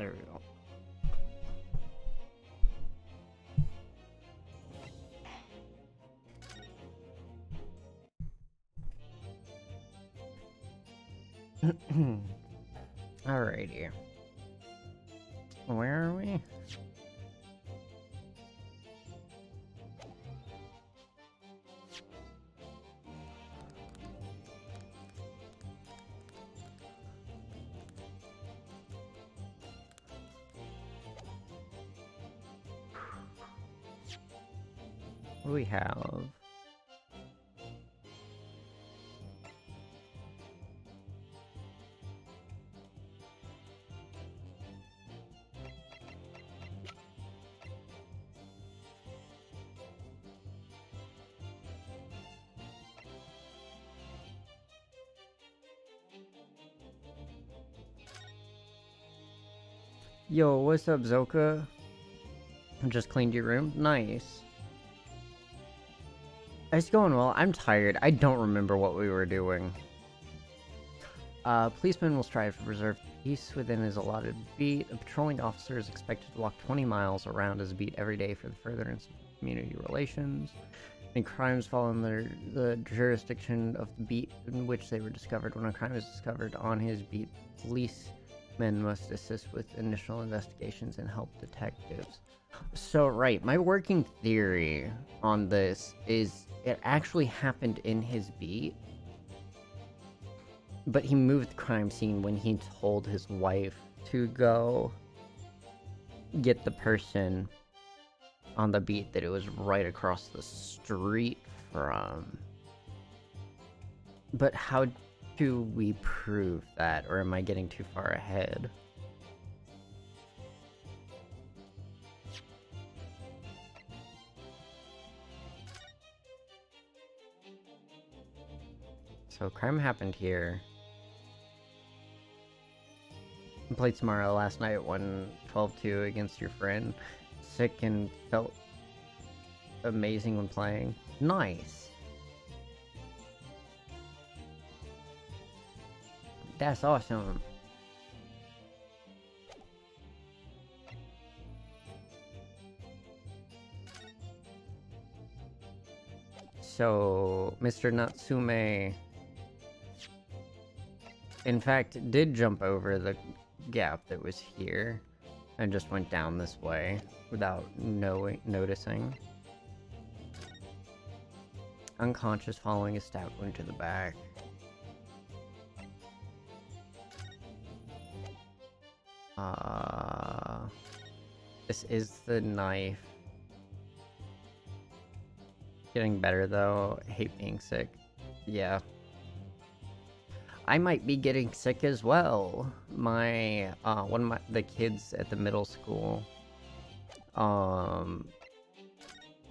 There we go. Alrighty. Where are we? What do we have? Yo, what's up, Zoka? Just cleaned your room? Nice. It's going well. I'm tired. I don't remember what we were doing. Policeman will strive to preserve peace within his allotted beat. A patrolling officer is expected to walk 20 miles around his beat every day for the furtherance of community relations. Any crimes fall under the jurisdiction of the beat in which they were discovered. When a crime is discovered on his beat, policemen must assist with initial investigations and help detectives. So, right, my working theory on this is it actually happened in his beat, but he moved the crime scene when he told his wife to go get the person on the beat that it was right across the street from. But how do we prove that, or am I getting too far ahead? So crime happened here. I played Samara last night, won 12-2 against your friend. Sick and felt amazing when playing. Nice. That's awesome. So, Mr. Natsume, in fact, did jump over the gap that was here and just went down this way without noticing. Unconscious following a stab wound to the back. This is the knife. Getting better though. I hate being sick. Yeah. I might be getting sick as well. My one of the kids at the middle school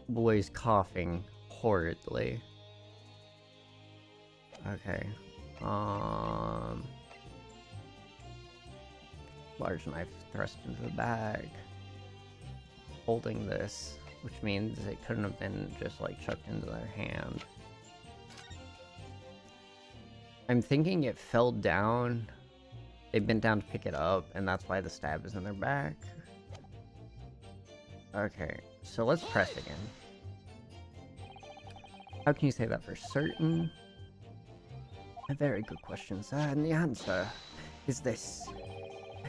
was coughing horridly. Okay. Large knife thrust into the bag. Holding this, which means it couldn't have been just like chucked into their hand. I'm thinking it fell down. They bent down to pick it up, and that's why the stab is in their back. Okay, so let's press again. How can you say that for certain? A very good question, sir, and the answer is this.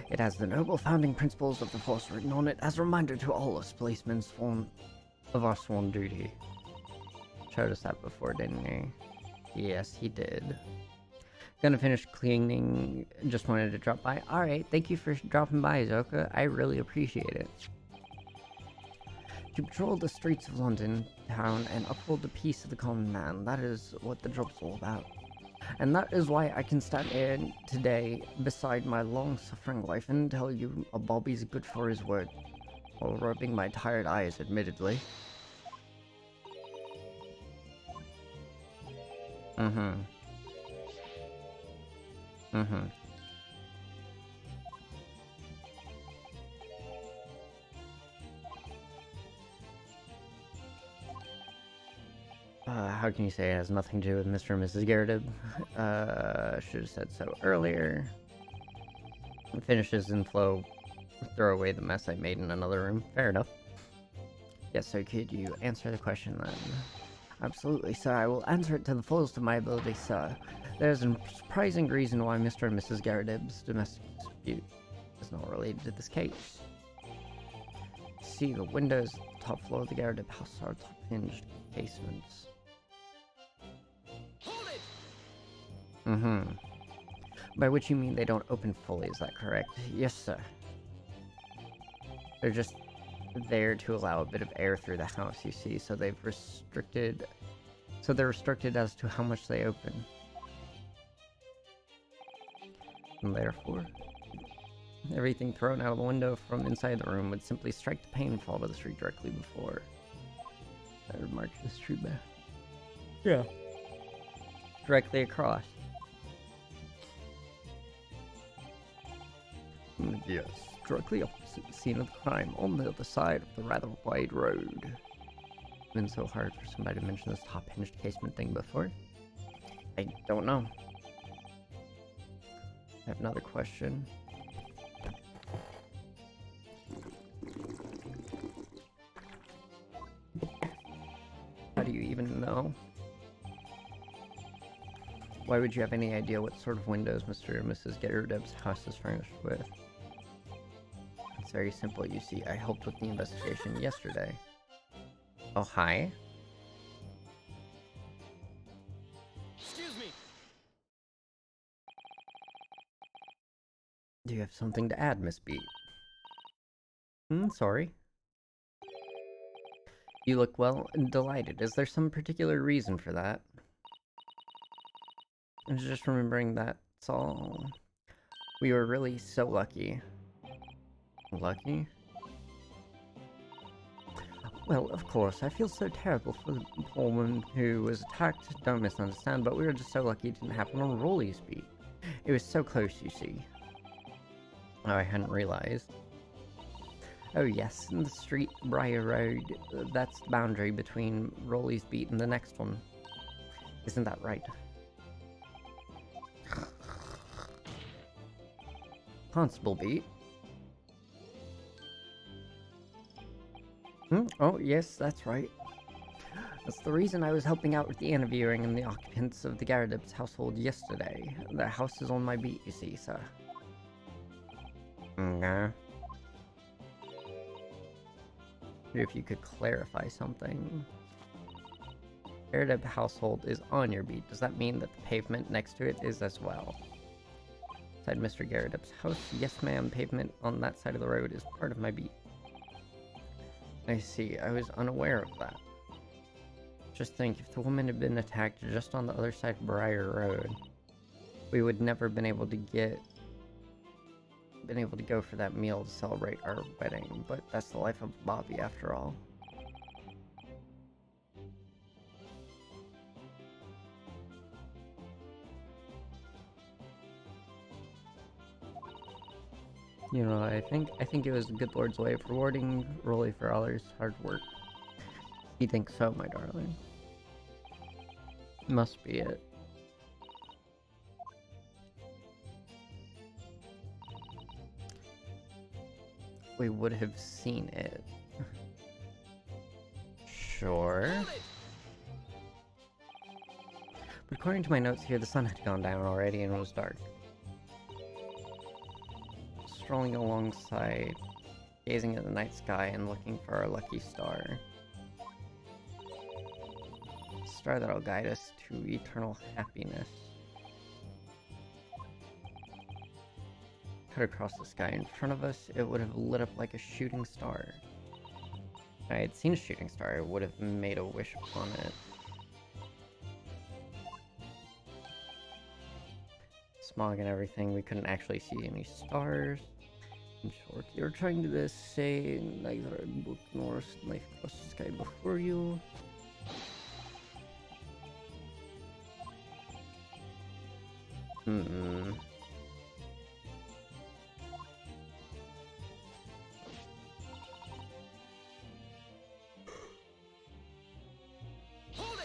It has the noble founding principles of the Force written on it as a reminder to all us policemen of our sworn duty. Showed us that before, didn't he? Yes, he did. Gonna finish cleaning. Just wanted to drop by. Alright, thank you for dropping by, Zoka. I really appreciate it. To patrol the streets of London town and uphold the peace of the common man. That is what the job's all about. And that is why I can stand here today beside my long-suffering wife and tell you Bobby's good for his word. While rubbing my tired eyes, admittedly. Mm-hmm. How can you say it has nothing to do with Mr. and Mrs. Garrett? Should have said so earlier. Finishes in flow throw away the mess I made in another room. Fair enough. Yes, so could you answer the question then? Absolutely, sir. I will answer it to the fullest of my ability, sir. There's a surprising reason why Mr. and Mrs. Garrideb's domestic dispute is not related to this case. See, the windows at the top floor of the Garrideb house are top-hinged casements. Hold it! Mm-hmm. By which you mean they don't open fully, is that correct? Yes, sir. They're just there to allow a bit of air through the house, you see, so they're restricted as to how much they open. And therefore, everything thrown out of the window from inside the room would simply strike the pane and fall to the street directly before. I remark this true back. Yeah. Directly across. Yes, directly opposite the scene of the crime, on the other side of the rather wide road. It's been so hard for somebody to mention this top-hinged casement thing before. I don't know. I have another question. How do you even know? Why would you have any idea what sort of windows Mr. and Mrs. Garrideb's house is furnished with? It's very simple, you see. I helped with the investigation yesterday. Oh, hi? Excuse me. Do you have something to add, Miss Beat? Sorry. You look, well, delighted. Is there some particular reason for that? I was just remembering that's all. We were really so lucky. Lucky? Well, of course, I feel so terrible for the poor woman who was attacked, don't misunderstand, but we were just so lucky it didn't happen on Rolly's beat. It was so close, you see. Oh, I hadn't realized. Oh yes, in the street, Briar Road, that's the boundary between Rolly's beat and the next one. Isn't that right? Constable beat? Oh, yes, that's right. That's the reason I was helping out with the interviewing and the occupants of the Garrideb's household yesterday. The house is on my beat, you see, sir. Okay. If you could clarify something. Garrideb household is on your beat. Does that mean that the pavement next to it is as well? Inside Mr. Garrideb's house? Yes, ma'am. Pavement on that side of the road is part of my beat. I see. I was unaware of that. Just think, if the woman had been attacked just on the other side of Briar Road, we would never been able to go for that meal to celebrate our wedding, but that's the life of Bobby after all. You know, I think it was the good Lord's way of rewarding Rolly for all his hard work. You think so, my darling? Must be it. We would have seen it. Sure. But according to my notes here, the sun had gone down already and it was dark. Strolling alongside, gazing at the night sky and looking for our lucky star. A star that'll guide us to eternal happiness. Cut across the sky in front of us, it would have lit up like a shooting star. If I had seen a shooting star, I would have made a wish upon it. Smog and everything, we couldn't actually see any stars. In short, you're trying to say neither book nor life across the sky before you. Hold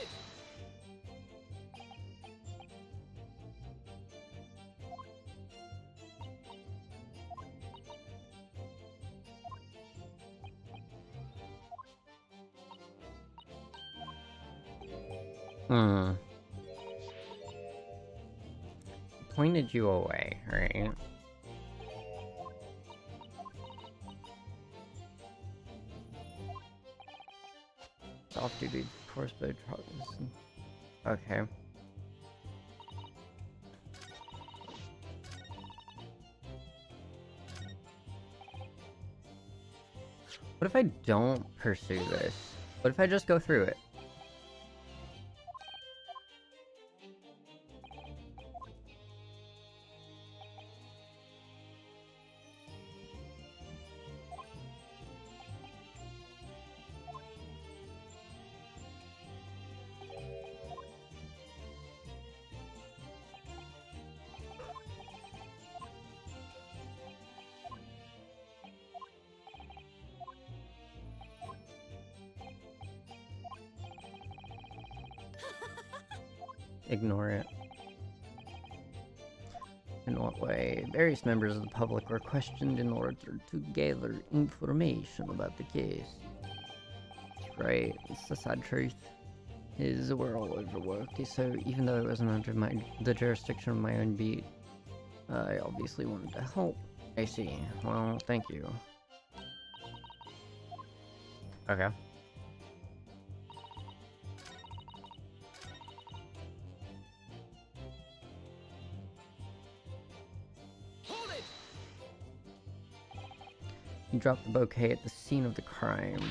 it! Hmm. Pointed you away, right? Off duty, of course, but okay. What if I don't pursue this? What if I just go through it? Ignore it. In what way? Various members of the public were questioned in order to gather information about the case. That's right, it's the sad truth. We're all overworked, so even though it wasn't under the jurisdiction of my own beat, I obviously wanted to help. I see. Well, thank you. Okay. You dropped the bouquet at the scene of the crime.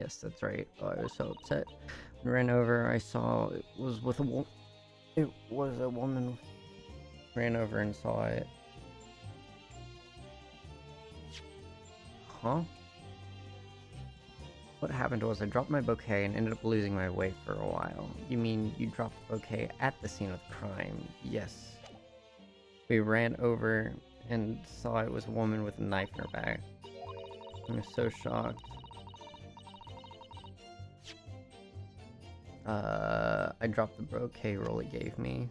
Yes, that's right. Oh, I was so upset. When I ran over, I saw it was with a woman. It was a woman. Ran over and saw it. Huh? What happened was I dropped my bouquet and ended up losing my way for a while. You mean you dropped the bouquet at the scene of the crime? Yes. We ran over and saw it was a woman with a knife in her back. I was so shocked. I dropped the bouquet Rolly gave me.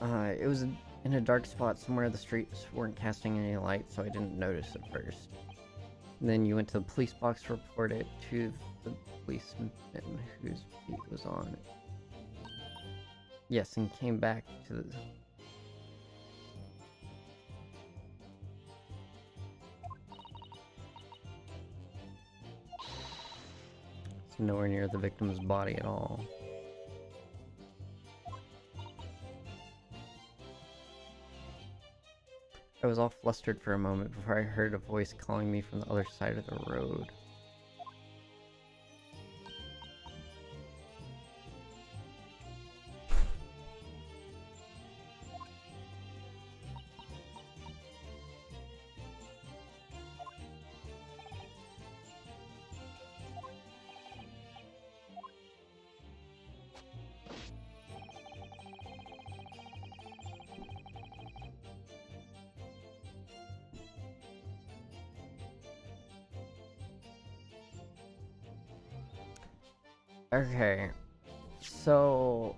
It was in a dark spot somewhere the streets weren't casting any light, so I didn't notice at first. And then you went to the police box to report it to the policeman whose beat was on it. Yes, and came back to the... It's nowhere near the victim's body at all. I was all flustered for a moment before I heard a voice calling me from the other side of the road. Okay, so...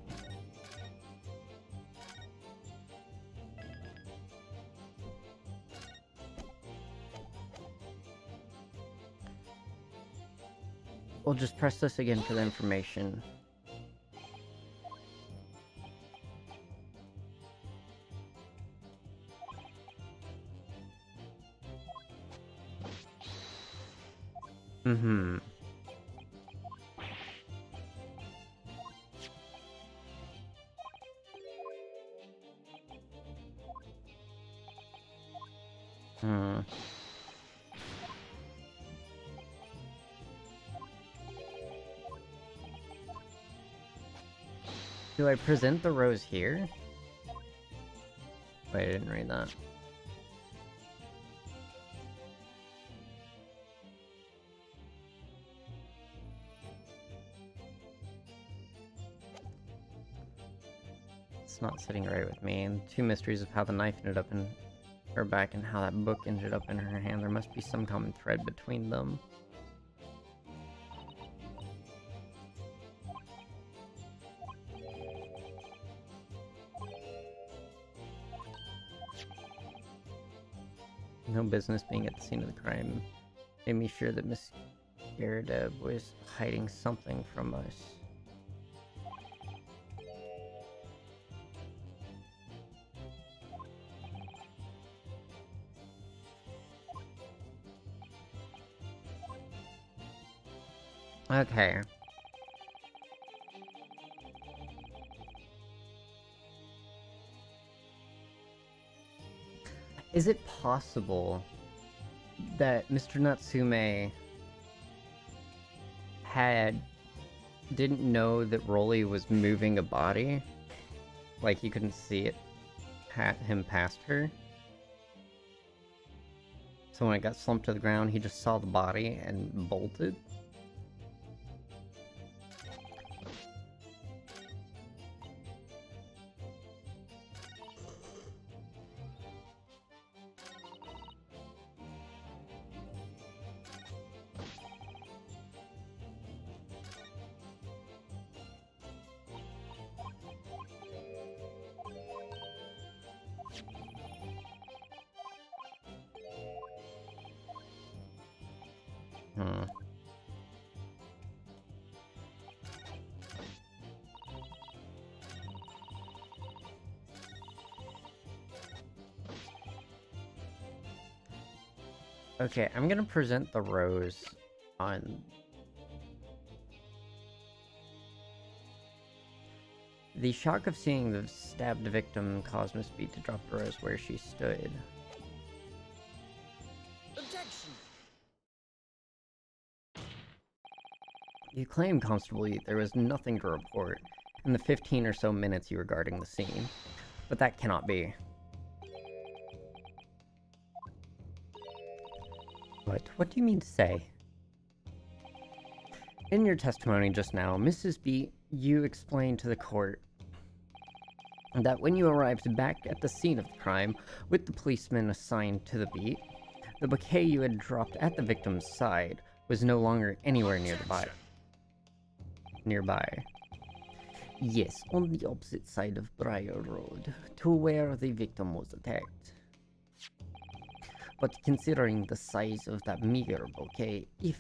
We'll just press this again for the information. Mm-hmm. Hmm. Do I present the rose here? Wait, I didn't read that. It's not sitting right with me. And two mysteries of how the knife ended up in her back and how that book ended up in her hand. There must be some common thread between them. No business being at the scene of the crime made me sure that Miss Garrett was hiding something from us. Okay. Is it possible that Mr. Natsume didn't know that Rolly was moving a body? Like he couldn't see it, him past her? So when it got slumped to the ground, he just saw the body and bolted? Hmm. Okay, I'm gonna present the rose on... The shock of seeing the stabbed victim caused Miss Beat to drop the rose where she stood. Objection! You claim, Constable Yeet, there was nothing to report in the 15 or so minutes you were guarding the scene, but that cannot be. What do you mean to say? In your testimony just now, Mrs. B, you explained to the court that when you arrived back at the scene of the crime with the policeman assigned to the beat, the bouquet you had dropped at the victim's side was no longer anywhere nearby. Yes, on the opposite side of Briar Road, to where the victim was attacked. But considering the size of that meager bouquet, if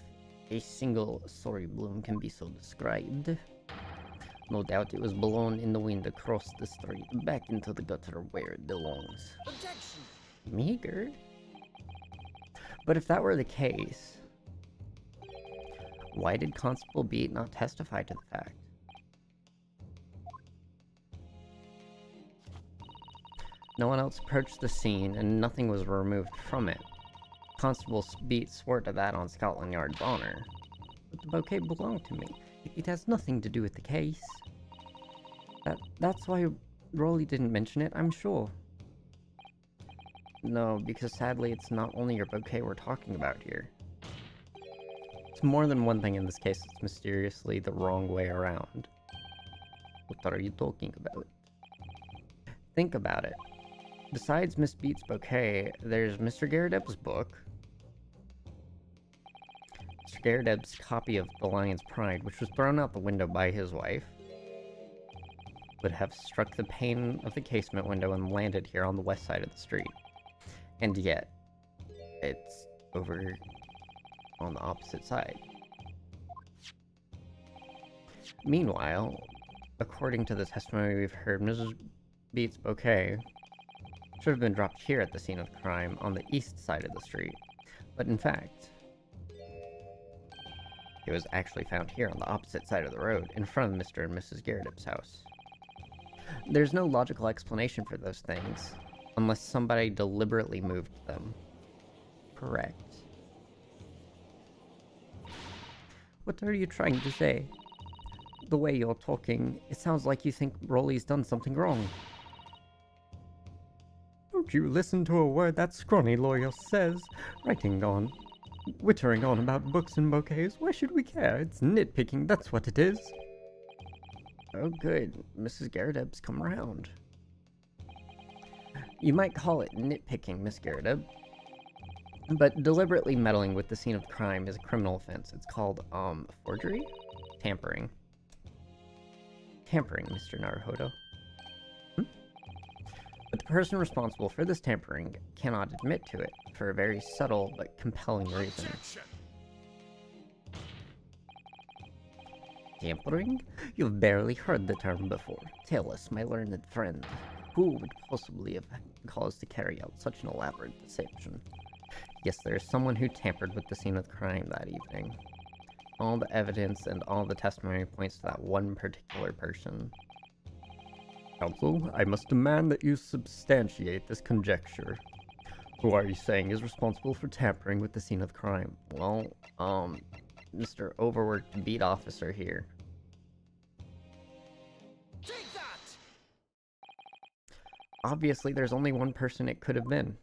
a single sorry bloom can be so described, no doubt it was blown in the wind across the street, back into the gutter where it belongs. Objection! Meager? But if that were the case, why did Constable Beat not testify to the fact? No one else approached the scene, and nothing was removed from it. Constable Beat swore to that on Scotland Yard's honor. But the bouquet belonged to me. It has nothing to do with the case. That's why Rolly didn't mention it, I'm sure. No, because sadly it's not only your bouquet we're talking about here. It's more than one thing in this case that's mysteriously the wrong way around. What are you talking about? Think about it. Besides Miss Beat's bouquet, there's Mr. Garrett's book, Mr. Garrett's copy of The Lion's Pride, which was thrown out the window by his wife, would have struck the pane of the casement window and landed here on the west side of the street. And yet, it's over on the opposite side. Meanwhile, according to the testimony we've heard, Mrs. Beat's bouquet should have been dropped here at the scene of the crime on the east side of the street, but in fact, it was actually found here on the opposite side of the road, in front of Mr. and Mrs. Garrett's house. There's no logical explanation for those things, unless somebody deliberately moved them. Correct. What are you trying to say? The way you're talking, it sounds like you think Rolly's done something wrong. Don't you listen to a word that scrawny lawyer says. Wittering on about books and bouquets. Why should we care? It's nitpicking, that's what it is. Oh good, Mrs. Garrett's come around. You might call it nitpicking, Miss Garrett, but deliberately meddling with the scene of the crime is a criminal offense. It's called, forgery? Tampering. Tampering, Mr. Naruhodo. But the person responsible for this tampering cannot admit to it, for a very subtle but compelling reason. Tampering? You've barely heard the term before. Tell us, my learned friend, who would possibly have cause to carry out such an elaborate deception? Yes, there is someone who tampered with the scene of the crime that evening. All the evidence and all the testimony points to that one particular person. Counsel, I must demand that you substantiate this conjecture. Who are you saying is responsible for tampering with the scene of the crime? Well, Mr. Overworked Beat Officer here. Take that! Obviously, there's only one person it could have been.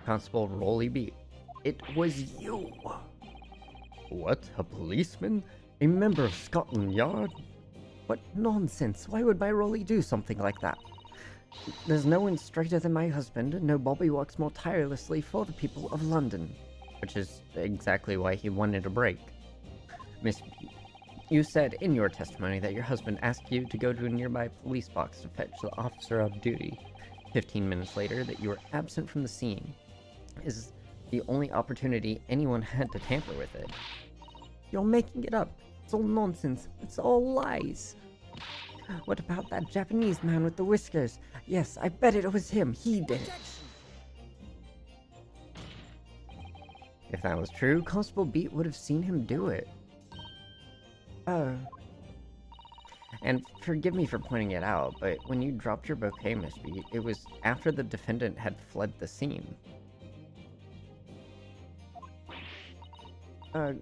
Constable Rolly Beat. It was you! What? A policeman? A member of Scotland Yard? What nonsense! Why would my Rolly do something like that? There's no one straighter than my husband, and no Bobby works more tirelessly for the people of London. Which is exactly why he wanted a break. Miss B, you said in your testimony that your husband asked you to go to a nearby police box to fetch the officer of duty. 15 minutes later, that you were absent from the scene. Is the only opportunity anyone had to tamper with it. You're making it up. It's all nonsense. It's all lies. What about that Japanese man with the whiskers? Yes, I bet it was him. He did it. If that was true, Constable Beat would have seen him do it. Oh. And forgive me for pointing it out, but when you dropped your bouquet, Miss Beat, it was after the defendant had fled the scene.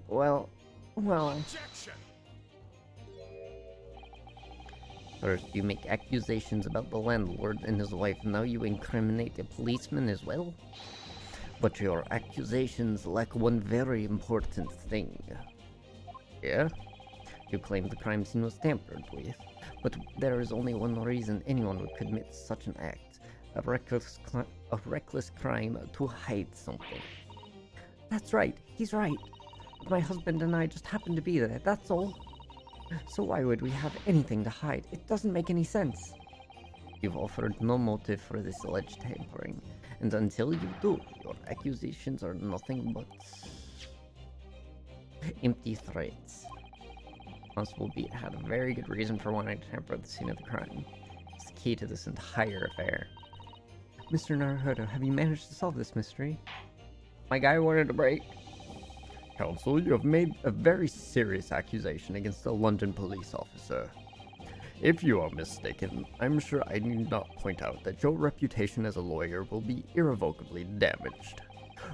Well... Objection! First, you make accusations about the landlord and his wife, and now you incriminate the policeman as well? But your accusations lack one very important thing. Yeah? You claim the crime scene was tampered with, but there is only one reason anyone would commit such an act. A reckless crime to hide something. That's right, he's right. My husband and I just happened to be there, that's all. So why would we have anything to hide? It doesn't make any sense. You've offered no motive for this alleged tampering, and until you do, your accusations are nothing but empty threats. Constable Beat had a very good reason for wanting to tamper with the scene of the crime. It's the key to this entire affair. Mr. Naruhodo, have you managed to solve this mystery? My guy wanted a break. Counsel, you have made a very serious accusation against a London police officer. If you are mistaken, I'm sure I need not point out that your reputation as a lawyer will be irrevocably damaged.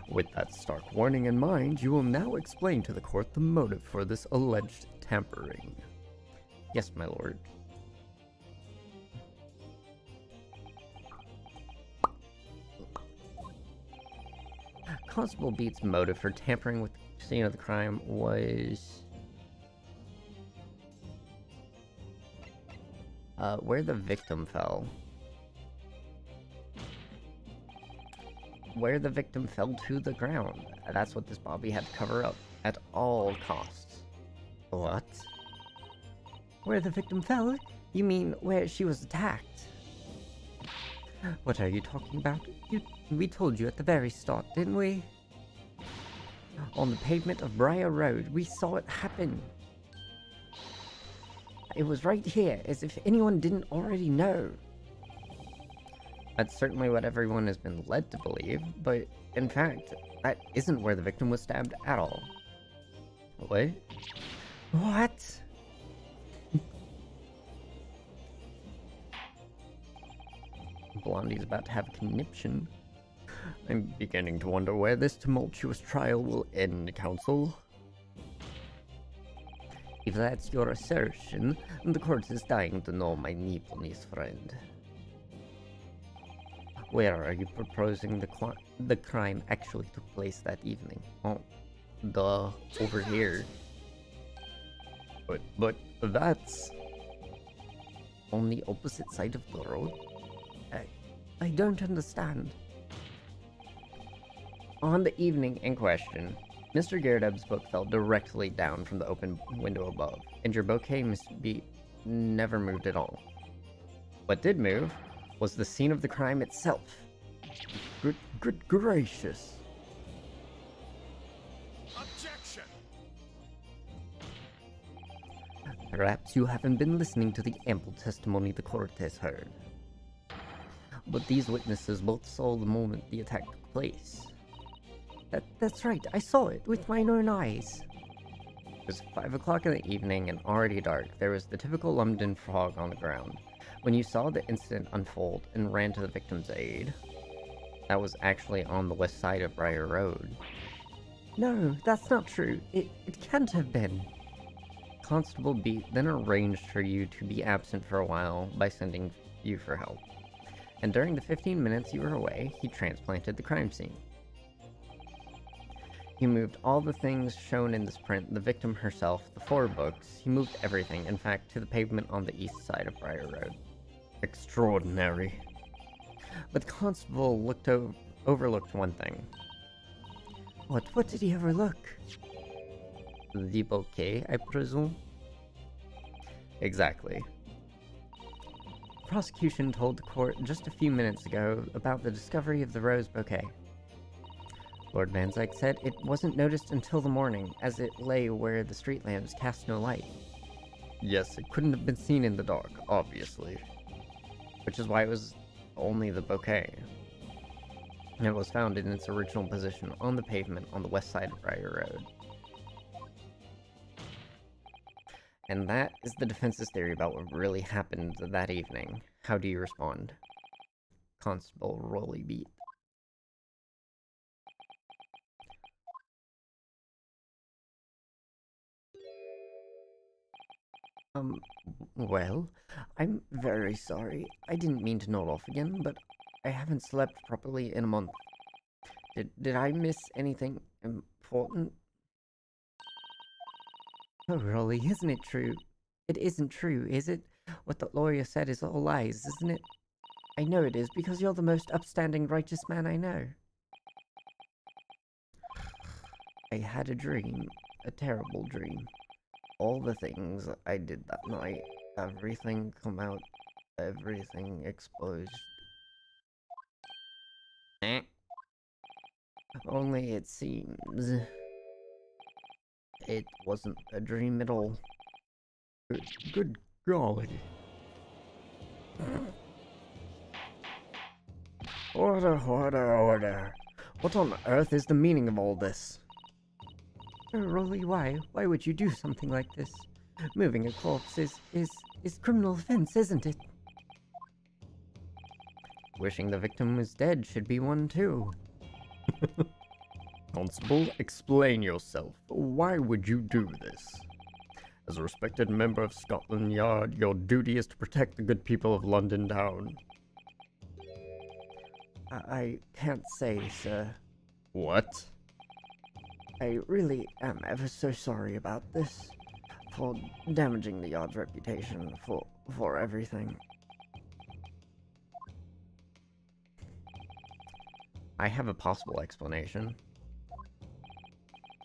With that stark warning in mind, you will now explain to the court the motive for this alleged tampering. Yes, my lord. Constable Beat's motive for tampering with the scene of the crime was... where the victim fell. Where the victim fell to the ground. That's what this Bobby had to cover up at all costs. What? Where the victim fell? You mean where she was attacked? What are you talking about? We told you at the very start, didn't we? On the pavement of Briar Road, we saw it happen. It was right here, as if anyone didn't already know. That's certainly what everyone has been led to believe, but in fact, that isn't where the victim was stabbed at all. What? What? Blondie's about to have a conniption. I'm beginning to wonder where this tumultuous trial will end, Counsel. If that's your assertion, the court is dying to know, my Nepalese friend. Where are you proposing the crime actually took place that evening? Oh, duh, over here. But that's... on the opposite side of the road? I don't understand. On the evening in question, Mr. Garredeb's book fell directly down from the open window above, and your bouquet, Miss Beat, never moved at all. What did move was the scene of the crime itself. Good gracious. Objection! Perhaps you haven't been listening to the ample testimony the court has heard. But these witnesses both saw the moment the attack took place. That's right, I saw it with my own eyes. It was 5 o'clock in the evening and already dark. There was the typical London fog on the ground. When you saw the incident unfold and ran to the victim's aid, that was actually on the west side of Briar Road. No, that's not true. It can't have been. Constable Beat then arranged for you to be absent for a while by sending you for help. And during the 15 minutes you were away, he transplanted the crime scene. He moved all the things shown in this print, the victim herself, the 4 books. He moved everything, in fact, to the pavement on the east side of Briar Road. Extraordinary. But the constable overlooked one thing. What did he overlook? The bouquet, I presume? Exactly. Prosecution told the court just a few minutes ago about the discovery of the rose bouquet. Lord Van Zyke said it wasn't noticed until the morning, as it lay where the street lamps cast no light. Yes, it couldn't have been seen in the dark, obviously. Which is why it was only the bouquet. And it was found in its original position on the pavement on the west side of Briar Road. And that is the defense's theory about what really happened that evening. How do you respond? Constable Rolly Beat. Well, I'm very sorry. I didn't mean to nod off again, but I haven't slept properly in a month. Did I miss anything important? Oh, Rolly, isn't it true? It isn't true, is it? What the lawyer said is all lies, isn't it? I know it is, because you're the most upstanding, righteous man I know. I had a dream. A terrible dream. All the things I did that night, everything come out, everything exposed. Only it seems it wasn't a dream at all. Good golly. Order. What on earth is the meaning of all this? Oh, Rolly, why? Why would you do something like this? Moving a corpse is criminal offense, isn't it? Wishing the victim was dead should be one too. Constable, explain yourself. Why would you do this? As a respected member of Scotland Yard, your duty is to protect the good people of London Town. I can't say, sir. What? I really am ever so sorry about this. For damaging the Yard's reputation, for everything. I have a possible explanation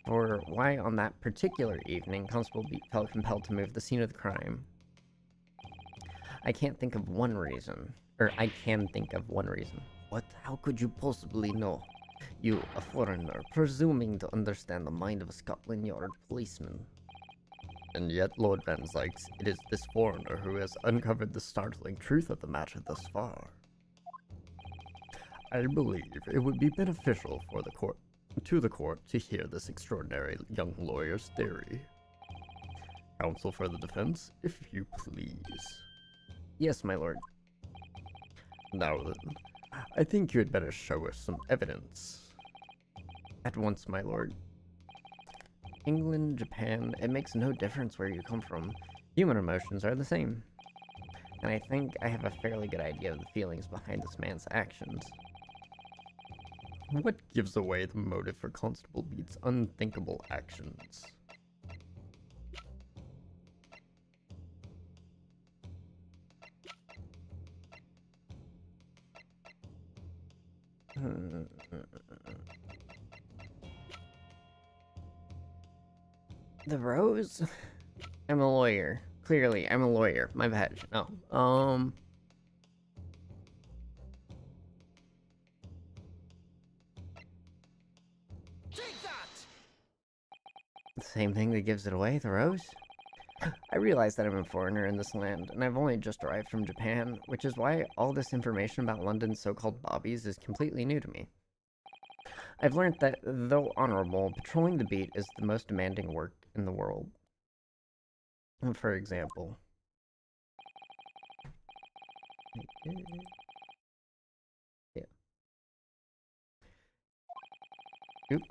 for why on that particular evening Constable Beat felt compelled to move the scene of the crime. I can't think of one reason. Or I can think of one reason. What? How could you possibly know? You, a foreigner, presuming to understand the mind of a Scotland Yard policeman. And yet, Lord Van Zyke, it is this foreigner who has uncovered the startling truth of the matter thus far. I believe it would be beneficial for the court to hear this extraordinary young lawyer's theory. Counsel for the defense, if you please. Yes, my lord. Now then, I think you had better show us some evidence. At once, my lord. England, Japan, it makes no difference where you come from. Human emotions are the same. And I think I have a fairly good idea of the feelings behind this man's actions. What gives away the motive for Constable Beat's unthinkable actions? The rose? I'm a lawyer. Clearly, I'm a lawyer. My bad. No. Take that! The same thing that gives it away, the rose? I realize that I'm a foreigner in this land, and I've only just arrived from Japan, which is why all this information about London's so-called bobbies is completely new to me. I've learned that, though honorable, patrolling the beat is the most demanding work in the world. For example... Yeah. Oop.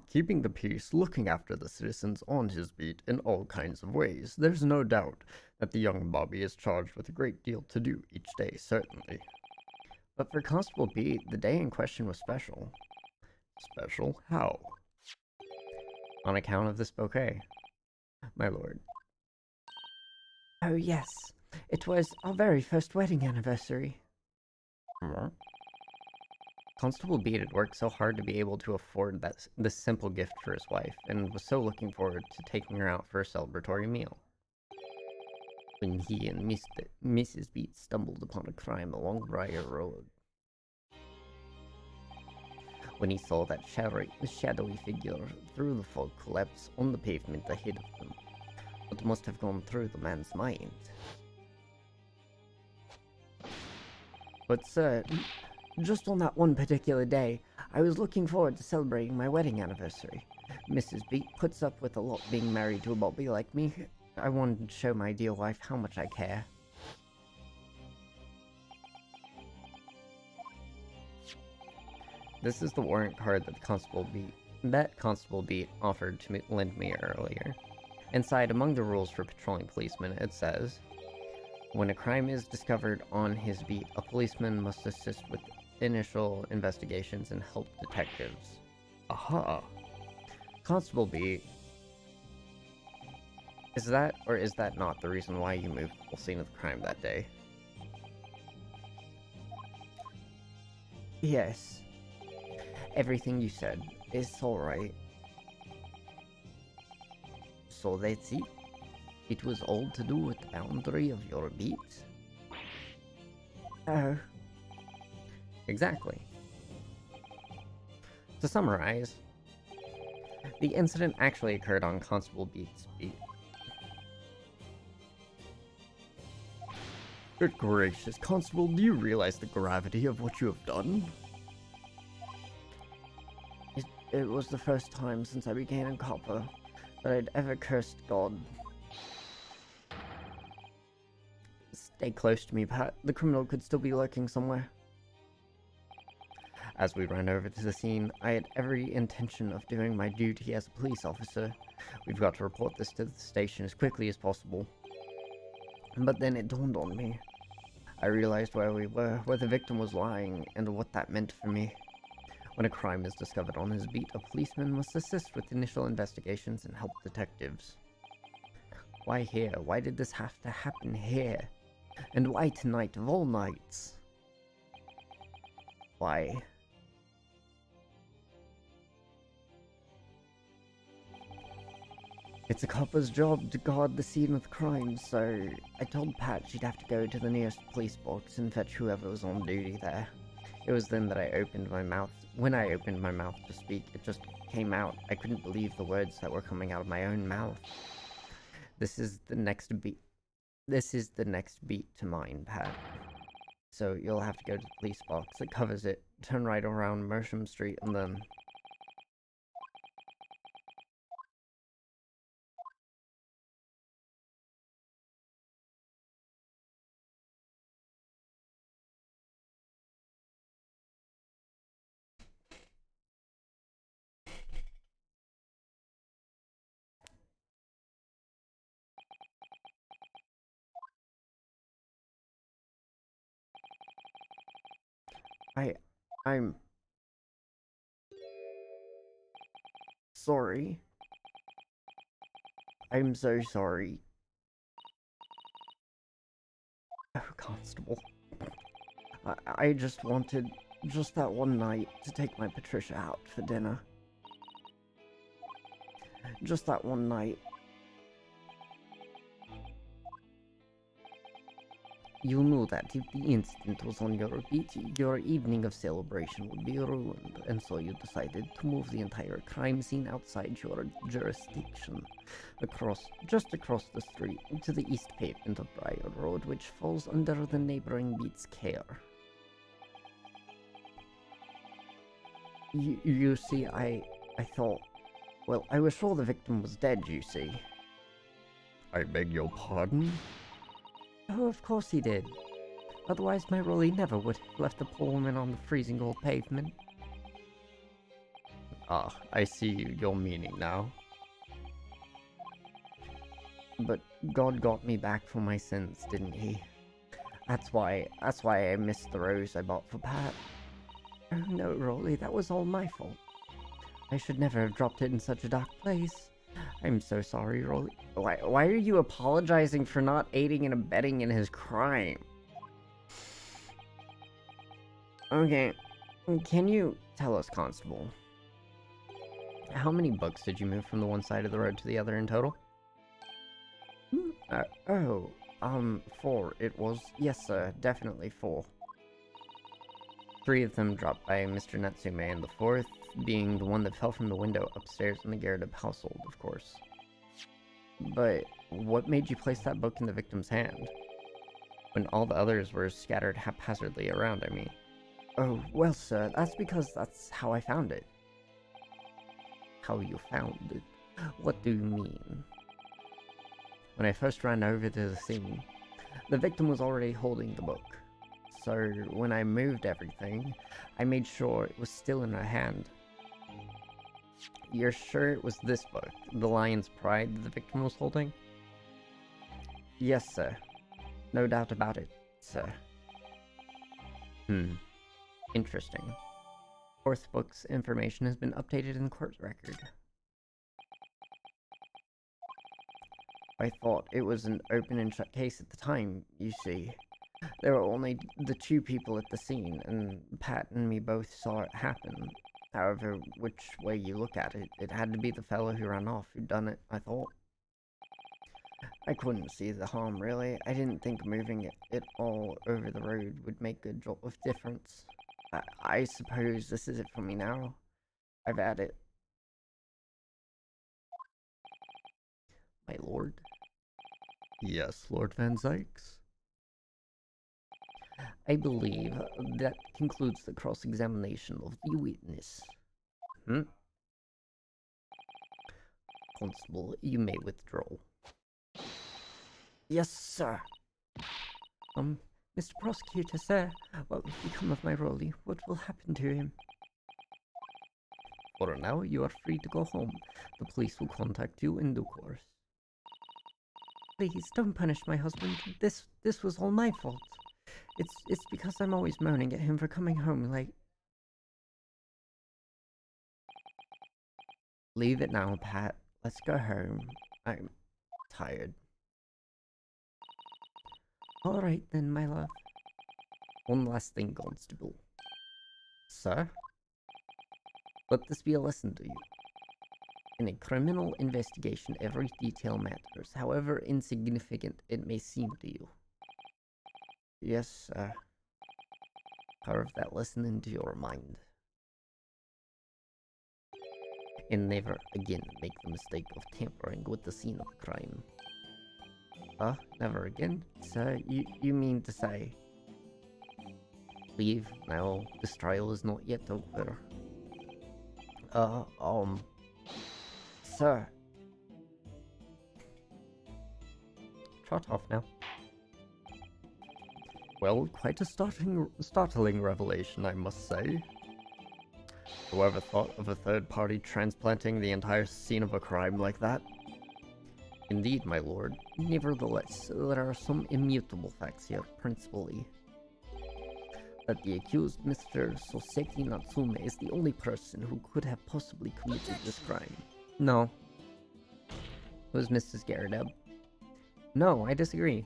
Keeping the peace, looking after the citizens on his beat in all kinds of ways. There's no doubt that the young Bobby is charged with a great deal to do each day, certainly. But for Constable Beat, the day in question was special. Special? How? On account of this bouquet, my lord. Oh, yes. It was our very first wedding anniversary. Constable Beat had worked so hard to be able to afford this simple gift for his wife, and was so looking forward to taking her out for a celebratory meal. When he and Mrs. Beat stumbled upon a crime along Briar Road. When he saw that shadowy figure through the fog collapse on the pavement ahead of them, what must have gone through the man's mind? But sir, just on that one particular day, I was looking forward to celebrating my wedding anniversary. Mrs. Beat puts up with a lot being married to a bobby like me. I wanted to show my dear wife how much I care. This is the warrant card that Constable Beat offered to lend me earlier. Inside, among the rules for patrolling policemen, it says, when a crime is discovered on his beat, a policeman must assist with initial investigations and help detectives. Aha! Constable Beat. Is that, or is that not, the reason why you moved the whole scene of the crime that day? Yes. Everything you said is alright. So that's it? It was all to do with the boundary of your beat? Oh. Exactly. To summarize, the incident actually occurred on Constable Beat's beat. Good gracious, Constable, do you realize the gravity of what you have done? It was the first time since I began in Copper that I'd ever cursed God. Stay close to me, Pat. The criminal could still be lurking somewhere. As we ran over to the scene, I had every intention of doing my duty as a police officer. We've got to report this to the station as quickly as possible. But then it dawned on me. I realized where we were, where the victim was lying, and what that meant for me. When a crime is discovered on his beat, a policeman must assist with initial investigations and help detectives. Why here? Why did this have to happen here? And why tonight of all nights? Why? It's a copper's job to guard the scene of the crime, so I told Pat she'd have to go to the nearest police box and fetch whoever was on duty there. It was then that I opened my mouth. When I opened my mouth to speak, it just came out. I couldn't believe the words that were coming out of my own mouth. This is the next beat. This is the next beat to mine, Pat. So you'll have to go to the police box that covers it, turn right around Mersham Street, and then... I'm sorry. I'm so sorry. Oh, Constable. I just wanted, just that one night, to take my Patricia out for dinner. Just that one night. You knew that if the incident was on your beat, your evening of celebration would be ruined, and so you decided to move the entire crime scene outside your jurisdiction, just across the street, to the east pavement of Briar Road, which falls under the neighboring beat's care. You see, I thought... Well, I was sure the victim was dead, you see. I beg your pardon? Oh, of course he did. Otherwise, my Rolly never would have left the poor woman on the freezing old pavement. Ah, I see your meaning now. But God got me back for my sins, didn't he? That's why I missed the rose I bought for Pat. Oh no, Rolly, that was all my fault. I should never have dropped it in such a dark place. I'm so sorry, Rolly. Why are you apologizing for not aiding and abetting in his crime? Okay, can you tell us, Constable? How many books did you move from the one side of the road to the other in total? 4 it was. Yes, sir, definitely 4. 3 of them dropped by Mr. Natsume, and the 4th being the one that fell from the window upstairs in the Garrett household, of course. But what made you place that book in the victim's hand? When all the others were scattered haphazardly around, I mean. Oh, well, sir, that's because that's how I found it. How you found it? What do you mean? When I first ran over to the scene, the victim was already holding the book. So when I moved everything, I made sure it was still in her hand. You're sure it was this book, The Lion's Pride, that the victim was holding? Yes, sir. No doubt about it, sir. Interesting. 4th book's information has been updated in the court record. I thought it was an open and shut case at the time, you see. There were only the 2 people at the scene, and Pat and me both saw it happen. However, which way you look at it, it had to be the fellow who ran off who'd done it, I thought. I couldn't see the harm, really. I didn't think moving it all over the road would make a jolt of difference. I suppose this is it for me now. I've had it. My lord? Yes, Lord Van Zykes? I believe that concludes the cross-examination of the witness. Constable, you may withdraw. Yes, sir. Mr. Prosecutor, sir, what will become of my Rolly? What will happen to him? For now, you are free to go home. The police will contact you in due course. Please, don't punish my husband. This was all my fault. It's because I'm always moaning at him for coming home late. Leave it now, Pat. Let's go home. I'm tired. All right then, my love. One last thing, Constable. Sir? Let this be a lesson to you. In a criminal investigation, every detail matters, however insignificant it may seem to you. Yes, sir. Carve that lesson into your mind. And never again make the mistake of tampering with the scene of the crime. Never again? Sir, you mean to say? Leave now. This trial is not yet over. Sir. Trot off now. Well, quite a startling revelation, I must say. Whoever thought of a third party transplanting the entire scene of a crime like that? Indeed, my lord. Nevertheless, there are some immutable facts here, principally that the accused, Mr. Soseki Natsume, is the only person who could have possibly committed this crime. No. It was Mrs. Garrideb. No, I disagree.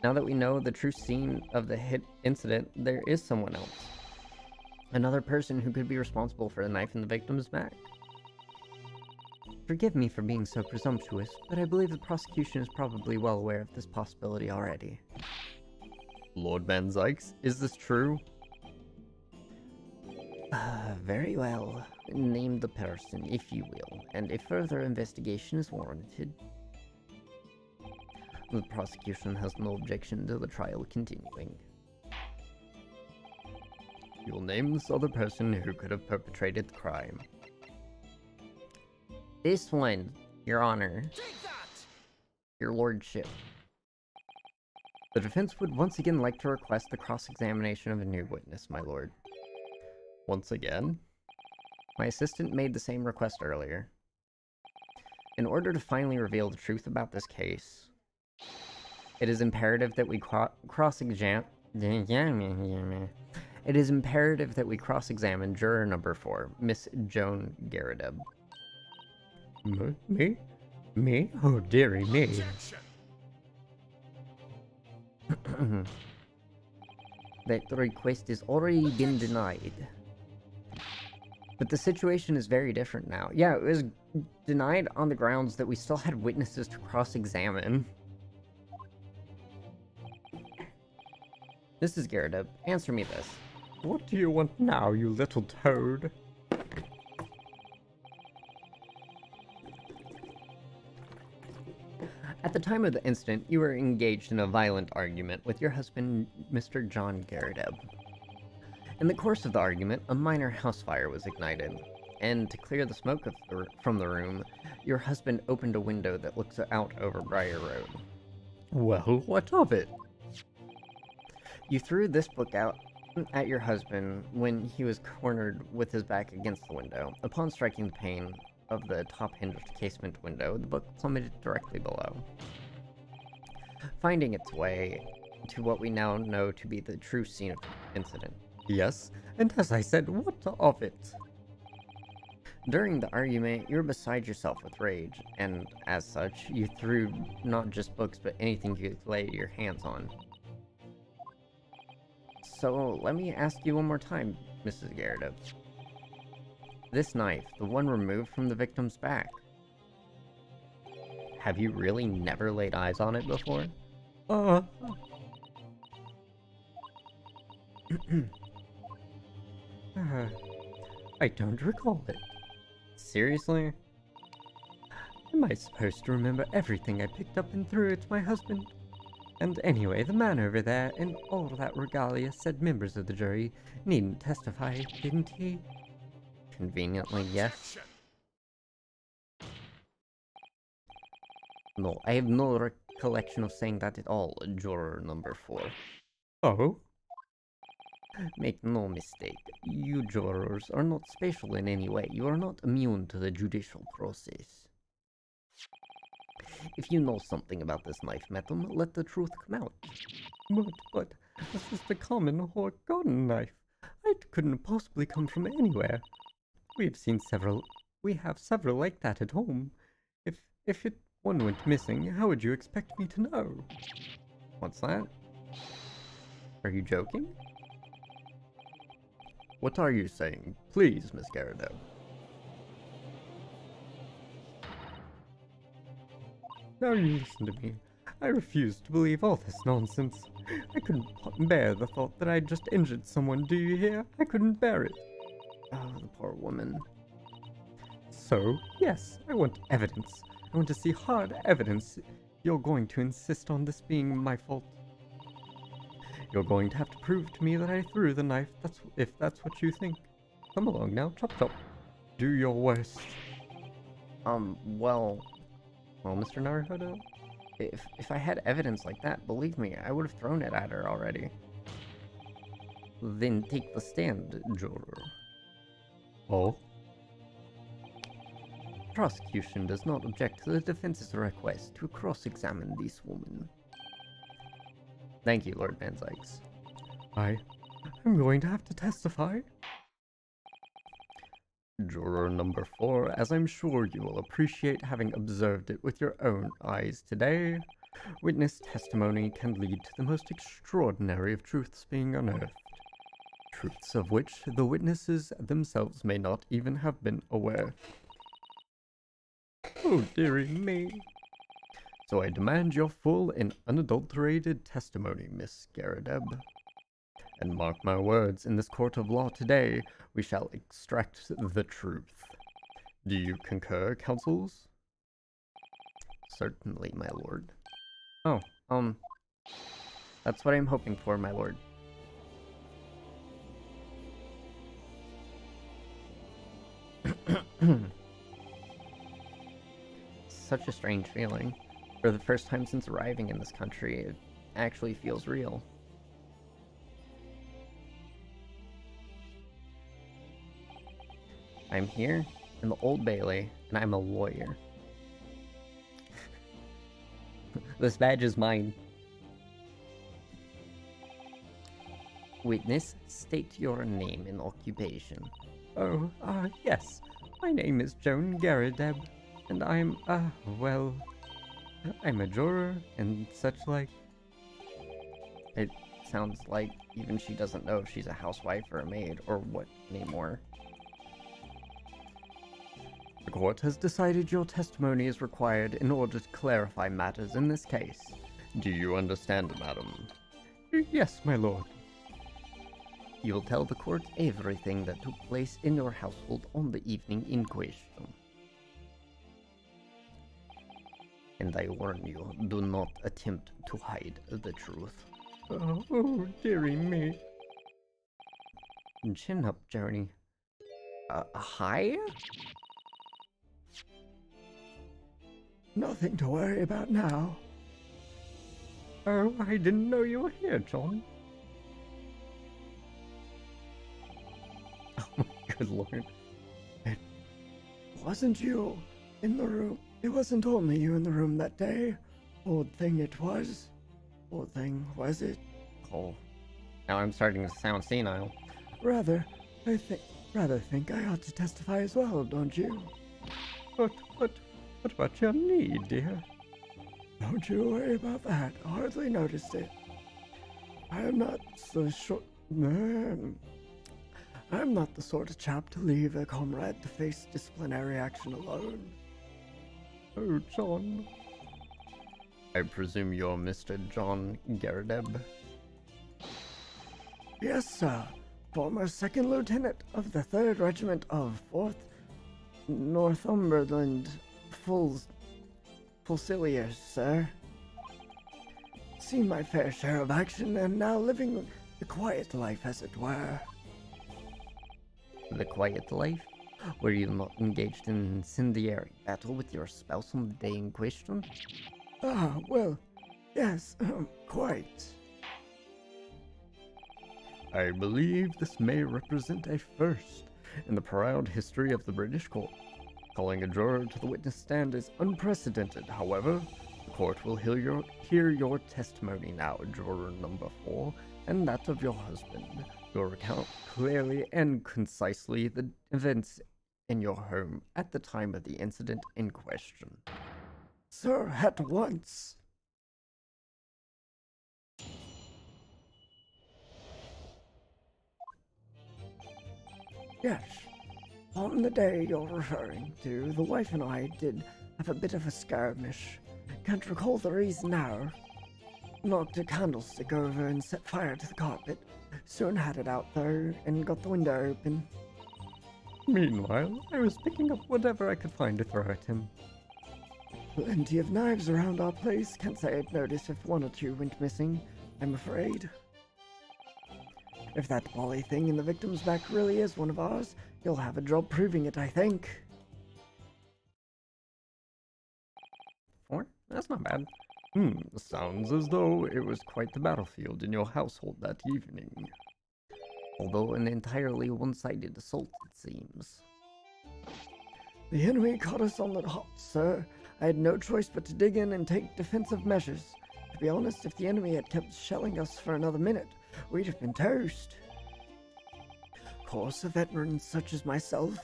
Now that we know the true scene of the hit incident, there is someone else. Another person who could be responsible for the knife in the victim's back. Forgive me for being so presumptuous, but I believe the prosecution is probably well aware of this possibility already. Lord Van Zykes, is this true? Very well. Name the person, if you will, and if further investigation is warranted. The prosecution has no objection to the trial continuing. You'll name this other person who could have perpetrated the crime. This one, Your Honor. Take that! Your Lordship. The defense would once again like to request the cross-examination of a new witness, my lord. Once again? My assistant made the same request earlier. In order to finally reveal the truth about this case, it is imperative that we cross-examine... It is imperative that we cross-examine juror number 4, Miss Joan Garrideb. Me? Me? Oh, dearie me. Objection! That request has already been denied. But the situation is very different now. Yeah, it was denied on the grounds that we still had witnesses to cross-examine. Mrs. Garrideb, answer me this. What do you want now, you little toad? At the time of the incident, you were engaged in a violent argument with your husband, Mr. John Garrideb. In the course of the argument, a minor house fire was ignited, and to clear the smoke from the room, your husband opened a window that looks out over Briar Road. Well, what of it? You threw this book out at your husband when he was cornered with his back against the window. Upon striking the pane of the top-hinged casement window, the book plummeted directly below, finding its way to what we now know to be the true scene of the incident. Yes, and as I said, what of it? During the argument, you were beside yourself with rage, and as such, you threw not just books, but anything you could lay your hands on. So, let me ask you one more time, Mrs. Garrideb. This knife, the one removed from the victim's back, have you really never laid eyes on it before? I don't recall it. Seriously? Am I supposed to remember everything I picked up and threw at my husband? And anyway, the man over there in all that regalia said members of the jury needn't testify, didn't he? Conveniently, yes. Objection! No, I have no recollection of saying that at all, juror number 4. Oh? Make no mistake, you jurors are not special in any way. You are not immune to the judicial process. If you know something about this knife, madam, let the truth come out. But this is the common or garden knife. It couldn't possibly come from anywhere. We have several like that at home. If one went missing, how would you expect me to know? What's that? Are you joking? What are you saying? Please, Miss Garrideb. Now you listen to me. I refuse to believe all this nonsense. I couldn't bear the thought that I'd just injured someone, do you hear? I couldn't bear it. Oh, the poor woman. So, yes, I want evidence. I want to see hard evidence. You're going to insist on this being my fault. You're going to have to prove to me that I threw the knife, if that's what you think. Come along now, chop chop. Do your worst. Well, Mr. Naruhodo, if I had evidence like that, believe me, I would have thrown it at her already. Then take the stand, juror. Oh? Prosecution does not object to the defense's request to cross-examine this woman. Thank you, Lord Van Zykes. I'm going to have to testify. Juror number 4, as I'm sure you will appreciate having observed it with your own eyes today, witness testimony can lead to the most extraordinary of truths being unearthed. Truths of which the witnesses themselves may not even have been aware. Oh, dearie me. So I demand your full and unadulterated testimony, Miss Garrideb. And mark my words, in this court of law today, we shall extract the truth. Do you concur, counsels? Certainly, my lord. Oh, that's what I'm hoping for, my lord. Such a strange feeling. For the first time since arriving in this country, it actually feels real. I'm here in the Old Bailey, and I'm a lawyer. This badge is mine. Witness, state your name and occupation. Oh, yes. My name is Joan Garrideb, and I'm, well, I'm a juror and such like. It sounds like even she doesn't know if she's a housewife or a maid or what anymore. The court has decided your testimony is required in order to clarify matters in this case. Do you understand, madam? Yes, my lord. You will tell the court everything that took place in your household on the evening in question. And I warn you, do not attempt to hide the truth. Oh, dearie me. Chin up, Journey. Hi? Nothing to worry about now. Oh, I didn't know you were here, John. Oh my good lord. It wasn't you in the room. It wasn't only you in the room that day. Old thing it was. Old thing, was it? Oh. Now I'm starting to sound senile. Rather think I ought to testify as well, don't you? What about your knee, dear? Don't you worry about that. I hardly noticed it. I'm not the sort of chap to leave a comrade to face disciplinary action alone. Oh, John. I presume you're Mr. John Garrideb? Yes, sir. Former 2nd Lieutenant of the 3rd Regiment of 4th Northumberland Fusiliers, sir. Seen my fair share of action and now living the quiet life, as it were. The quiet life? Were you not engaged in an incendiary battle with your spouse on the day in question? Ah, well, yes, quite. I believe this may represent a first in the proud history of the British court. Calling a juror to the witness stand is unprecedented, however. The court will hear your testimony now, juror number 4, and that of your husband. Your recount clearly and concisely the events in your home at the time of the incident in question. Sir, at once. Yes. On the day you're referring to, the wife and I did have a bit of a skirmish. Can't recall the reason now. Knocked a candlestick over and set fire to the carpet. Soon had it out though, and got the window open. Meanwhile, I was picking up whatever I could find to throw at him. Plenty of knives around our place. Can't say I'd notice if one or two went missing, I'm afraid. If that Polly thing in the victim's back really is one of ours, you'll have a job proving it, I think. 4? That's not bad. Sounds as though it was quite the battlefield in your household that evening. Although an entirely one-sided assault, it seems. The enemy caught us on the hop, sir. I had no choice but to dig in and take defensive measures. To be honest, if the enemy had kept shelling us for another minute, we'd have been toast. Of course, a veteran such as myself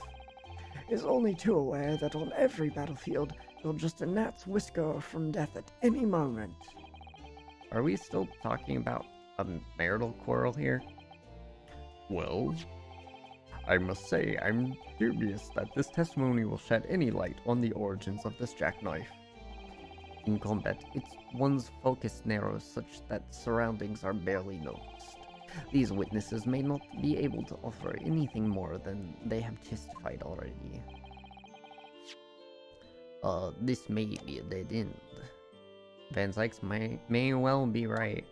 is only too aware that on every battlefield, you're just a gnat's whisker from death at any moment. Are we still talking about a marital quarrel here? Well, I must say I'm dubious that this testimony will shed any light on the origins of this jackknife. In combat, one's focus narrows such that surroundings are barely noticed. These witnesses may not be able to offer anything more than they have testified already. This may be a dead end. Van Sykes may well be right.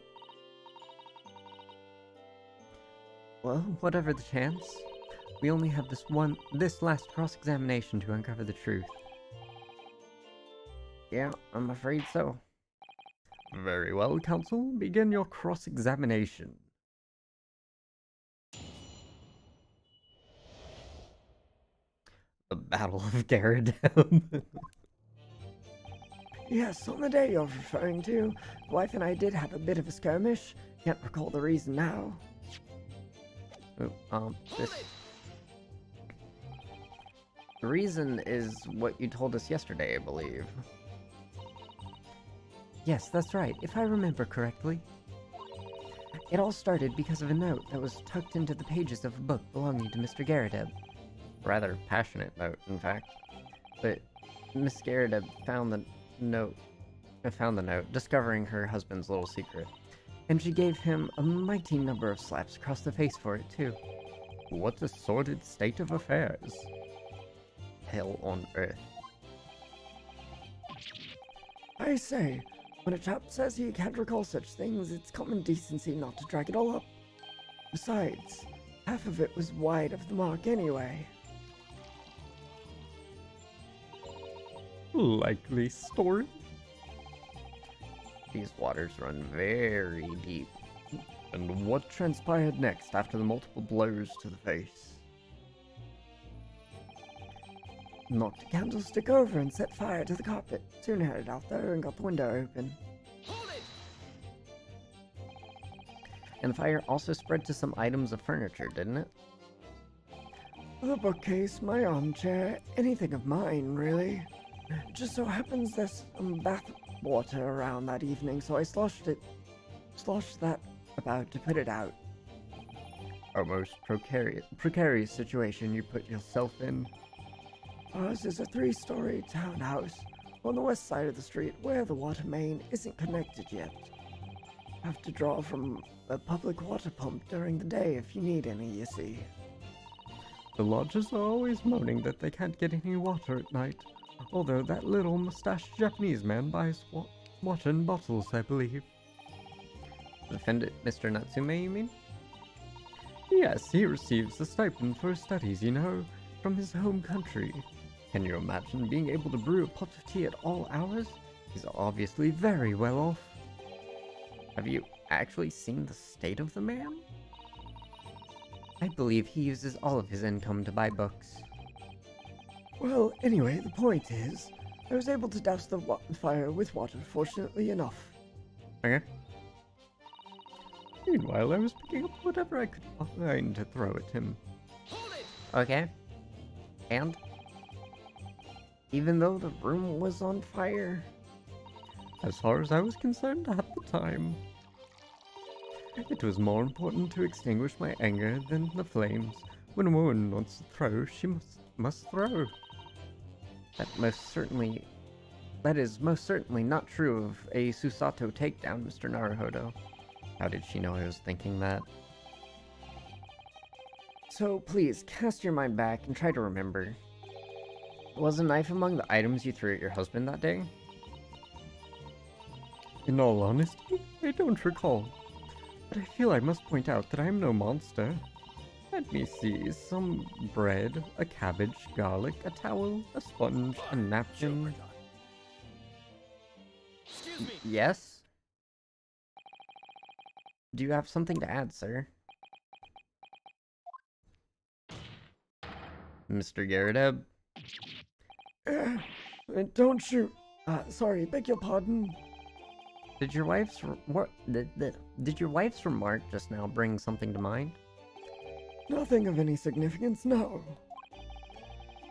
Well, whatever the chance, we only have this last cross-examination to uncover the truth. Yeah, I'm afraid so. Very well, Counsel. Begin your cross-examination. The Battle of Garradeb. Yes, on the day you're referring to, the wife and I did have a bit of a skirmish. Can't recall the reason now. The reason is what you told us yesterday, I believe. Yes, that's right, if I remember correctly. It all started because of a note that was tucked into the pages of a book belonging to Mr. Garradeb. Rather passionate note, in fact. But Miss Garradeb found the note, discovering her husband's little secret. And she gave him a mighty number of slaps across the face for it, too. What a sordid state of affairs. Hell on earth. I say, when a chap says he can't recall such things, it's common decency not to drag it all up. Besides, half of it was wide of the mark anyway. Likely story. These waters run very deep. And what transpired next after the multiple blows to the face? Knocked a candlestick over and set fire to the carpet. Soon had it out there and got the window open. Hold it! And the fire also spread to some items of furniture, didn't it? The bookcase, my armchair, anything of mine, really. It just so happens there's some bath water around that evening, so I sloshed that about to put it out. A most precarious situation you put yourself in. Ours is a 3-story townhouse on the west side of the street where the water main isn't connected yet. Have to draw from a public water pump during the day if you need any, you see. The lodgers are always moaning that they can't get any water at night. Although that little mustached Japanese man buys water in bottles, I believe. Defendant Mr. Natsume, you mean? Yes, he receives a stipend for his studies, you know, from his home country. Can you imagine being able to brew a pot of tea at all hours? He's obviously very well off. Have you actually seen the state of the man? I believe he uses all of his income to buy books. Well, anyway, the point is, I was able to douse the fire with water, fortunately enough. Okay. Meanwhile, I was picking up whatever I could find to throw at him. Hold it! Okay. And? Even though the room was on fire? As far as I was concerned at the time. It was more important to extinguish my anger than the flames. When a woman wants to throw, she must throw. That is most certainly not true of a Susato takedown, Mr. Naruhodo. How did she know I was thinking that? So please, cast your mind back and try to remember. Was a knife among the items you threw at your husband that day? In all honesty, I don't recall. But I feel I must point out that I am no monster. Let me see, some bread, a cabbage, garlic, a towel, a sponge, a napkin. Excuse me! Yes? Do you have something to add, sir? Mr. Garradeb? Don't shoot. Sorry, beg your pardon. Did your wife's remark just now bring something to mind? Nothing of any significance, no.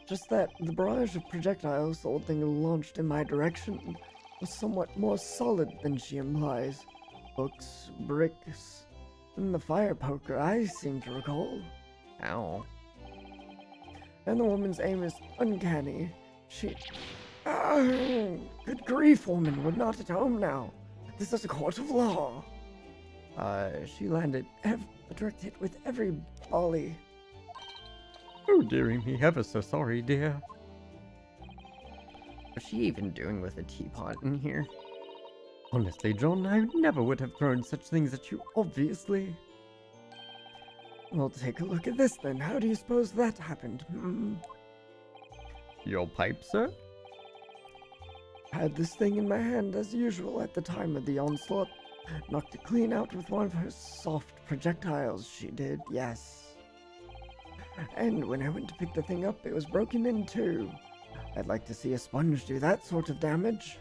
Just that the barrage of projectiles the old thing launched in my direction was somewhat more solid than she implies. Books, bricks, and the fire poker, I seem to recall. Ow. And the woman's aim is uncanny. Good grief, woman, we're not at home now. This is a court of law. She landed a direct hit with every volley. Oh, dearie me, ever so sorry, dear. What's she even doing with a teapot in here? Honestly, John, I never would have thrown such things at you, obviously. Well, take a look at this then. How do you suppose that happened? Your pipe, sir? Had this thing in my hand as usual at the time of the onslaught. Knocked it clean out with one of her soft projectiles, she did, yes. And when I went to pick the thing up, it was broken in two. I'd like to see a sponge do that sort of damage.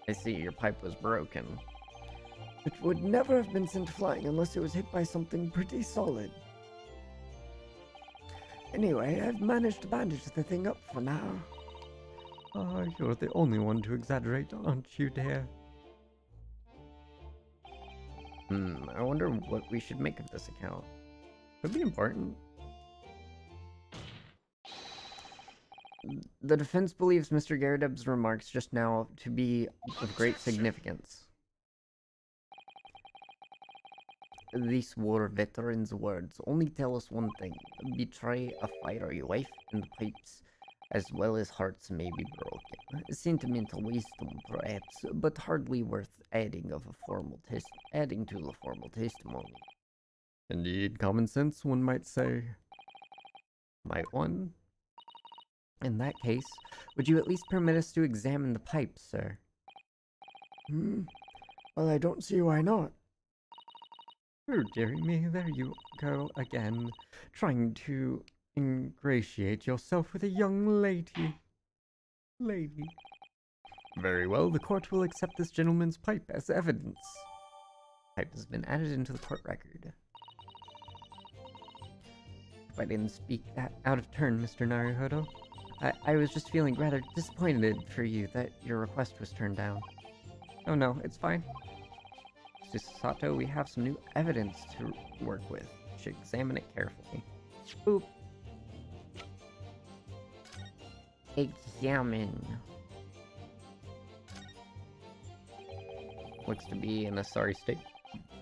I see your pipe was broken. It would never have been sent flying unless it was hit by something pretty solid. Anyway, I've managed to bandage the thing up for now. Ah, you're the only one to exaggerate, aren't you, dear? I wonder what we should make of this account. Could be important. The defense believes Mr. Garrideb's remarks just now to be of great significance. These war veterans' words only tell us one thing. Betray a fighter, your wife and the pipes, as well as hearts may be broken. Sentimental wisdom, perhaps, but hardly worth adding to the formal testimony. Indeed, common sense, one might say. Might one? In that case, would you at least permit us to examine the pipes, sir? Well, I don't see why not. Oh, dearie me, there you go again, trying to ingratiate yourself with a young lady. Very well, the court will accept this gentleman's pipe as evidence. Pipe has been added into the court record. If I didn't speak that out of turn, Mr. Naruhodo, I was just feeling rather disappointed for you that your request was turned down. Oh no, it's fine. Mr. Sato, we have some new evidence to work with. We should examine it carefully. Boop. Examine. Looks to be in a sorry state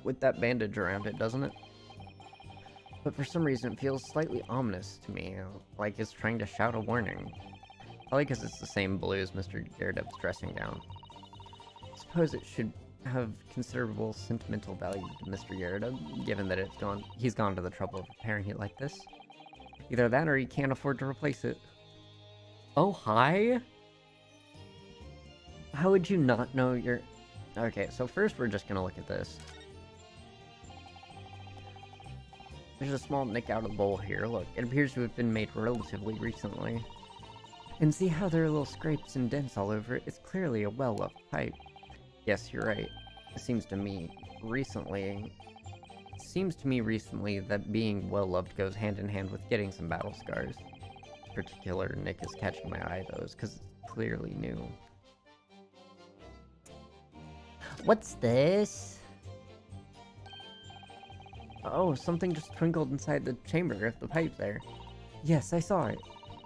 with that bandage around it, doesn't it? But for some reason it feels slightly ominous to me, like it's trying to shout a warning. Probably because it's the same blue as Mr. Garrideb's dressing gown. I suppose it should have considerable sentimental value to Mr. Garrideb, given that he's gone to the trouble of repairing it like this. Either that or he can't afford to replace it. Oh, hi? How would you not know your... Okay, so first we're just gonna look at this. There's a small nick out of the bowl here. Look, it appears to have been made relatively recently. And see how there are little scrapes and dents all over it? It's clearly a well-loved pipe. Yes, you're right. It seems to me recently that being well-loved goes hand in hand with getting some battle scars. This particular nick is catching my eye, though, because it's clearly new. What's this? Oh, something just twinkled inside the chamber of the pipe there. Yes, I saw it.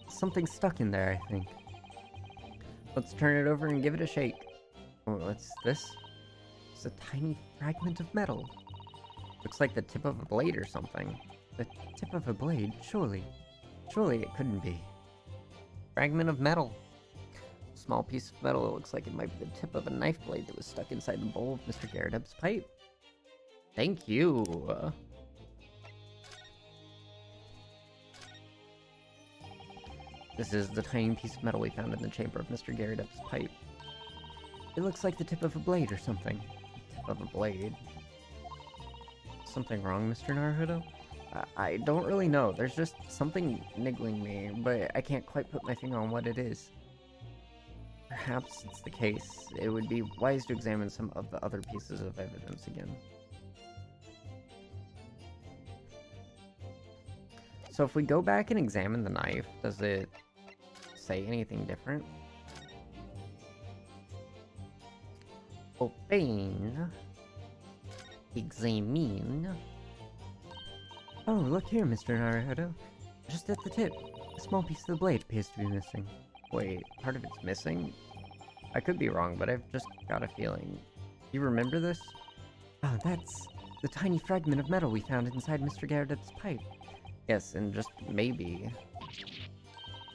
Something stuck in there, I think. Let's turn it over and give it a shake. Oh, what's this? It's a tiny fragment of metal. Looks like the tip of a blade or something. The tip of a blade? Surely. Surely it couldn't be. Fragment of metal. Small piece of metal that looks like it might be the tip of a knife blade that was stuck inside the bowl of Mr. Garrideb's pipe. Thank you. This is the tiny piece of metal we found in the chamber of Mr. Garrideb's pipe. It looks like the tip of a blade or something. Tip of a blade. Something wrong, Mr. Naruhodo? I don't really know. There's just something niggling me, but I can't quite put my finger on what it is. Perhaps it's the case. It would be wise to examine some of the other pieces of evidence again. So if we go back and examine the knife, does it say anything different? Open. Examine. Oh, look here, Mr. Naruhodo. Just at the tip, a small piece of the blade appears to be missing. Wait, part of it's missing? I could be wrong, but I've just got a feeling. You remember this? Oh, that's the tiny fragment of metal we found inside Mr. Garredub's pipe. Yes, and just maybe.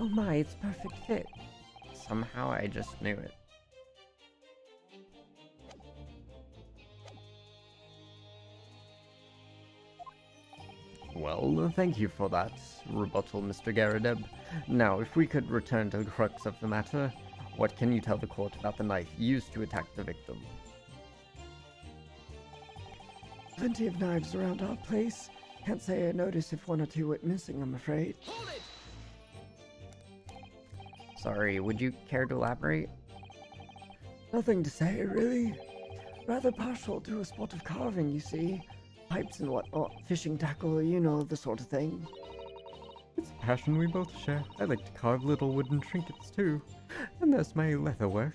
Oh my, it's perfect fit. Somehow I just knew it. Well, thank you for that rebuttal, Mr. Garredub. Now, if we could return to the crux of the matter, what can you tell the court about the knife used to attack the victim? Plenty of knives around our place. Can't say I noticed if one or two went missing, I'm afraid. Hold it! Sorry, would you care to elaborate? Nothing to say, really. Rather partial to a spot of carving, you see. Pipes and whatnot, fishing tackle, you know, the sort of thing. It's a passion we both share. I like to carve little wooden trinkets too. And there's my leather work.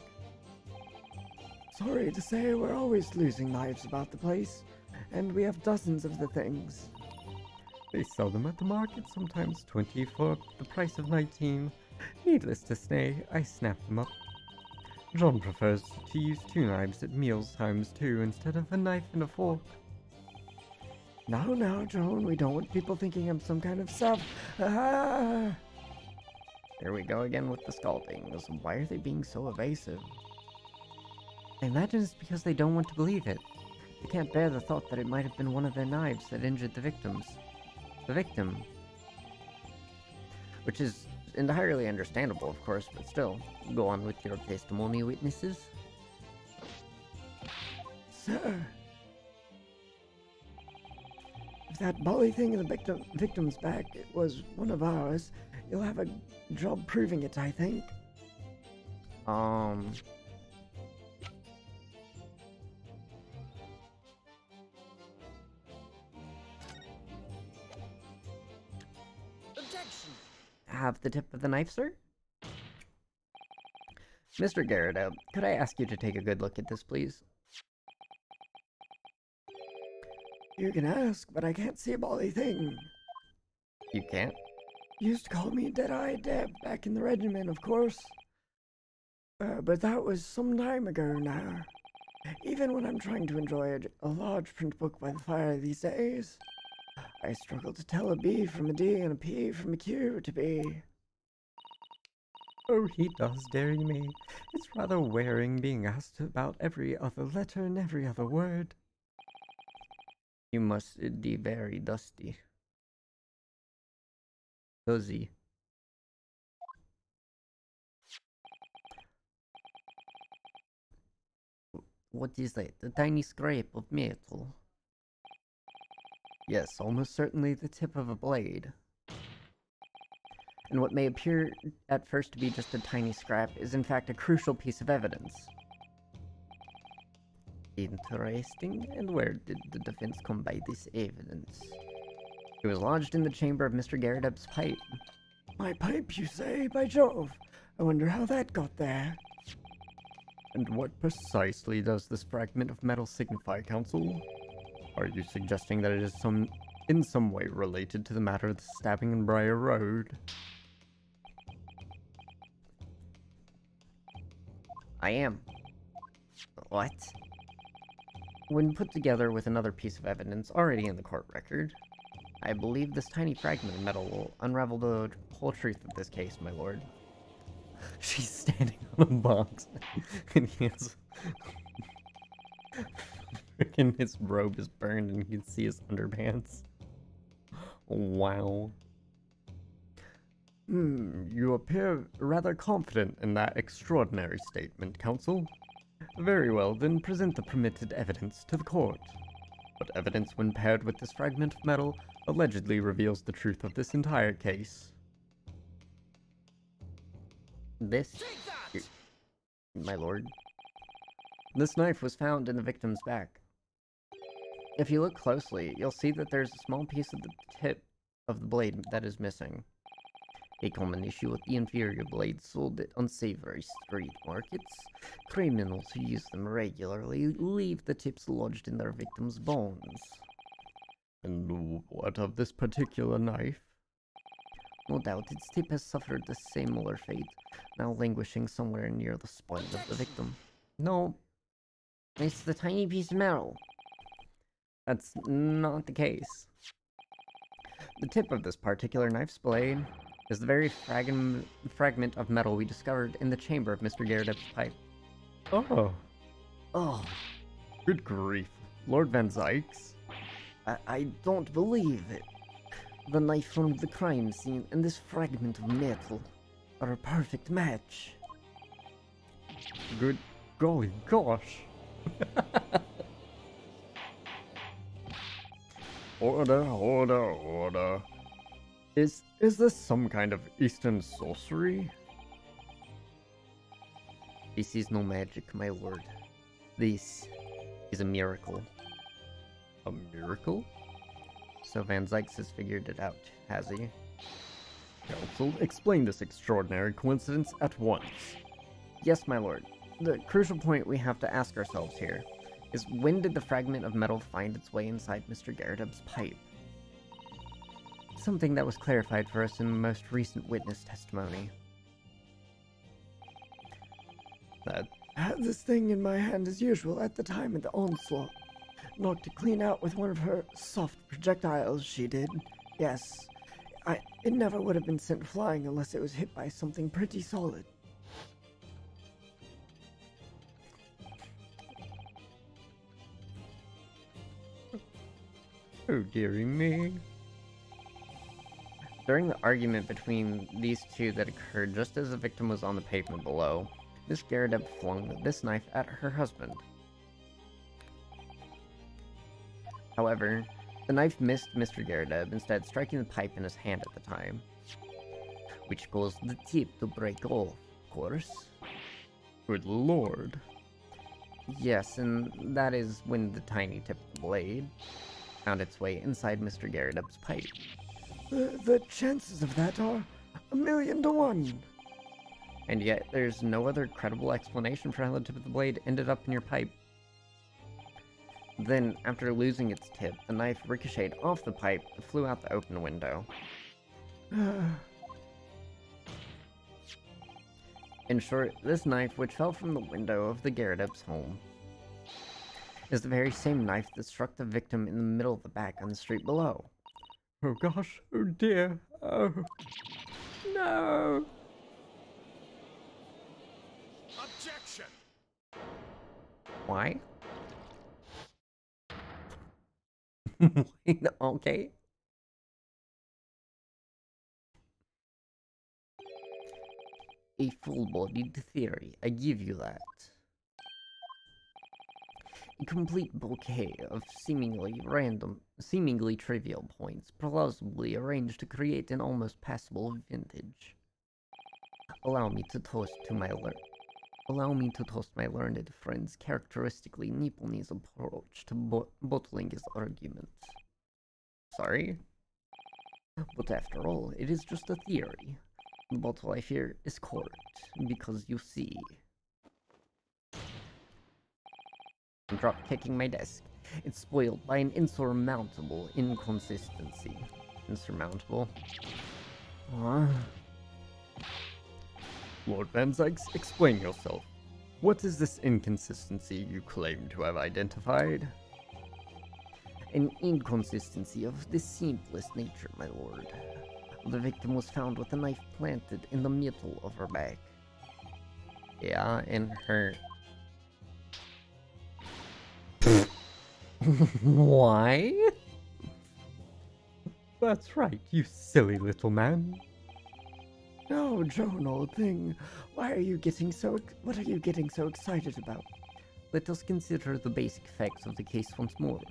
Sorry to say, we're always losing knives about the place. And we have dozens of the things. They sell them at the market, sometimes 20 for the price of 19. Needless to say, I snap them up. John prefers to use 2 knives at meals times too, instead of a knife and a fork. Now, Joan, we don't want people thinking I'm some kind of Ah! Here we go again with the scaldings. Why are they being so evasive? I imagine it's because they don't want to believe it. They can't bear the thought that it might have been one of their knives that injured the victim. Which is entirely understandable, of course, but still. Go on with your testimony, witnesses. Sir, if that bully thing in the victim's back was one of ours, you'll have a job proving it, I think. Objection! Have the tip of the knife, sir? Mr. Garredub, could I ask you to take a good look at this, please? You can ask, but I can't see a bally thing. You can't? Used to call me Dead-Eye Deb back in the regiment, of course. But that was some time ago now. Even when I'm trying to enjoy a large print book by the fire these days, I struggle to tell a B from a D and a P from a Q to B. Oh, he does, dearie me. It's rather wearing being asked about every other letter and every other word. You must be very dusty. Cozy. What is that? A tiny scrape of metal? Yes, almost certainly the tip of a blade. And what may appear at first to be just a tiny scrap is in fact a crucial piece of evidence. Interesting. And where did the defense come by this evidence? It was lodged in the chamber of Mr. Garredub's pipe. My pipe, you say? By Jove! I wonder how that got there. And what precisely does this fragment of metal signify, Counsel? Are you suggesting that it is in some way related to the matter of the stabbing in Briar Road? I am. What? When put together with another piece of evidence already in the court record, I believe this tiny fragment of metal will unravel the whole truth of this case, my lord. She's standing on a box, and he has... Freaking his robe is burned, and you can see his underpants. Wow. You appear rather confident in that extraordinary statement, Counsel. Very well, then present the permitted evidence to the court. But evidence, when paired with this fragment of metal, allegedly reveals the truth of this entire case. This... Take that! My lord. This knife was found in the victim's back. If you look closely, you'll see that there's a small piece of the tip of the blade that is missing. A common issue with the inferior blades sold at unsavory street markets. Criminals who use them regularly leave the tips lodged in their victims' bones. And what of this particular knife? No doubt its tip has suffered a similar fate, now languishing somewhere near the spine of the victim. No, it's the tiny piece of metal. That's not the case. The tip of this particular knife's blade is the very fragment of metal we discovered in the chamber of Mr. Garredeb's pipe. Oh, Good grief. Lord Van Zykes? I don't believe it. The knife from the crime scene and this fragment of metal are a perfect match. Good golly gosh. Order. Is this some kind of Eastern sorcery? This is no magic, my lord. This is a miracle. A miracle? So Van Zykes has figured it out, has he? Counsel, explain this extraordinary coincidence at once. Yes, my lord. The crucial point we have to ask ourselves here is when did the fragment of metal find its way inside Mr. Garredeb's pipe? Something that was clarified for us in the most recent witness testimony. That Had this thing in my hand as usual at the time of the onslaught. Knocked it clean out with one of her soft projectiles, she did. Yes. It never would have been sent flying unless it was hit by something pretty solid. oh dearie me. During the argument between these two that occurred just as the victim was on the pavement below, Miss Garredeb flung this knife at her husband. However, the knife missed Mr. Garredeb, instead striking the pipe in his hand at the time, which caused the tip to break off, of course. Good lord. Yes, and that is when the tiny tip of the blade found its way inside Mr. Garredeb's pipe. The chances of that are 1,000,000 to 1. And yet, there's no other credible explanation for how the tip of the blade ended up in your pipe. Then, after losing its tip, the knife ricocheted off the pipe and flew out the open window. In short, this knife, which fell from the window of the Garredeb's home, is the very same knife that struck the victim in the middle of the back on the street below. Oh gosh, oh dear, oh no! Objection! Why? Okay. A full-bodied theory, I give you that. A complete bouquet of seemingly trivial points, plausibly arranged to create an almost passable vintage. Allow me to toast my learned friend's characteristically Nipponese approach to bottling his argument. Sorry? But after all, it is just a theory. The bottle, I fear, is corked, because you see... I'm drop-kicking my desk. It's spoiled by an insurmountable inconsistency. Insurmountable? Lord Van Zykes, explain yourself. What is this inconsistency you claim to have identified? An inconsistency of the simplest nature, my lord. The victim was found with a knife planted in the middle of her back. Yeah, in her... Why? That's right, you silly little man. Oh, Joan, old thing. What are you getting so excited about? Let us consider the basic facts of the case once more.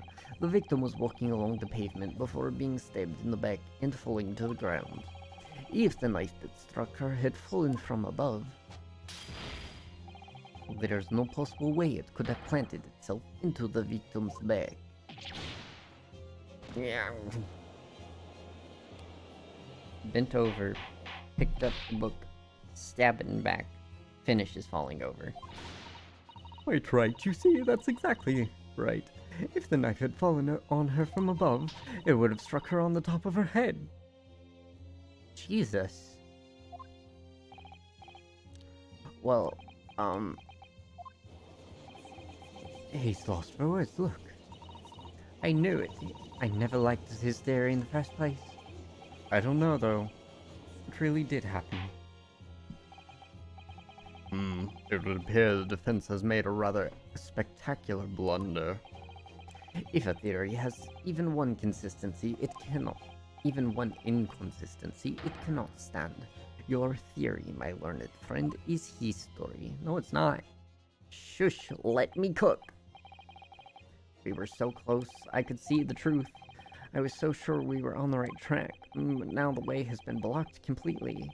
The victim was walking along the pavement before being stabbed in the back and falling to the ground. If the knife that struck her had fallen from above, there's no possible way it could have planted itself into the victim's back. Bent over, picked up the book, stabbed it in back, finishes falling over. Quite right, you see, that's exactly right. If the knife had fallen on her from above, it would have struck her on the top of her head. Jesus. Well, he's lost for words, look. I knew it. I never liked his theory in the first place. I don't know, though. It really did happen. It would appear the defense has made a rather spectacular blunder. If a theory has even one consistency, it cannot. Even one inconsistency, it cannot stand. Your theory, my learned friend, is history. No, it's not. Shush, let me cook. We were so close, I could see the truth. I was so sure we were on the right track, but now the way has been blocked completely.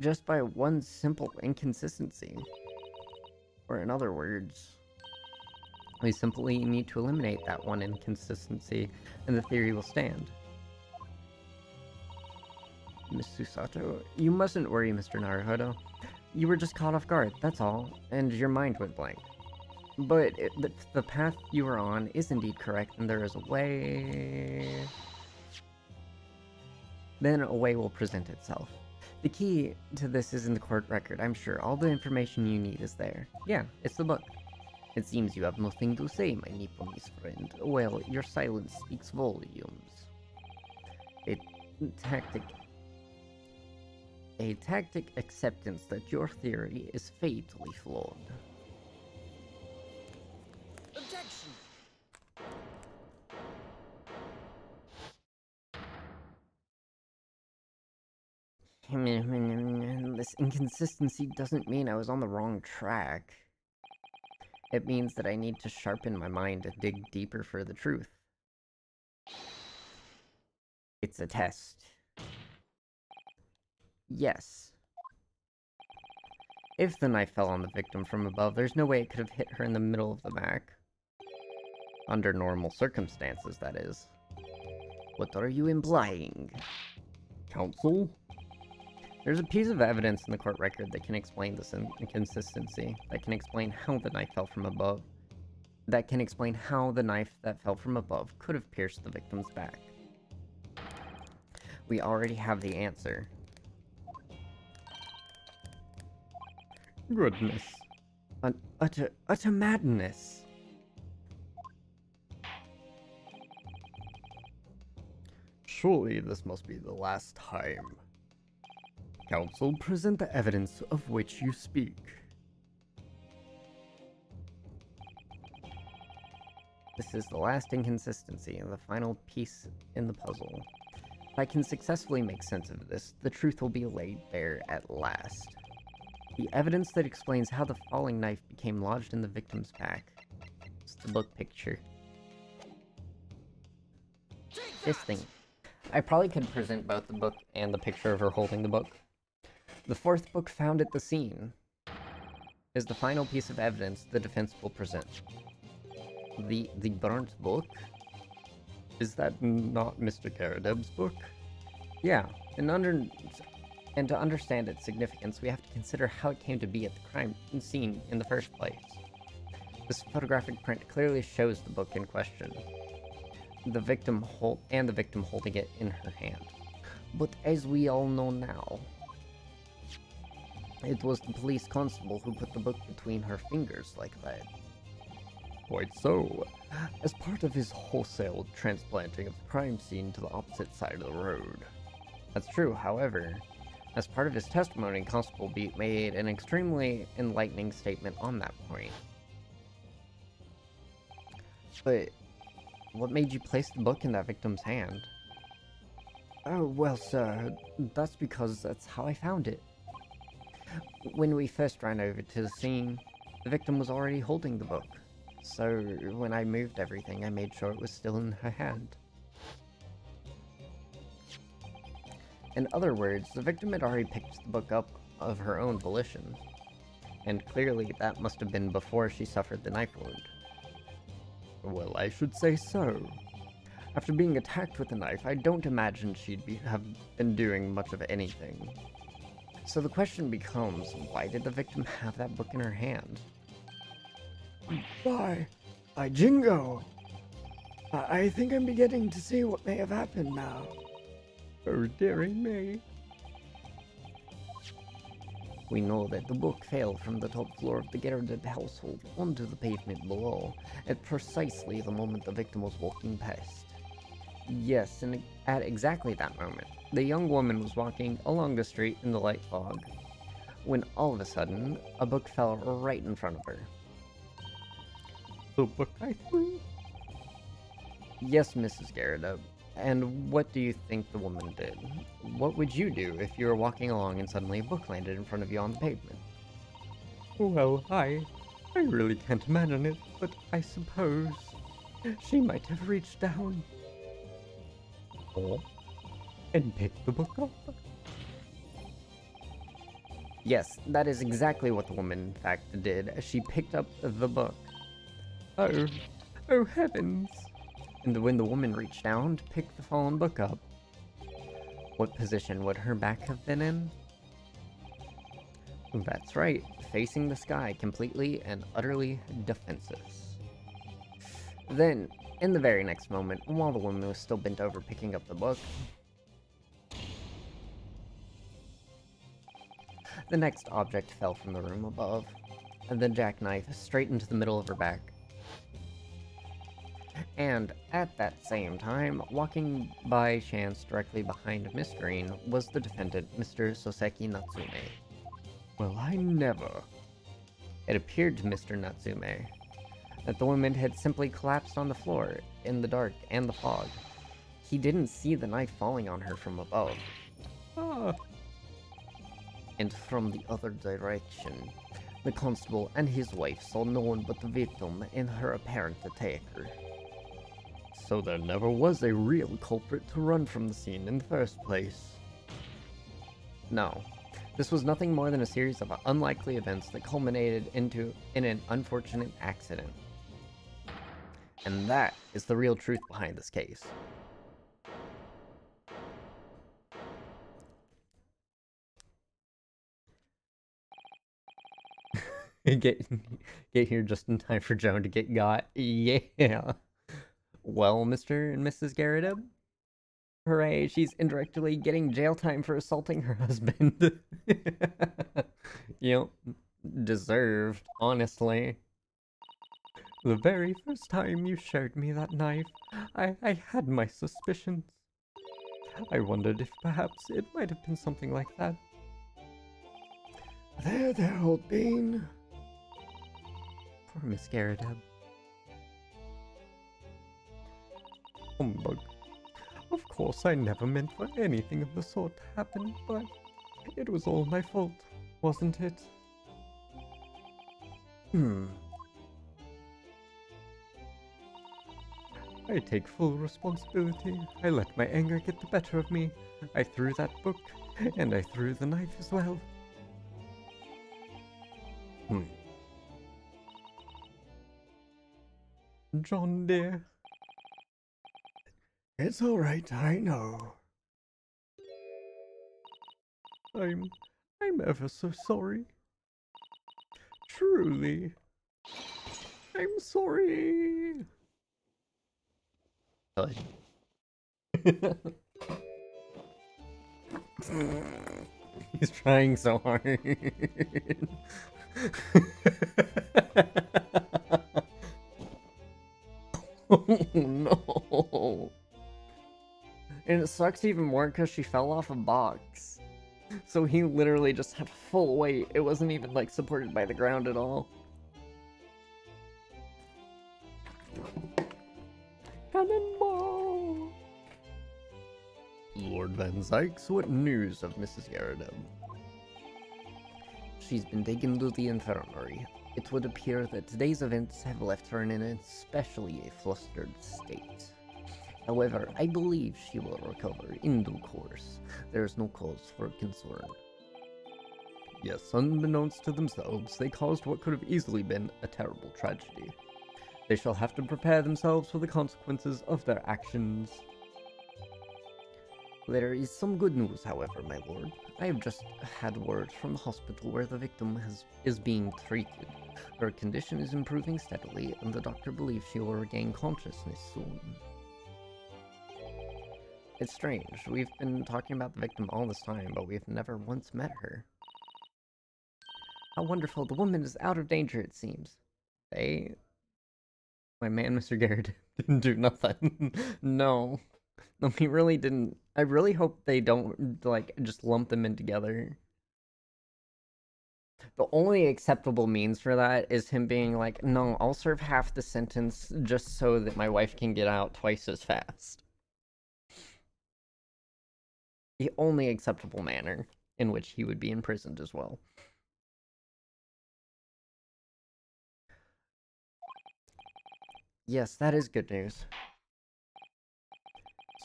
Just by one simple inconsistency. Or in other words, we simply need to eliminate that one inconsistency, and the theory will stand. Miss Susato, you mustn't worry, Mr. Naruhodo. You were just caught off guard, that's all, and your mind went blank. But the path you were on is indeed correct, and there is a way... Then a way will present itself. The key to this is in the court record, I'm sure. All the information you need is there. Yeah, it's the book. It seems you have nothing to say, my Nipponese friend. Well, your silence speaks volumes. A tactic acceptance that your theory is fatally flawed. Objection! This inconsistency doesn't mean I was on the wrong track. It means that I need to sharpen my mind and dig deeper for the truth. It's a test. Yes. If the knife fell on the victim from above, there's no way it could have hit her in the middle of the back. Under normal circumstances, that is. What are you implying? Counsel? There's a piece of evidence in the court record that can explain this inconsistency, that can explain how the knife fell from above, that can explain how the knife that fell from above could have pierced the victim's back. We already have the answer. Goodness. Utter madness. Surely this must be the last time. Counsel, present the evidence of which you speak. This is the last inconsistency and the final piece in the puzzle. If I can successfully make sense of this, the truth will be laid bare at last. The evidence that explains how the falling knife became lodged in the victim's back. It's the book picture. This thing. I probably could present both the book and the picture of her holding the book. The fourth book found at the scene is the final piece of evidence the defense will present. The burnt book? Is that not Mr. Karadeb's book? Yeah, and to understand its significance, we have to consider how it came to be at the crime scene in the first place. This photographic print clearly shows the book in question. The victim holding it in her hand. But as we all know now, it was the police constable who put the book between her fingers like that. Quite so. As part of his wholesale transplanting of the crime scene to the opposite side of the road. That's true, however, as part of his testimony, Constable Beat made an extremely enlightening statement on that point. But what made you place the book in that victim's hand? Oh, well, sir, that's because that's how I found it. When we first ran over to the scene, the victim was already holding the book. So when I moved everything, I made sure it was still in her hand. In other words, the victim had already picked the book up of her own volition. And clearly that must have been before she suffered the knife wound. Well, I should say so. After being attacked with a knife, I don't imagine she'd have been doing much of anything. So the question becomes, why did the victim have that book in her hand? By Jingo! I think I'm beginning to see what may have happened now. Oh, dearie me. We know that the book fell from the top floor of the Gerarded household onto the pavement below, at precisely the moment the victim was walking past. Yes, and at exactly that moment, the young woman was walking along the street in the light fog, when all of a sudden, a book fell right in front of her. The book I threw? Yes, Mrs. Garrett, and what do you think the woman did? What would you do if you were walking along and suddenly a book landed in front of you on the pavement? Well, I really can't imagine it, but I suppose she might have reached down and picked the book up. Yes, that is exactly what the woman, in fact, did. She picked up the book. Oh heavens! And when the woman reached down to pick the fallen book up, what position would her back have been in? That's right, facing the sky, completely and utterly defenseless. Then, in the very next moment, while the woman was still bent over picking up the book, the next object fell from the room above, and the jackknife straight into the middle of her back. And at that same time, walking by chance directly behind Miss Green was the defendant, Mr. Soseki Natsume. Well, I never. It appeared to Mr. Natsume that the woman had simply collapsed on the floor in the dark and the fog. He didn't see the knife falling on her from above. And from the other direction, the constable and his wife saw no one but the victim and her apparent attacker. So there never was a real culprit to run from the scene in the first place. No. This was nothing more than a series of unlikely events that culminated in an unfortunate accident. And that is the real truth behind this case. Get here just in time for Joan to get got. Yeah. Well, Mr. and Mrs. Garrett, hooray, she's indirectly getting jail time for assaulting her husband. Yep. Deserved, honestly. The very first time you showed me that knife, I had my suspicions. I wondered if perhaps it might have been something like that. There, old bean. Poor Miss Garrett. Humbug. Of course, I never meant for anything of the sort to happen, but it was all my fault, wasn't it? I take full responsibility. I let my anger get the better of me. I threw that book, and I threw the knife as well. John, dear. It's all right, I know. I'm ever so sorry. Truly. I'm sorry. He's trying so hard. Oh no. And it sucks even more because she fell off a box. So he literally just had full weight. It wasn't even like supported by the ground at all. Cannonball! Lord Van Zykes, what news of Mrs. Garrett? She's been taken to the infirmary. It would appear that today's events have left her in an especially flustered state. However, I believe she will recover in due course. There is no cause for concern. Yes, unbeknownst to themselves, they caused what could have easily been a terrible tragedy. They shall have to prepare themselves for the consequences of their actions. There is some good news, however, my lord. I have just had word from the hospital where the victim is being treated. Her condition is improving steadily, and the doctor believes she will regain consciousness soon. It's strange. We've been talking about the victim all this time, but we've never once met her. How wonderful. The woman is out of danger, it seems. They... My man, Mr. Garrett, didn't do nothing. No. No, he really didn't. I really hope they don't, like, just lump them in together. The only acceptable means for that is him being like, no, I'll serve half the sentence just so that my wife can get out twice as fast. The only acceptable manner in which he would be imprisoned as well. Yes, that is good news.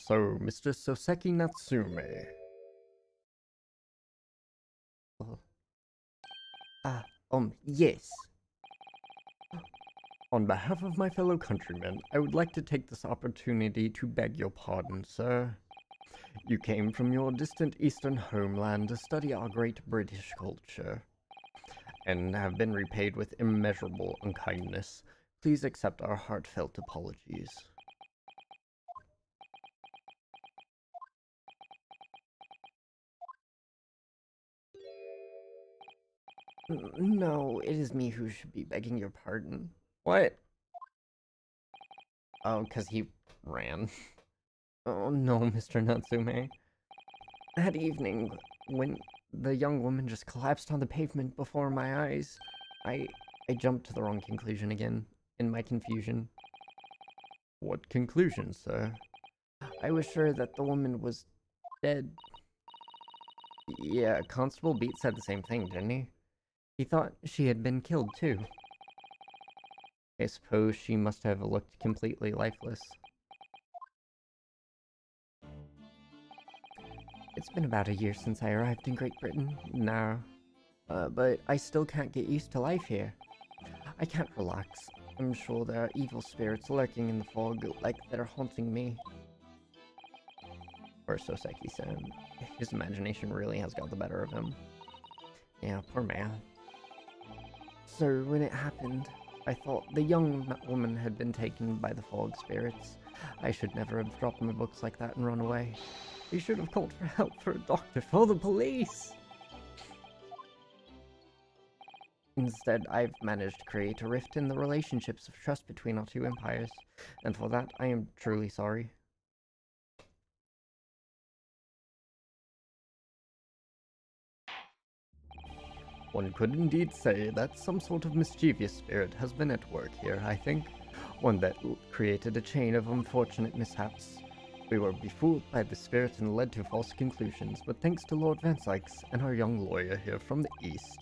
So, Mr. Soseki Natsume. Yes. On behalf of my fellow countrymen, I would like to take this opportunity to beg your pardon, sir. You came from your distant eastern homeland to study our great British culture, and have been repaid with immeasurable unkindness. Please accept our heartfelt apologies. No, it is me who should be begging your pardon. What? Oh, because he ran. Oh no, Mr. Natsume. That evening, when the young woman just collapsed on the pavement before my eyes, I jumped to the wrong conclusion again, in my confusion. What conclusion, sir? I was sure that the woman was dead. Yeah, Constable Beat said the same thing, didn't he? He thought she had been killed, too. I suppose she must have looked completely lifeless. It's been about a year since I arrived in Great Britain now, but I still can't get used to life here. I can't relax. I'm sure there are evil spirits lurking in the fog, like they're haunting me. Or Soseki-san. His imagination really has got the better of him. Yeah, poor man. So, when it happened, I thought the young woman had been taken by the fog spirits. I should never have dropped my books like that and run away. You should have called for help, for a doctor, for the police! Instead, I've managed to create a rift in the relationships of trust between our two empires, and for that I am truly sorry. One could indeed say that some sort of mischievous spirit has been at work here, I think. One that created a chain of unfortunate mishaps. We were befooled by the spirit and led to false conclusions, but thanks to Lord Van Sykes and our young lawyer here from the east,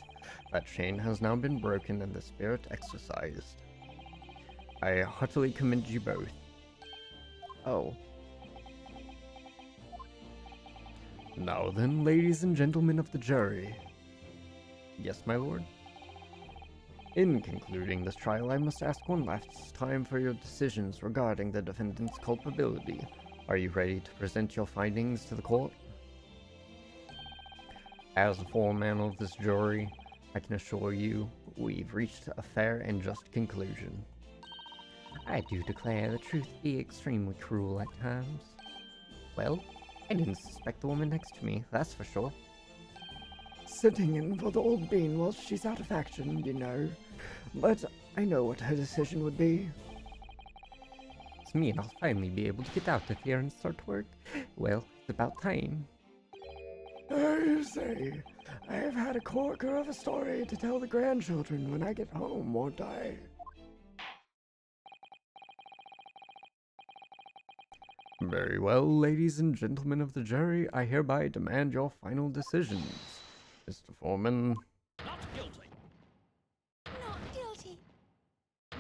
that chain has now been broken and the spirit exorcised. I heartily commend you both. Oh. Now then, ladies and gentlemen of the jury. Yes, my lord? In concluding this trial, I must ask one last time for your decisions regarding the defendant's culpability. Are you ready to present your findings to the court? As a foreman of this jury, I can assure you we've reached a fair and just conclusion. I do declare the truth be extremely cruel at times. Well, I didn't suspect the woman next to me, that's for sure. Sitting in for the old bean while she's out of action, you know. But I know what her decision would be. It's me, and I'll finally be able to get out of here and start work. Well, it's about time. I say, I have had a corker of a story to tell the grandchildren when I get home, won't I? Very well, ladies and gentlemen of the jury, I hereby demand your final decisions. Mr. Foreman. Not guilty. Not guilty.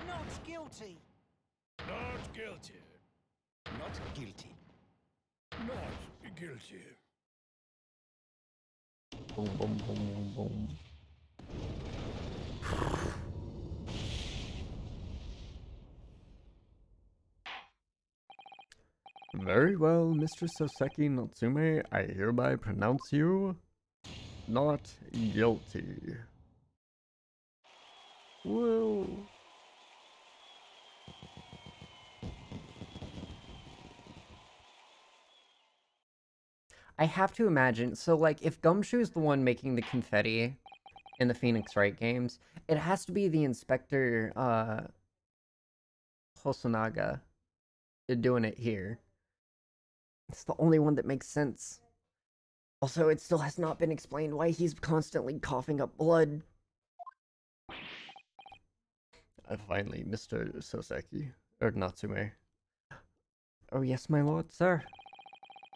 Not guilty. Not guilty. Not guilty. Not guilty. Boom, boom, boom, boom, boom. Very well, Mr. Soseki Natsume, I hereby pronounce you not guilty. Whoa. I have to imagine, so like if Gumshoe's the one making the confetti, in the Phoenix Wright games. It has to be the Inspector Hosonaga doing it here. It's the only one that makes sense. Also, it still has not been explained why he's constantly coughing up blood. Finally, Mr. Soseki, or Natsume. Oh yes, my lord, sir.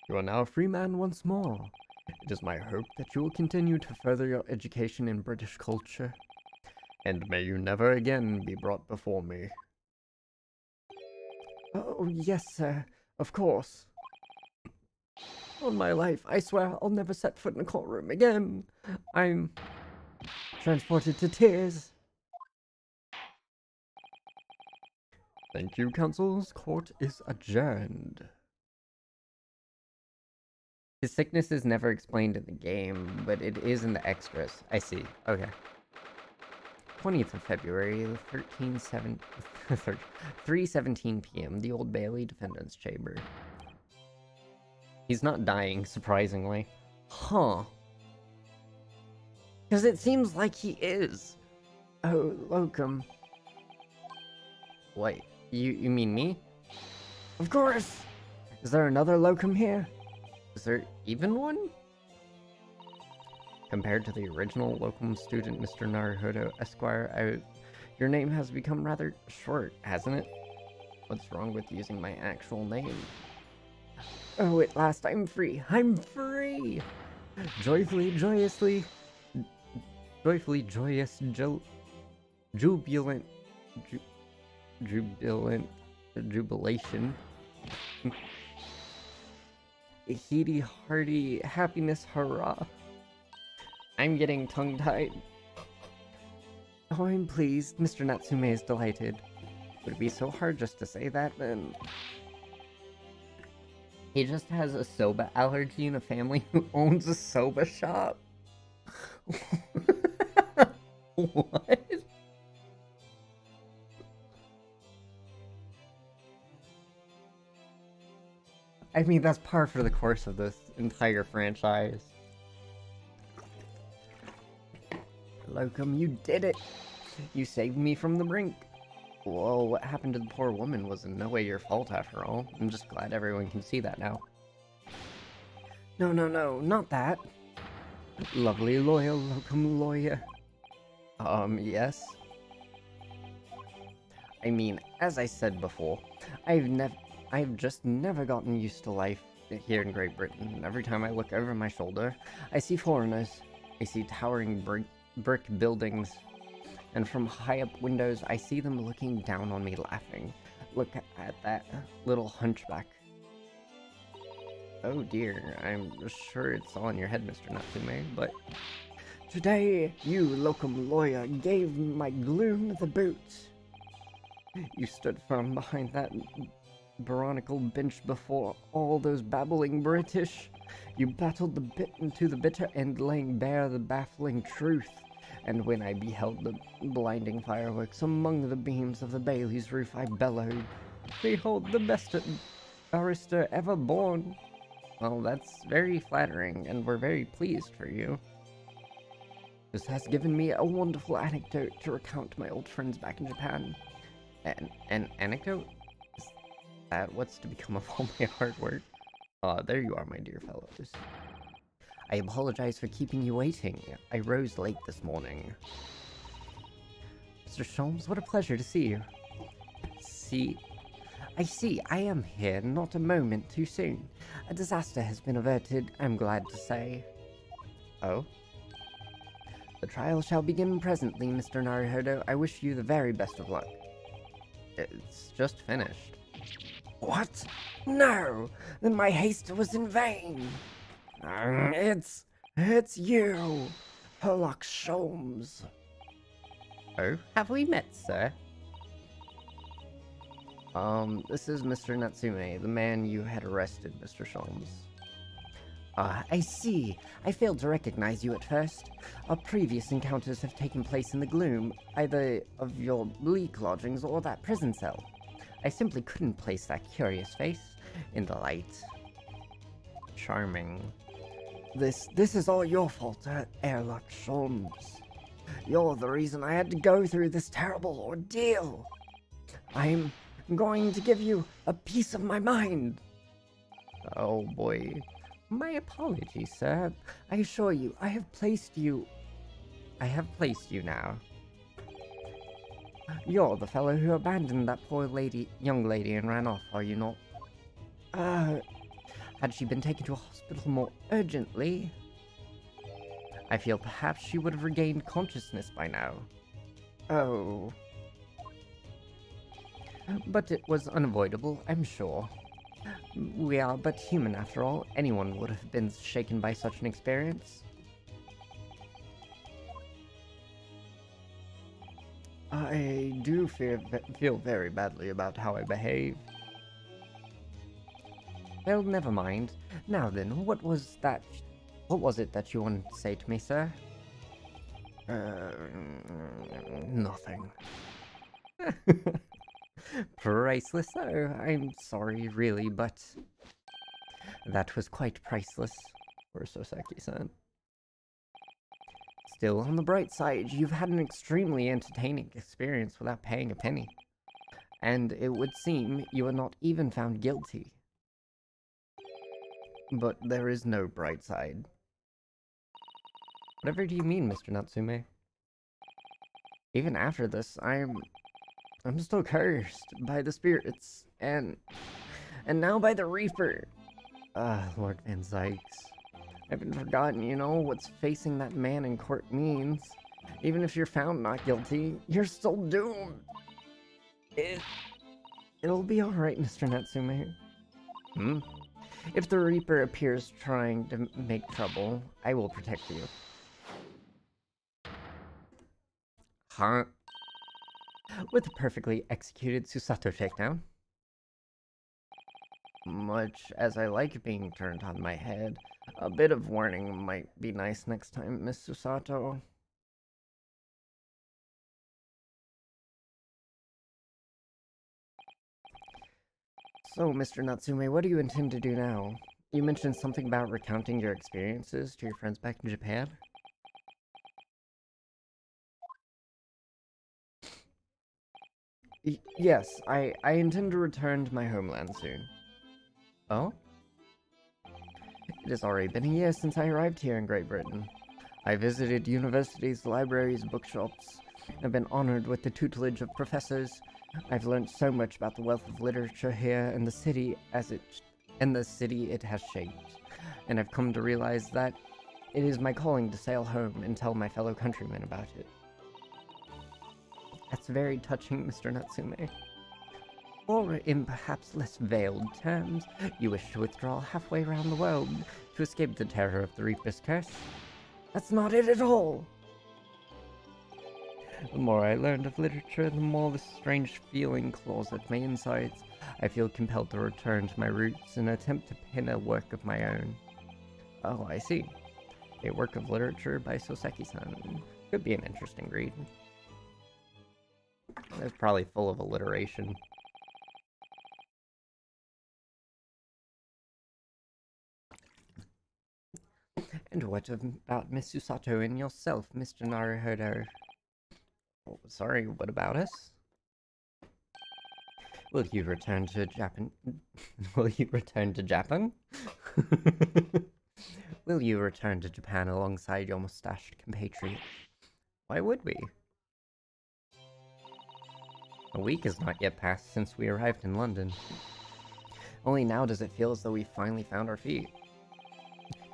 You are now a free man once more. It is my hope that you will continue to further your education in British culture, and may you never again be brought before me. Oh, yes, sir. Of course. On my life, I swear I'll never set foot in a courtroom again. I'm transported to tears. Thank you, counsels. Court is adjourned. His sickness is never explained in the game, but it is in the extras. I see. Okay. 20th of February, 3:17 p.m., the Old Bailey Defendant's Chamber. He's not dying, surprisingly. Huh. Because it seems like he is. Oh, Locum. Wait, you mean me? Of course. Is there another Locum here? Is there even one? Compared to the original Locum student, Mr. Naruhodo Esquire, your name has become rather short, hasn't it? What's wrong with using my actual name? Oh, at last I'm free. I'm free! Joyfully, joyously, joyous, jubilant, jubilation. Heedy, hearty, happiness, hurrah. I'm getting tongue-tied. Oh, I'm pleased. Mr. Natsume is delighted. Would it be so hard just to say that, then? He just has a soba allergy in a family who owns a soba shop. What? I mean, that's par for the course of this entire franchise. Locum, you did it. You saved me from the brink. Well, what happened to the poor woman was in no way your fault after all. I'm just glad everyone can see that now. No, not that. Lovely, loyal, Locum lawyer. Yes? I mean, as I said before, I've just never gotten used to life here in Great Britain. Every time I look over my shoulder, I see foreigners. I see towering brick buildings. And from high up windows, I see them looking down on me laughing. Look at that little hunchback. Oh dear, I'm sure it's all in your head, Mr. Natsume, but... Today, you, Locum lawyer, gave my gloom the boot. You stood firm behind that baronical bench before all those babbling British. You battled the bit into the bitter end, laying bare the baffling truth. And when I beheld the blinding fireworks among the beams of the Bailey's roof, I bellowed, "Behold the best barrister ever born!" Well, that's very flattering, and we're very pleased for you. This has given me a wonderful anecdote to recount to my old friends back in Japan. An anecdote? Is that what's to become of all my hard work? There you are, my dear fellows. I apologize for keeping you waiting. I rose late this morning. Mr. Sholmes, what a pleasure to see you. I see, I am here not a moment too soon. A disaster has been averted, I'm glad to say. Oh? The trial shall begin presently, Mr. Naruhodo. I wish you the very best of luck. It's just finished. What? No! Then my haste was in vain. It's you, Herlock Sholmes. Oh, have we met, sir? This is Mr. Natsume, the man you had arrested, Mr. Sholmes. I see. I failed to recognize you at first. Our previous encounters have taken place in the gloom, either of your bleak lodgings or that prison cell. I simply couldn't place that curious face in the light. Charming. This is all your fault, Herlock Sholmes. You're the reason I had to go through this terrible ordeal. I'm going to give you a piece of my mind. Oh boy. My apologies, sir. I assure you, I have placed you now. You're the fellow who abandoned that poor young lady and ran off, are you not? Had she been taken to a hospital more urgently, I feel perhaps she would have regained consciousness by now. Oh. But it was unavoidable, I'm sure. We are but human after all. Anyone would have been shaken by such an experience. I do feel very badly about how I behaved. Well, never mind. Now then, what was it that you wanted to say to me, sir? Nothing. Priceless, though. I'm sorry, really, but that was quite priceless for Soseki-san. Still, on the bright side, you've had an extremely entertaining experience without paying a penny. And it would seem you are not even found guilty. But there is no bright side. Whatever do you mean, Mr. Natsume? Even after this, I'm still cursed by the spirits, and now by the Reaper. Lord Van Zykes. I haven't forgotten, you know, what's facing that man in court means. Even if you're found not guilty, you're still doomed. It'll be alright, Mr. Natsume. If the Reaper appears trying to make trouble, I will protect you. Huh? With a perfectly executed Susato takedown. Much as I like being turned on my head, a bit of warning might be nice next time, Miss Susato. So, Mr. Natsume, what do you intend to do now? You mentioned something about recounting your experiences to your friends back in Japan? Yes, I intend to return to my homeland soon. Oh? It has already been a year since I arrived here in Great Britain. I visited universities, libraries, bookshops. I've been honored with the tutelage of professors. I've learned so much about the wealth of literature here and the city it has shaped. And I've come to realize that it is my calling to sail home and tell my fellow countrymen about it. That's very touching, Mr. Natsume. Or, in perhaps less veiled terms, you wish to withdraw halfway around the world to escape the terror of the Reaper's curse? That's not it at all! The more I learned of literature, the more the strange feeling claws at my insides. I feel compelled to return to my roots and attempt to pen a work of my own. Oh, I see. A work of literature by Soseki-san. Could be an interesting read. It's probably full of alliteration. And what about Miss Susato and yourself, Mr. Naruhodo? Oh, sorry, what about us? Will you return to Japan? Will you return to Japan? Will you return to Japan alongside your mustached compatriot? Why would we? A week has not yet passed since we arrived in London. Only now does it feel as though we finally found our feet.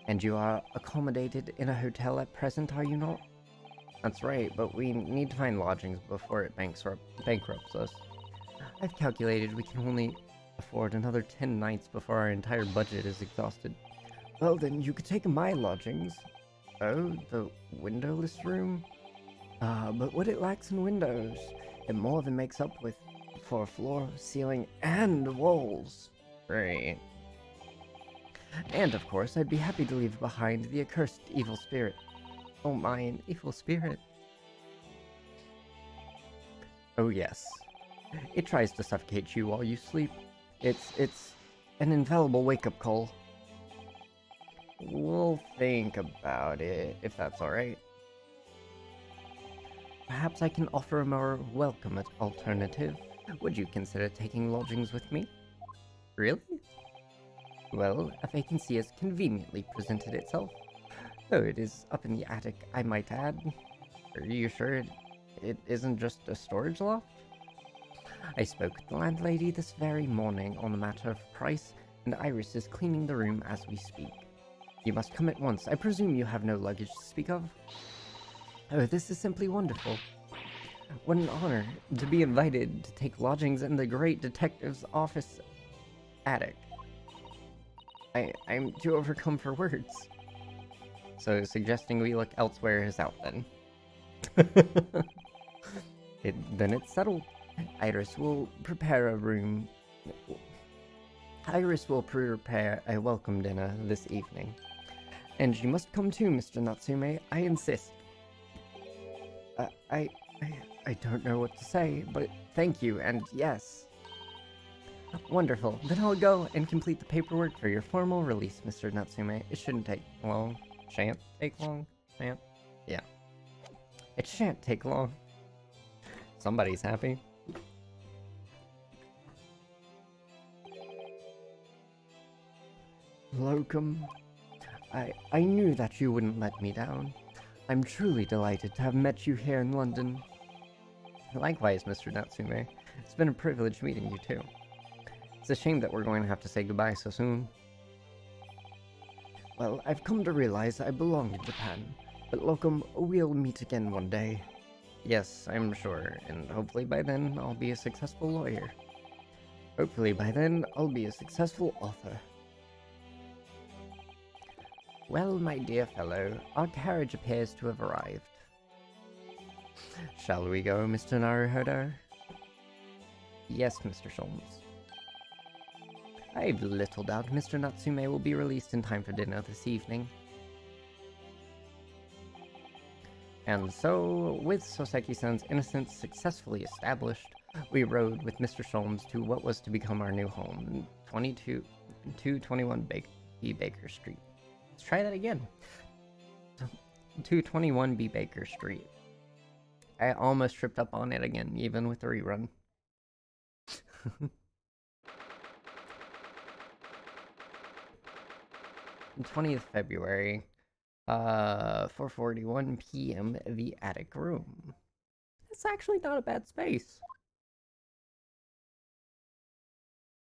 And you are accommodated in a hotel at present, are you not? That's right, but we need to find lodgings before it bankrupts us. I've calculated we can only afford another 10 nights before our entire budget is exhausted. Well, then you could take my lodgings. Oh, the windowless room? But what it lacks in windows, it more than makes up for floor, ceiling, and walls. Right. And of course, I'd be happy to leave behind the accursed evil spirit. Oh my, an evil spirit. Oh yes. It tries to suffocate you while you sleep. It's an infallible wake-up call. We'll think about it, if that's alright. Perhaps I can offer a more welcome alternative. Would you consider taking lodgings with me? Really? Well, a vacancy has conveniently presented itself. Though it is up in the attic, I might add. Are you sure it isn't just a storage loft? I spoke with the landlady this very morning on the matter of price, and Iris is cleaning the room as we speak. You must come at once. I presume you have no luggage to speak of? Oh, this is simply wonderful. What an honor to be invited to take lodgings in the great detective's office attic. I'm too overcome for words. So suggesting we look elsewhere is out then. Then it's settled. Iris will prepare a welcome dinner this evening. And you must come too, Mr. Natsume. I insist. I don't know what to say, but thank you, and yes. Wonderful. Then I'll go and complete the paperwork for your formal release, Mr. Natsume. It shouldn't take long. Shan't take long? Shan't? Yeah. It shan't take long. Somebody's happy. Locum, I knew that you wouldn't let me down. I'm truly delighted to have met you here in London. Likewise, Mr. Natsume. It's been a privilege meeting you too. It's a shame that we're going to have to say goodbye so soon. Well, I've come to realize I belong in Japan, but Locum, we'll meet again one day. Yes, I'm sure, and hopefully by then I'll be a successful lawyer. Hopefully by then I'll be a successful author. Well, my dear fellow, our carriage appears to have arrived. Shall we go, Mr. Naruhodo? Yes, Mr. Sholmes. I've little doubt Mr. Natsume will be released in time for dinner this evening. And so, with Soseki-san's innocence successfully established, we rode with Mr. Sholmes to what was to become our new home, 221 B. Baker Street. Let's try that again. 221 B. Baker Street. I almost tripped up on it again, even with the rerun. 20th February, 4:41 p.m. The attic room. That's actually not a bad space.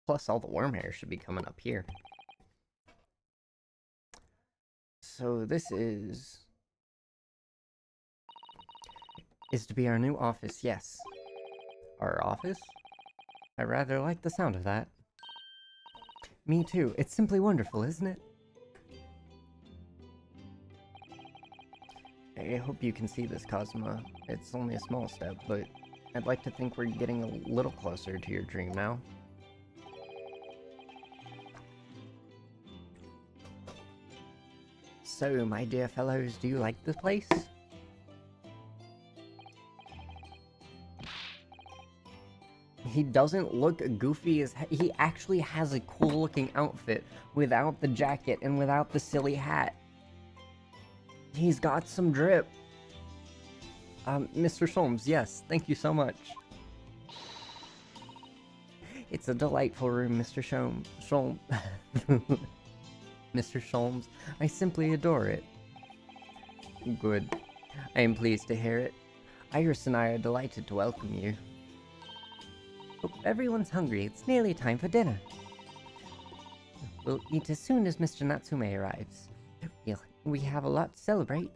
Plus, all the worm hair should be coming up here. So this is to be our new office, yes. Our office? I rather like the sound of that. Me too. It's simply wonderful, isn't it? I hope you can see this, Cosmo. It's only a small step, but I'd like to think we're getting a little closer to your dream now. So, my dear fellows, do you like this place? He doesn't look goofy as he actually has a cool looking outfit without the jacket and without the silly hat. He's got some drip. Mr. Sholmes, yes, thank you so much. It's a delightful room, Mr. Sholmes. Mr. Sholmes, I simply adore it. Good. I am pleased to hear it. Iris and I are delighted to welcome you. Oh, everyone's hungry. It's nearly time for dinner. We'll eat as soon as Mr. Natsume arrives. We have a lot to celebrate.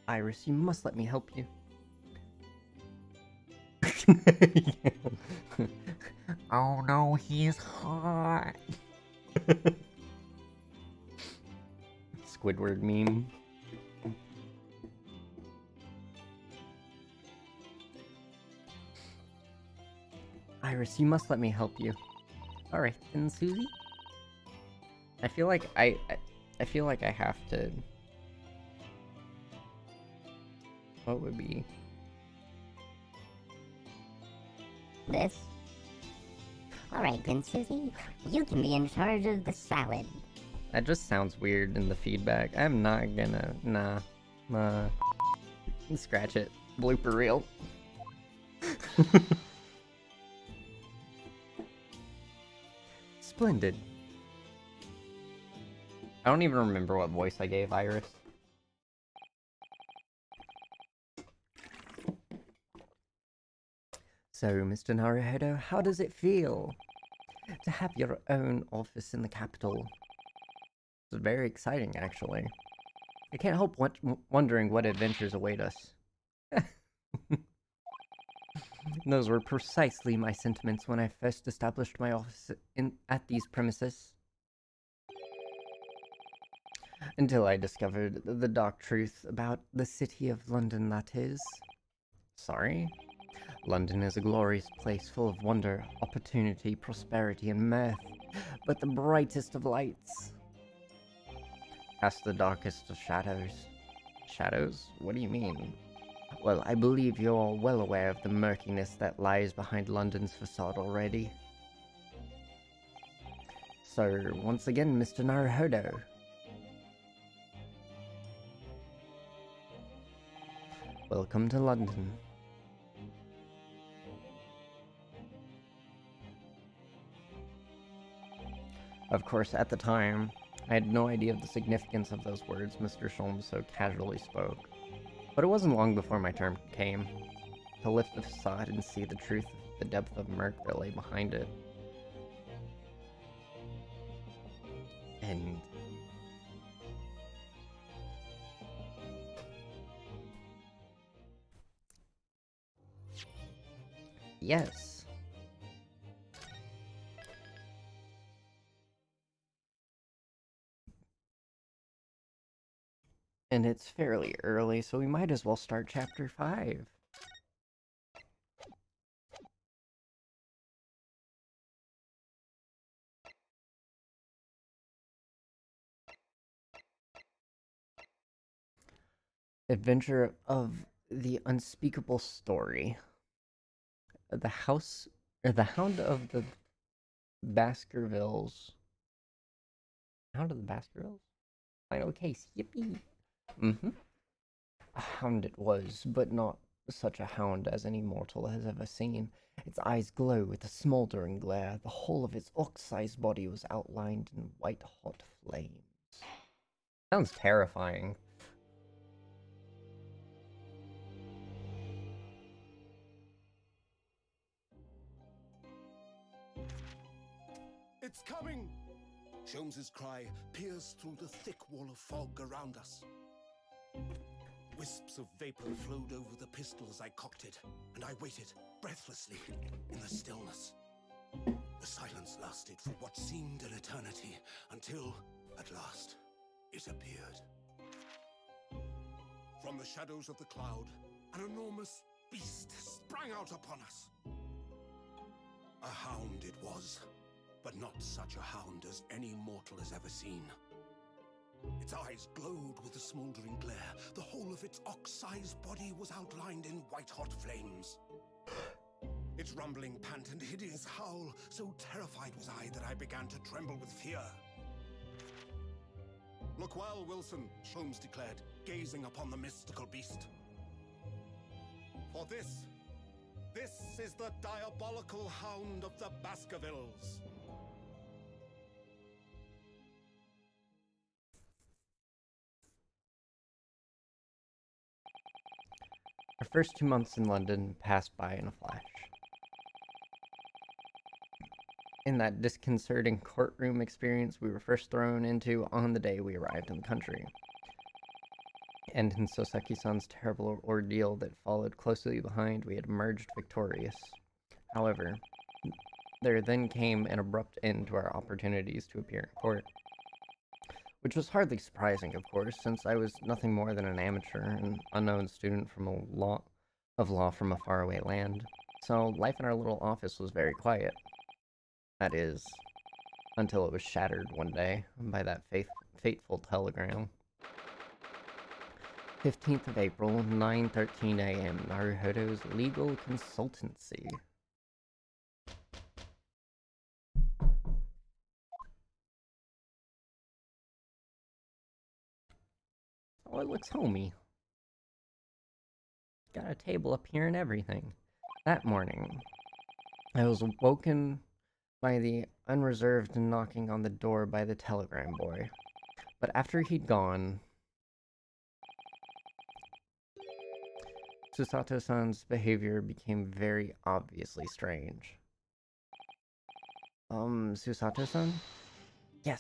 Iris, you must let me help you. Oh no, he's hot. Squidward meme. Iris, you must let me help you. Alright then, Susie. I feel like I have to. What would be this? Alright then, Susie. You can be in charge of the salad. That just sounds weird in the feedback. I'm not gonna. Nah. Scratch it. Blooper reel. Splendid. I don't even remember what voice I gave Iris. So, Mr. Naruhodo, how does it feel to have your own office in the capital? It's very exciting, actually. I can't help wondering what adventures await us. Those were precisely my sentiments when I first established my office at these premises. Until I discovered the dark truth about the city of London, that is. Sorry? London is a glorious place full of wonder, opportunity, prosperity, and mirth, but the brightest of lights casts the darkest of shadows. Shadows? What do you mean? Well, I believe you're all well aware of the murkiness that lies behind London's facade already. So, once again, Mr. Naruhodo. Welcome to London. Of course, at the time, I had no idea of the significance of those words Mr. Sholmes so casually spoke. But it wasn't long before my turn came to lift the facade and see the truth of the depth of murk that lay behind it. And yes. And it's fairly early, so we might as well start chapter 5. Adventure of the Unspeakable Story. The Hound of the Baskervilles. Hound of the Baskervilles? Final case, yippee! A hound it was, but not such a hound as any mortal has ever seen. Its eyes glow with a smoldering glare. The whole of its ox-sized body was outlined in white-hot flames. Sounds terrifying. It's coming! Sholmes's cry pierced through the thick wall of fog around us. Wisps of vapor flowed over the pistol as I cocked it, and I waited, breathlessly, in the stillness. The silence lasted for what seemed an eternity, until, at last, it appeared. From the shadows of the cloud, an enormous beast sprang out upon us. A hound it was, but not such a hound as any mortal has ever seen. Its eyes glowed with a smoldering glare. The whole of its ox-sized body was outlined in white-hot flames. Its rumbling pant and hideous howl, so terrified was I that I began to tremble with fear. "Look well, Wilson," Sholmes declared, gazing upon the mystical beast. "For this is the diabolical Hound of the Baskervilles." Our first 2 months in London passed by in a flash. In that disconcerting courtroom experience we were first thrown into on the day we arrived in the country, and in Soseki-san's terrible ordeal that followed closely behind, we had emerged victorious. However, there then came an abrupt end to our opportunities to appear in court. Which was hardly surprising, of course, since I was nothing more than an amateur, an unknown student from law from a faraway land. So life in our little office was very quiet. That is, until it was shattered one day by that fateful telegram. 15th of April, 9:13 a.m. Naruhodo's Legal Consultancy. Oh, it looks homey. got a table up here and everything. That morning, I was woken by the unreserved knocking on the door by the telegram boy. But after he'd gone, Susato-san's behavior became very obviously strange. Susato-san? Yes.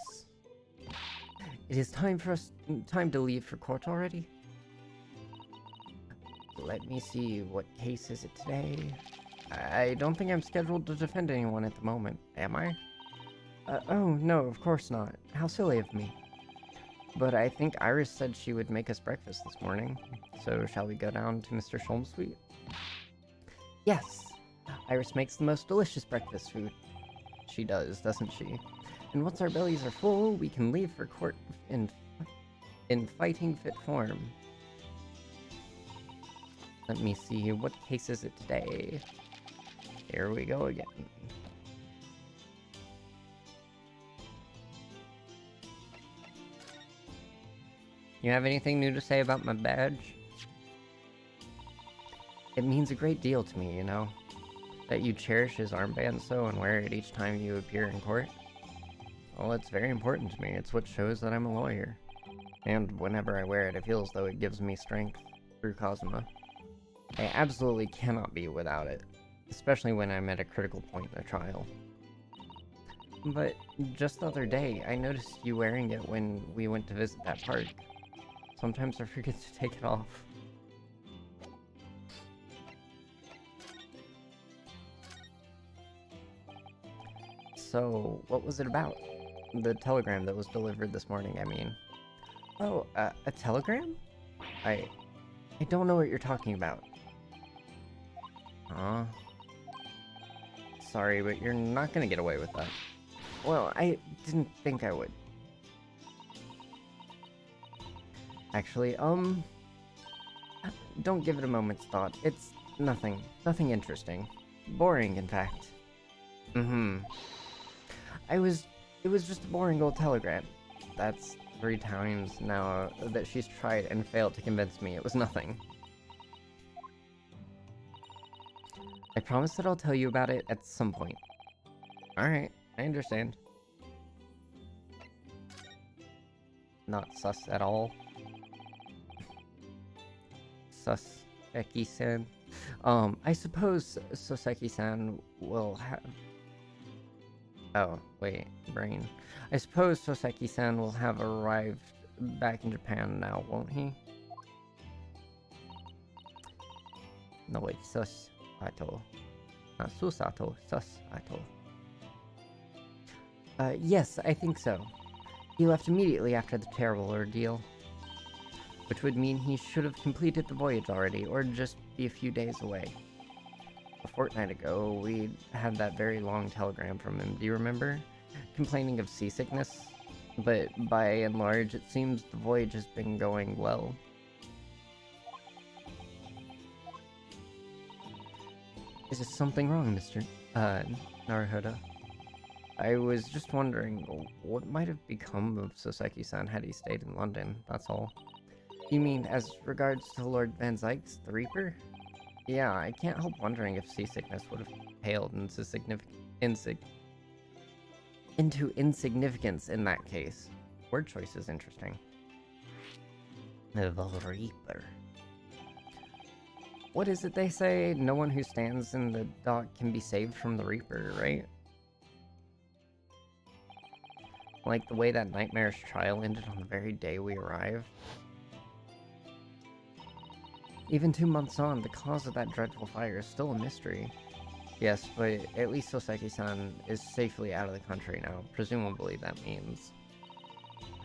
It is time to leave for court already? Let me see, what case is it today? I don't think I'm scheduled to defend anyone at the moment, am I? Oh, no, of course not. How silly of me. But I think Iris said she would make us breakfast this morning. So shall we go down to Mr. Sholm's suite? Yes! Iris makes the most delicious breakfast food. She does, doesn't she? And once our bellies are full, we can leave for court in fighting fit form. Let me see, what case is it today? Here we go again. You have anything new to say about my badge? It means a great deal to me, you know? That you cherish his armband so and wear it each time you appear in court. Well, it's very important to me. It's what shows that I'm a lawyer. And whenever I wear it, I feel as though it gives me strength through Kazuma. I absolutely cannot be without it, especially when I'm at a critical point in a trial. But just the other day, I noticed you wearing it when we went to visit that park. Sometimes I forget to take it off. So, what was it about? The telegram that was delivered this morning, I mean. Oh, a telegram? I don't know what you're talking about. Sorry, but you're not gonna get away with that. Well, I didn't think I would. Actually, don't give it a moment's thought. It's nothing interesting. Boring, in fact. It was just a boring old telegram. That's 3 times now that she's tried and failed to convince me it was nothing. I promise that I'll tell you about it at some point. Alright, I understand. Not sus at all. Soseki-san. I suppose Soseki-san will have... Oh, wait, brain. I suppose Soseki-san will have arrived back in Japan now, won't he? No, wait, Susato. Not Susato, Susato. Yes, I think so. He left immediately after the terrible ordeal. Which would mean he should have completed the voyage already, or just be a few days away. A fortnight ago, we had that very long telegram from him, do you remember? Complaining of seasickness. But by and large, it seems the voyage has been going well. Is there something wrong, Mr. Naruhodo? I was just wondering, what might have become of Soseki-san had he stayed in London, that's all. You mean as regards to Lord Van Zykes, the Reaper? Yeah, I can't help wondering if seasickness would have paled into insignificance in that case. Word choice is interesting. The Reaper. What is it they say? No one who stands in the dock can be saved from the Reaper, right? Like the way that nightmarish trial ended on the very day we arrived. Even 2 months on, the cause of that dreadful fire is still a mystery. Yes, but at least Soseki-san is safely out of the country now. Presumably that means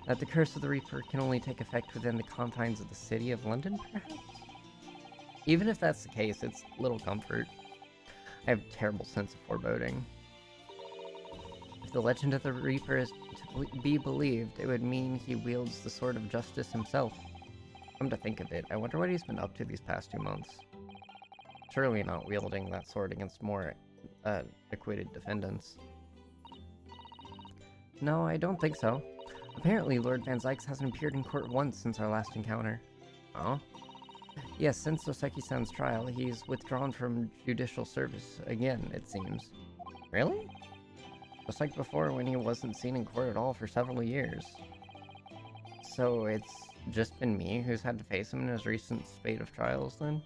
that the curse of the Reaper can only take effect within the confines of the city of London, perhaps? Even if that's the case, it's little comfort. I have a terrible sense of foreboding. If the legend of the Reaper is to be believed, it would mean he wields the sword of justice himself. Come to think of it, I wonder what he's been up to these past 2 months. Surely not wielding that sword against more, acquitted defendants. No, I don't think so. Apparently, Lord Van Zykes hasn't appeared in court once since our last encounter. Oh? Yes, since Oseki-san's trial, he's withdrawn from judicial service again, it seems. Really? Just like before when he wasn't seen in court at all for several years. So it's just been me who's had to face him in his recent spate of trials, then?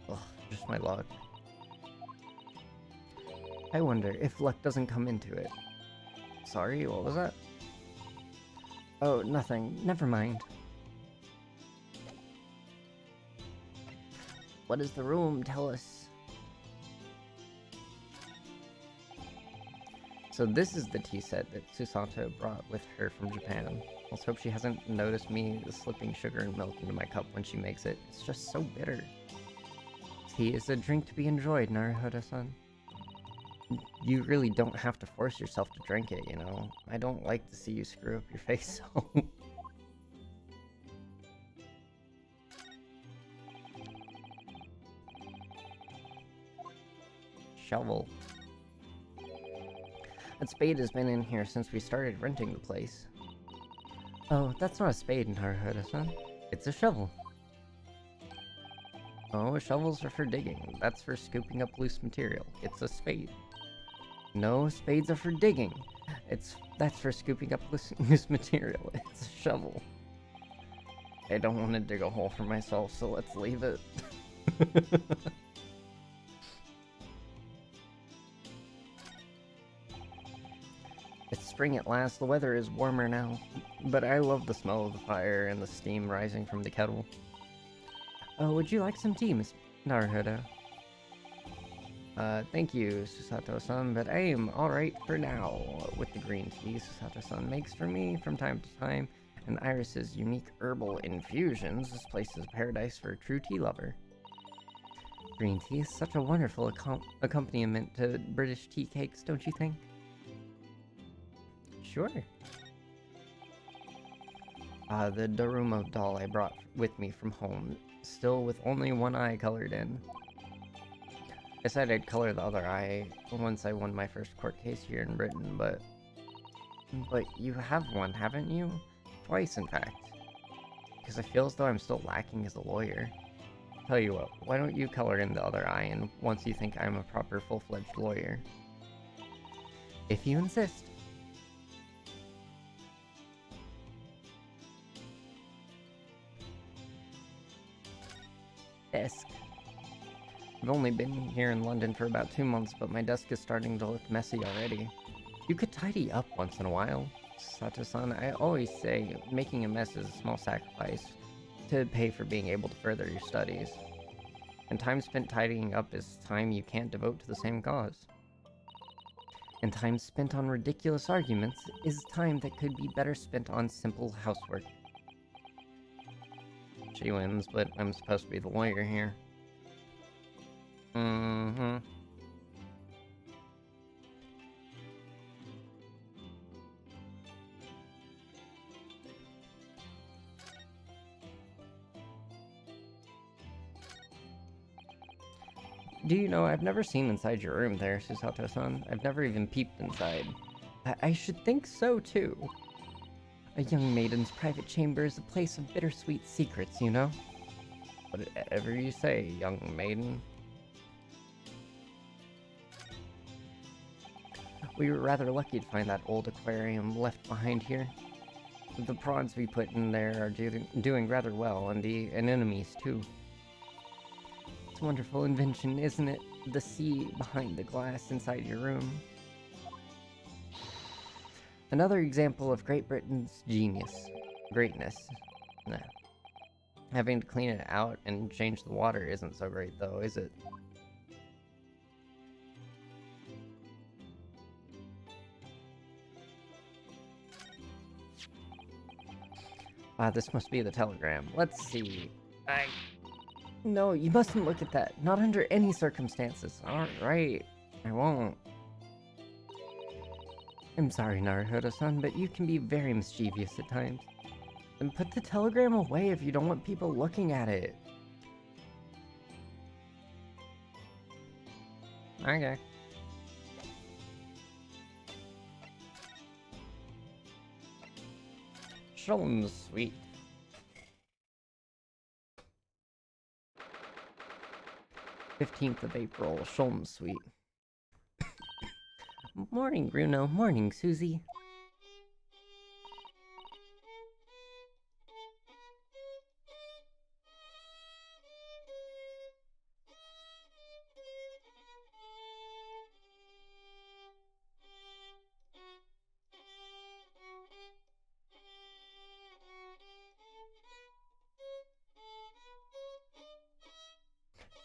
Ugh, just my luck. I wonder if luck doesn't come into it. Sorry, what was that? Oh, nothing. Never mind. What does the room tell us? So this is the tea set that Susato brought with her from Japan. Let's hope she hasn't noticed me slipping sugar and milk into my cup when she makes it. It's just so bitter. Tea is a drink to be enjoyed, Naruhodo-san. You really don't have to force yourself to drink it, you know? I don't like to see you screw up your face, so... Shovel. That spade has been in here since we started renting the place. Oh, that's not a spade, Naruhodo-san. It's a shovel. Oh, shovels are for digging. That's for scooping up loose material. It's a spade. No, spades are for digging. That's for scooping up loose material. It's a shovel. I don't want to dig a hole for myself, so let's leave it. It's spring at last. The weather is warmer now, but I love the smell of the fire and the steam rising from the kettle. Oh, would you like some tea, Miss Naruhodo? Thank you, Susato-san, but I am alright for now with the green tea Susato-san makes for me from time to time, and Iris's unique herbal infusions. This place is a paradise for a true tea lover. Green tea is such a wonderful accompaniment to British tea cakes, don't you think? Sure. The Daruma doll I brought with me from home, still with only one eye colored in. I said I'd color the other eye once I won my first court case here in Britain, but you have one, haven't you? Twice, in fact. Because I feel as though I'm still lacking as a lawyer. Tell you what, why don't you color in the other eye, and once you think I'm a proper full-fledged lawyer? If you insist. Desk. I've only been here in London for about 2 months, but my desk is starting to look messy already. You could tidy up once in a while. Sato-san, I always say making a mess is a small sacrifice to pay for being able to further your studies. And time spent tidying up is time you can't devote to the same cause. And time spent on ridiculous arguments is time that could be better spent on simple housework. She wins, but I'm supposed to be the lawyer here. Mm-hmm. Do you know, I've never seen inside your room there, Susato-san. I've never even peeped inside. I should think so, too. A young maiden's private chamber is a place of bittersweet secrets, you know? Whatever you say, young maiden. We were rather lucky to find that old aquarium left behind here. The prawns we put in there are doing rather well, and the anemones too. It's a wonderful invention, isn't it? The sea behind the glass inside your room. Another example of Great Britain's greatness. Nah. Having to clean it out and change the water isn't so great though, is it? This must be the telegram. Let's see. No, you mustn't look at that. Not under any circumstances. Alright. I won't. I'm sorry, Naruhodo-san, but you can be very mischievous at times. Then put the telegram away if you don't want people looking at it. Okay. Short and sweet. 15th of April, Sholm Suite. Morning, Bruno. Morning, Susie.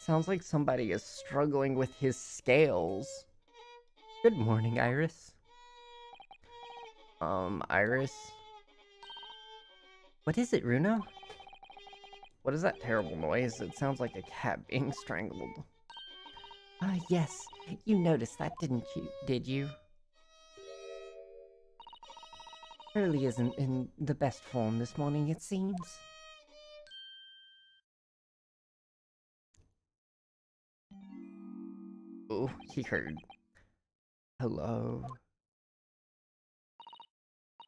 Sounds like somebody is struggling with his scales. Good morning, Iris. Iris? What is it, Runo? What is that terrible noise? It sounds like a cat being strangled. Ah, yes. You noticed that, did you? Hurley isn't in the best form this morning, it seems. Oh, he heard. Hello?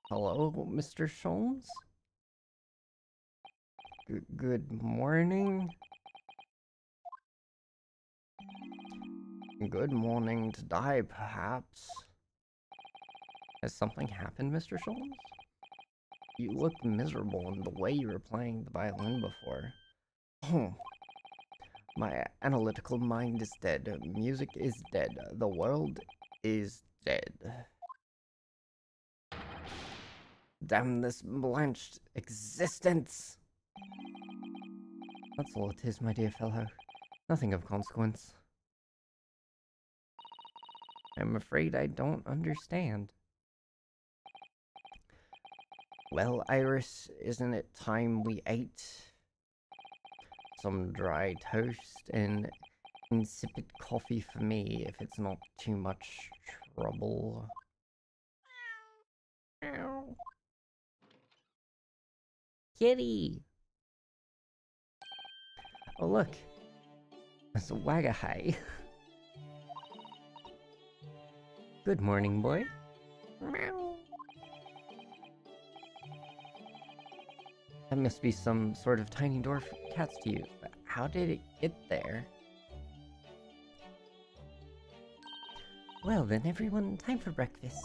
Hello, Mr. Sholmes? Good morning? Good morning to die, perhaps. Has something happened, Mr. Sholmes? You look miserable in the way you were playing the violin before. My analytical mind is dead. Music is dead. The world is dead. Damn this blanched existence! That's all it is, my dear fellow. Nothing of consequence. I'm afraid I don't understand. Well, Iris, isn't it time we ate? Some dry toast and insipid coffee for me, if it's not too much trouble. Kitty! Oh, look. It's a Wagahai. Good morning, boy. Meow. That must be some sort of tiny door for cats to use, but how did it get there? Well then, everyone, time for breakfast.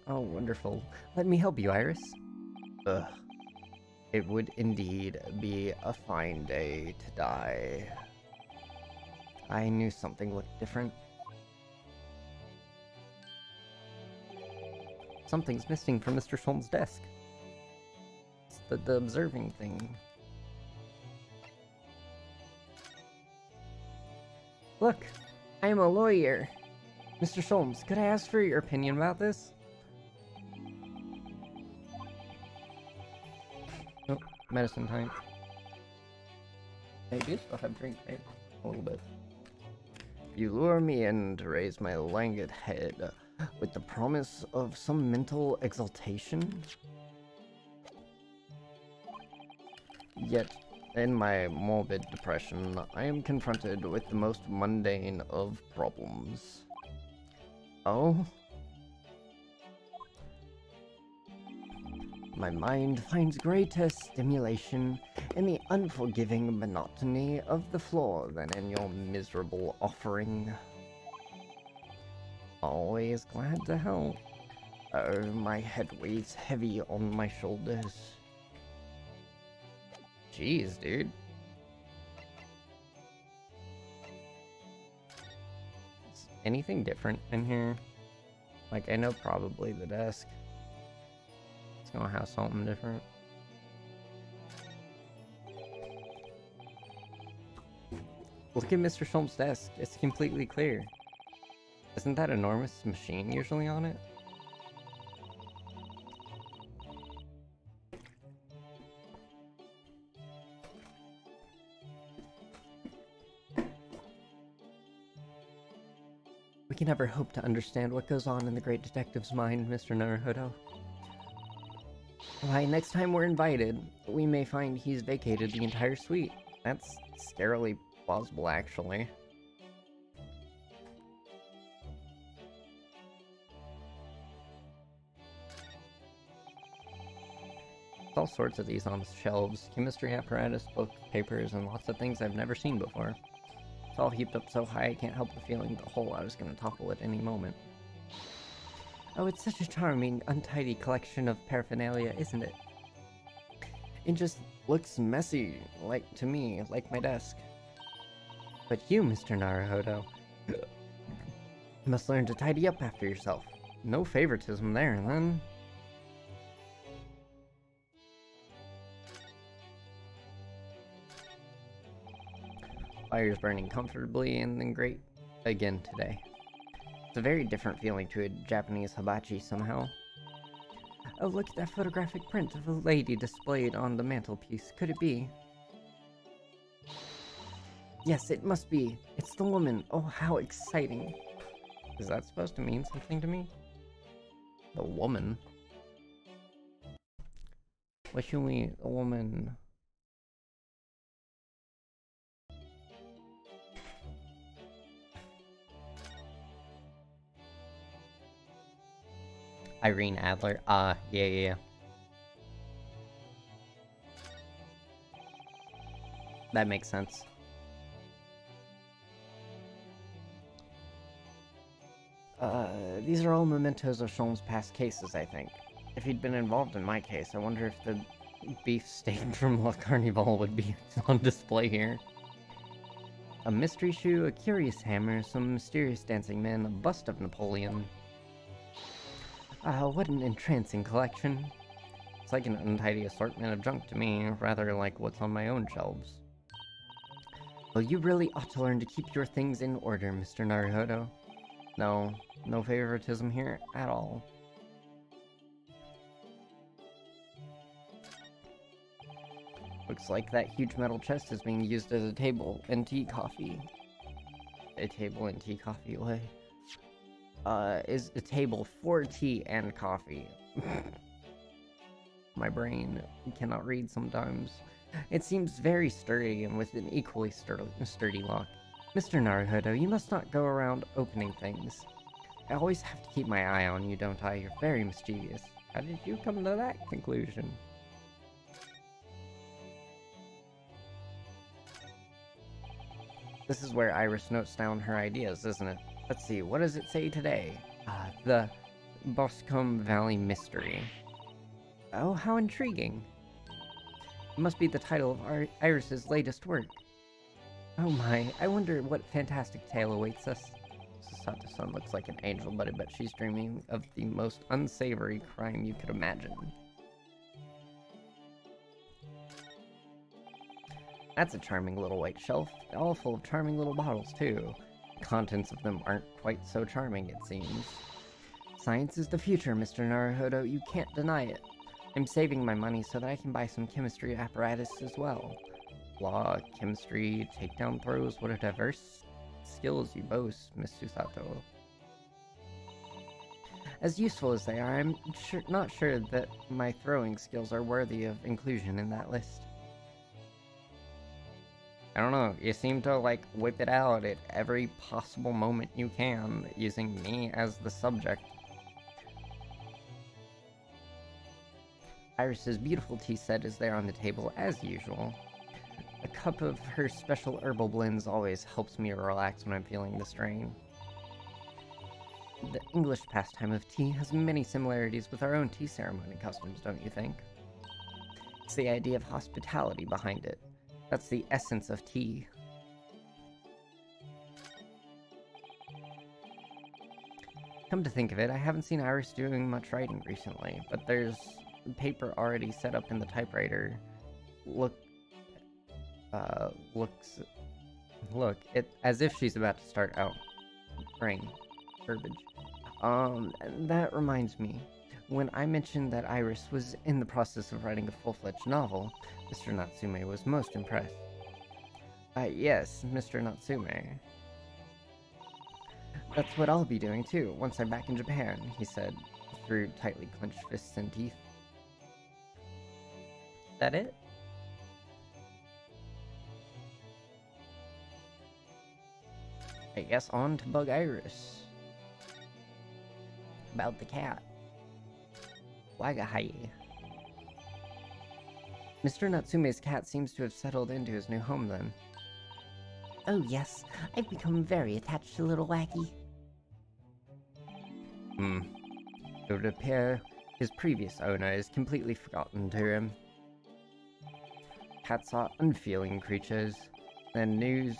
Oh, wonderful. Let me help you, Iris. Ugh. It would indeed be a fine day to die. I knew something looked different. Something's missing from Mr. Sholmes' desk. It's the observing thing. Look, I am a lawyer. Mr. Sholmes, could I ask for your opinion about this? Oh, medicine time. I do still have drink, right? A little bit. You lure me in to raise my languid head with the promise of some mental exaltation? Yet, in my morbid depression, I am confronted with the most mundane of problems. Oh? My mind finds greater stimulation in the unforgiving monotony of the floor than in your miserable offering. Always glad to help. Oh, my head weighs heavy on my shoulders. Jeez, dude. Is anything different in here? Like, I know probably the desk. It's gonna have something different. Look at Mr. Sholmes' desk. It's completely clear. Isn't that enormous machine usually on it? We can never hope to understand what goes on in the great detective's mind, Mr. Naruhodo. Why, next time we're invited, we may find he's vacated the entire suite. That's scarily plausible, actually. all sorts of these on the shelves. Chemistry apparatus, books, papers, and lots of things I've never seen before. It's all heaped up so high I can't help the feeling the whole I was going to topple at any moment. Oh, it's such a charming, untidy collection of paraphernalia, isn't it? It just looks messy, to me, like my desk. But you, Mr. Naruhodo, must learn to tidy up after yourself. No favoritism there, then. Fire's burning comfortably and then great again today. It's a very different feeling to a Japanese hibachi somehow. Oh, look at that photographic print of a lady displayed on the mantelpiece. Could it be? Yes, it must be. It's the woman. Oh, how exciting. Is that supposed to mean something to me? The woman? What should we... a woman... Irene Adler. Yeah. That makes sense. These are all mementos of Sholm's past cases, I think. If he'd been involved in my case, I wonder if the beef steak from La Carnival would be on display here. A mystery shoe, a curious hammer, some mysterious dancing men, a bust of Napoleon. What an entrancing collection. It's like an untidy assortment of junk to me, rather like what's on my own shelves. Well, you really ought to learn to keep your things in order, Mr. Naruhodo. No favoritism here at all. Looks like that huge metal chest is being used as a table and tea coffee. A table and tea coffee, what? Is a table for tea and coffee. My brain cannot read sometimes. It seems very sturdy and with an equally sturdy lock. Mr. Naruhodo, you must not go around opening things. I always have to keep my eye on you, don't I? You're very mischievous. How did you come to that conclusion? This is where Iris notes down her ideas, isn't it? Let's see, what does it say today? The Boscombe Valley Mystery. Oh, how intriguing. It must be the title of Iris's latest work. Oh my, I wonder what fantastic tale awaits us. Sasato-san looks like an angel, but I bet she's dreaming of the most unsavory crime you could imagine. That's a charming little white shelf, all full of charming little bottles too. The contents of them aren't quite so charming, it seems. Science is the future, Mr. Naruhodo, you can't deny it. I'm saving my money so that I can buy some chemistry apparatus as well. Law, chemistry, takedown throws, what a diverse skills you boast, Miss Susato. As useful as they are, I'm not sure that my throwing skills are worthy of inclusion in that list. I don't know, you seem to whip it out at every possible moment you can, using me as the subject. Iris's beautiful tea set is there on the table as usual. A cup of her special herbal blends always helps me relax when I'm feeling the strain. The English pastime of tea has many similarities with our own tea ceremony customs, don't you think? It's the idea of hospitality behind it. That's the essence of tea. Come to think of it, I haven't seen Iris doing much writing recently, but there's paper already set up in the typewriter. Look, as if she's about to start out writing verbiage. And that reminds me, when I mentioned that Iris was in the process of writing a full-fledged novel, Mr. Natsume was most impressed. Yes, Mr. Natsume. That's what I'll be doing too, once I'm back in Japan, he said, through tightly clenched fists and teeth. That it? I guess on to Bug Iris. About the cat. Wagahai. Mr. Natsume's cat seems to have settled into his new home then. Oh yes, I've become very attached to little Waggy. It would appear his previous owner is completely forgotten to him. Cats are unfeeling creatures. Their news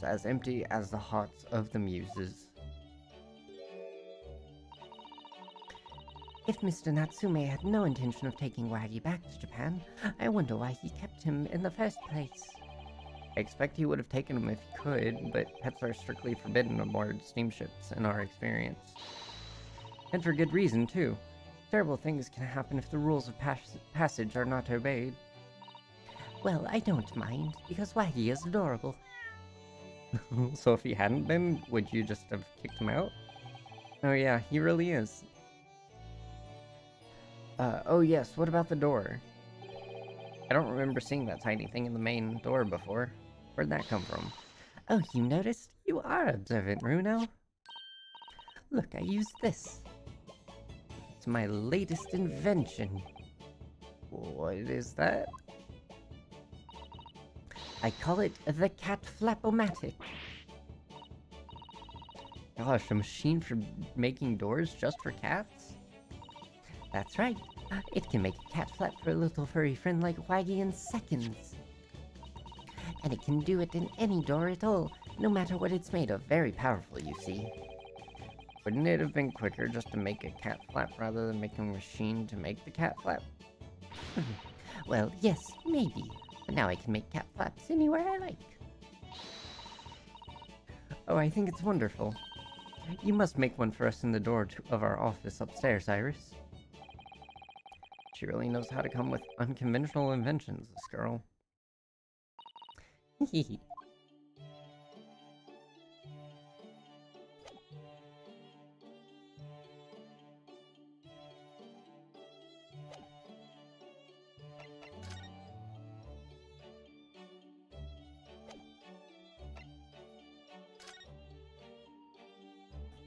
as empty as the hearts of the muses. If Mr. Natsume had no intention of taking Waggy back to Japan, I wonder why he kept him in the first place. I expect he would have taken him if he could, but pets are strictly forbidden aboard steamships in our experience. And for good reason, too. Terrible things can happen if the rules of passage are not obeyed. Well, I don't mind, because Waggy is adorable. So if he hadn't been, would you just have kicked him out? Oh yeah, he really is. Oh yes, what about the door? I don't remember seeing that tiny thing in the main door before. Where'd that come from? Oh, you noticed? You are observant, Runo. Look, I used this. It's my latest invention. What is that? I call it the Cat Flap-O-Matic. Gosh, a machine for making doors just for cats? That's right. It can make a cat flap for a little furry friend like Waggy in seconds. And it can do it in any door at all, no matter what it's made of. Very powerful, you see. Wouldn't it have been quicker just to make a cat flap rather than making a machine to make the cat flap? Well, yes, maybe. But now I can make cat flaps anywhere I like. Oh, I think it's wonderful. You must make one for us in the door of our office upstairs, Iris. She really knows how to come with unconventional inventions, this girl. Hehe.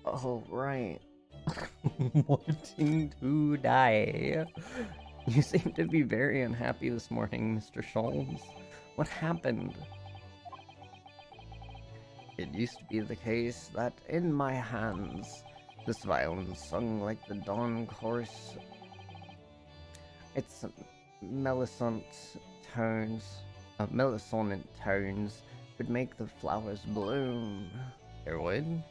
Oh, right. Wanting to die. You seem to be very unhappy this morning, Mr. Sholmes. What happened? It used to be the case that in my hands, this violin sung like the dawn chorus. Its melissonant tones would make the flowers bloom. There would.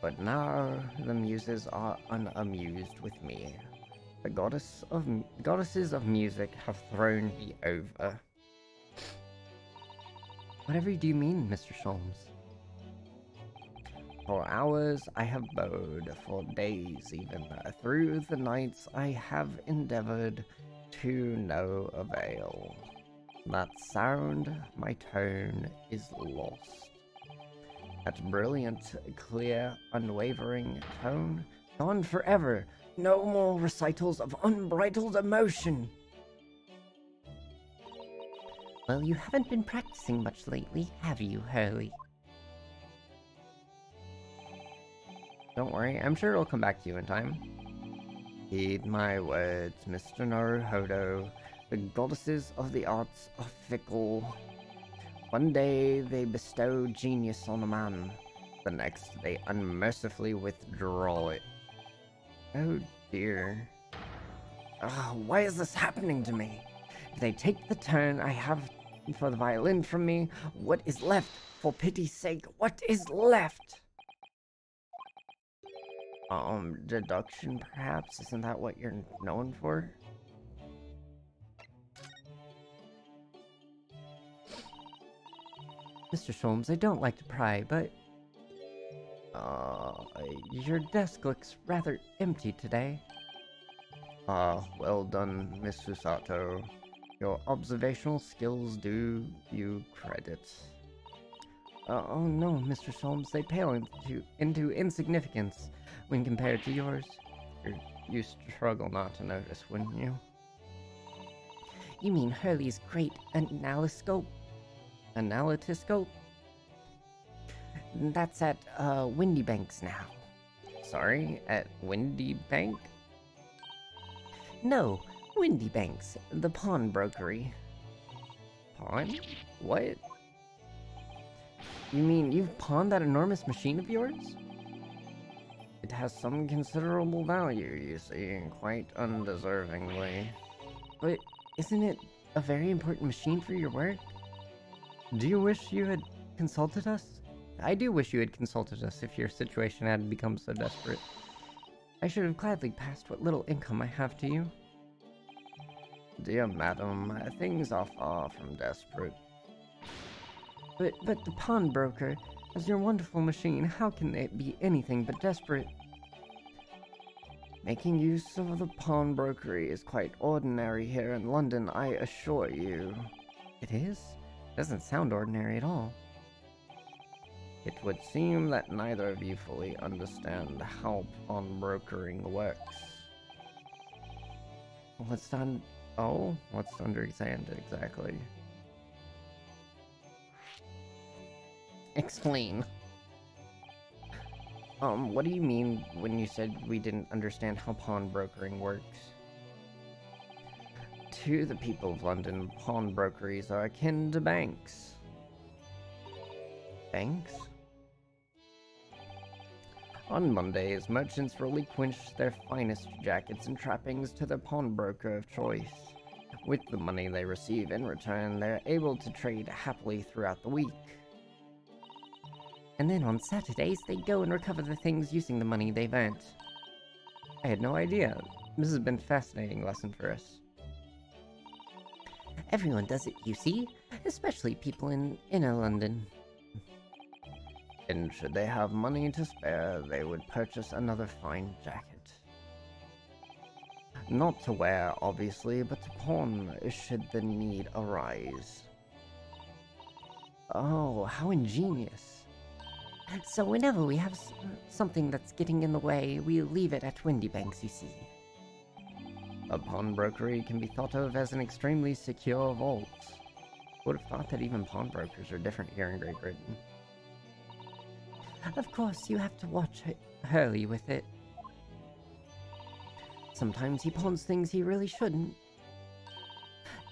But now the muses are unamused with me. The goddesses of music have thrown me over. Whatever do you mean, Mr. Sholmes? For hours I have bowed, for days even. Through the nights I have endeavored to no avail. That sound, my tone, is lost. That brilliant, clear, unwavering tone, gone forever. No more recitals of unbridled emotion. Well, you haven't been practicing much lately, have you, Hurley? Don't worry, I'm sure it'll come back to you in time. Heed my words, Mr. Naruhodo. The goddesses of the arts are fickle. One day they bestow genius on a man, the next they unmercifully withdraw it. Oh dear. Why is this happening to me? If they take the turn I have for the violin from me, what is left? For pity's sake, what is left? Deduction perhaps? Isn't that what you're known for? Mr. Sholmes, I don't like to pry, but... your desk looks rather empty today. Well done, Miss Susato. Your observational skills do you credit. Oh no, Mr. Sholmes, they pale into insignificance when compared to yours. You struggle not to notice, wouldn't you? You mean Hurley's great analyscope? Analytiscope? That's at, Windy Banks now. Sorry, at Windy Bank? No, Windy Banks, the pawnbrokery. Pawn? What? You mean you've pawned that enormous machine of yours? It has some considerable value, you see, quite undeservingly. But isn't it a very important machine for your work? Do you wish you had consulted us? I do wish you had consulted us if your situation had become so desperate. I should have gladly passed what little income I have to you. Dear madam, things are far from desperate. But the pawnbroker, as your wonderful machine, how can it be anything but desperate? Making use of the pawnbrokery is quite ordinary here in London, I assure you. It is? Doesn't sound ordinary at all. It would seem that neither of you fully understand how pawnbrokering works. What's understand exactly? Explain. What do you mean when you said we didn't understand how pawnbrokering works? To the people of London, pawnbrokeries are akin to banks. Banks? On Mondays, merchants relinquish their finest jackets and trappings to their pawnbroker of choice. With the money they receive in return, they're able to trade happily throughout the week. And then on Saturdays, they go and recover the things using the money they've earned. I had no idea. This has been a fascinating lesson for us. Everyone does it, you see, especially people in inner London. And should they have money to spare, they would purchase another fine jacket. Not to wear, obviously, but to pawn should the need arise. Oh, how ingenious. So whenever we have something that's getting in the way, we leave it at Windy Banks, you see. A pawnbrokery can be thought of as an extremely secure vault. Would have thought that even pawnbrokers are different here in Great Britain. Of course, you have to watch Hurley with it. Sometimes he pawns things he really shouldn't.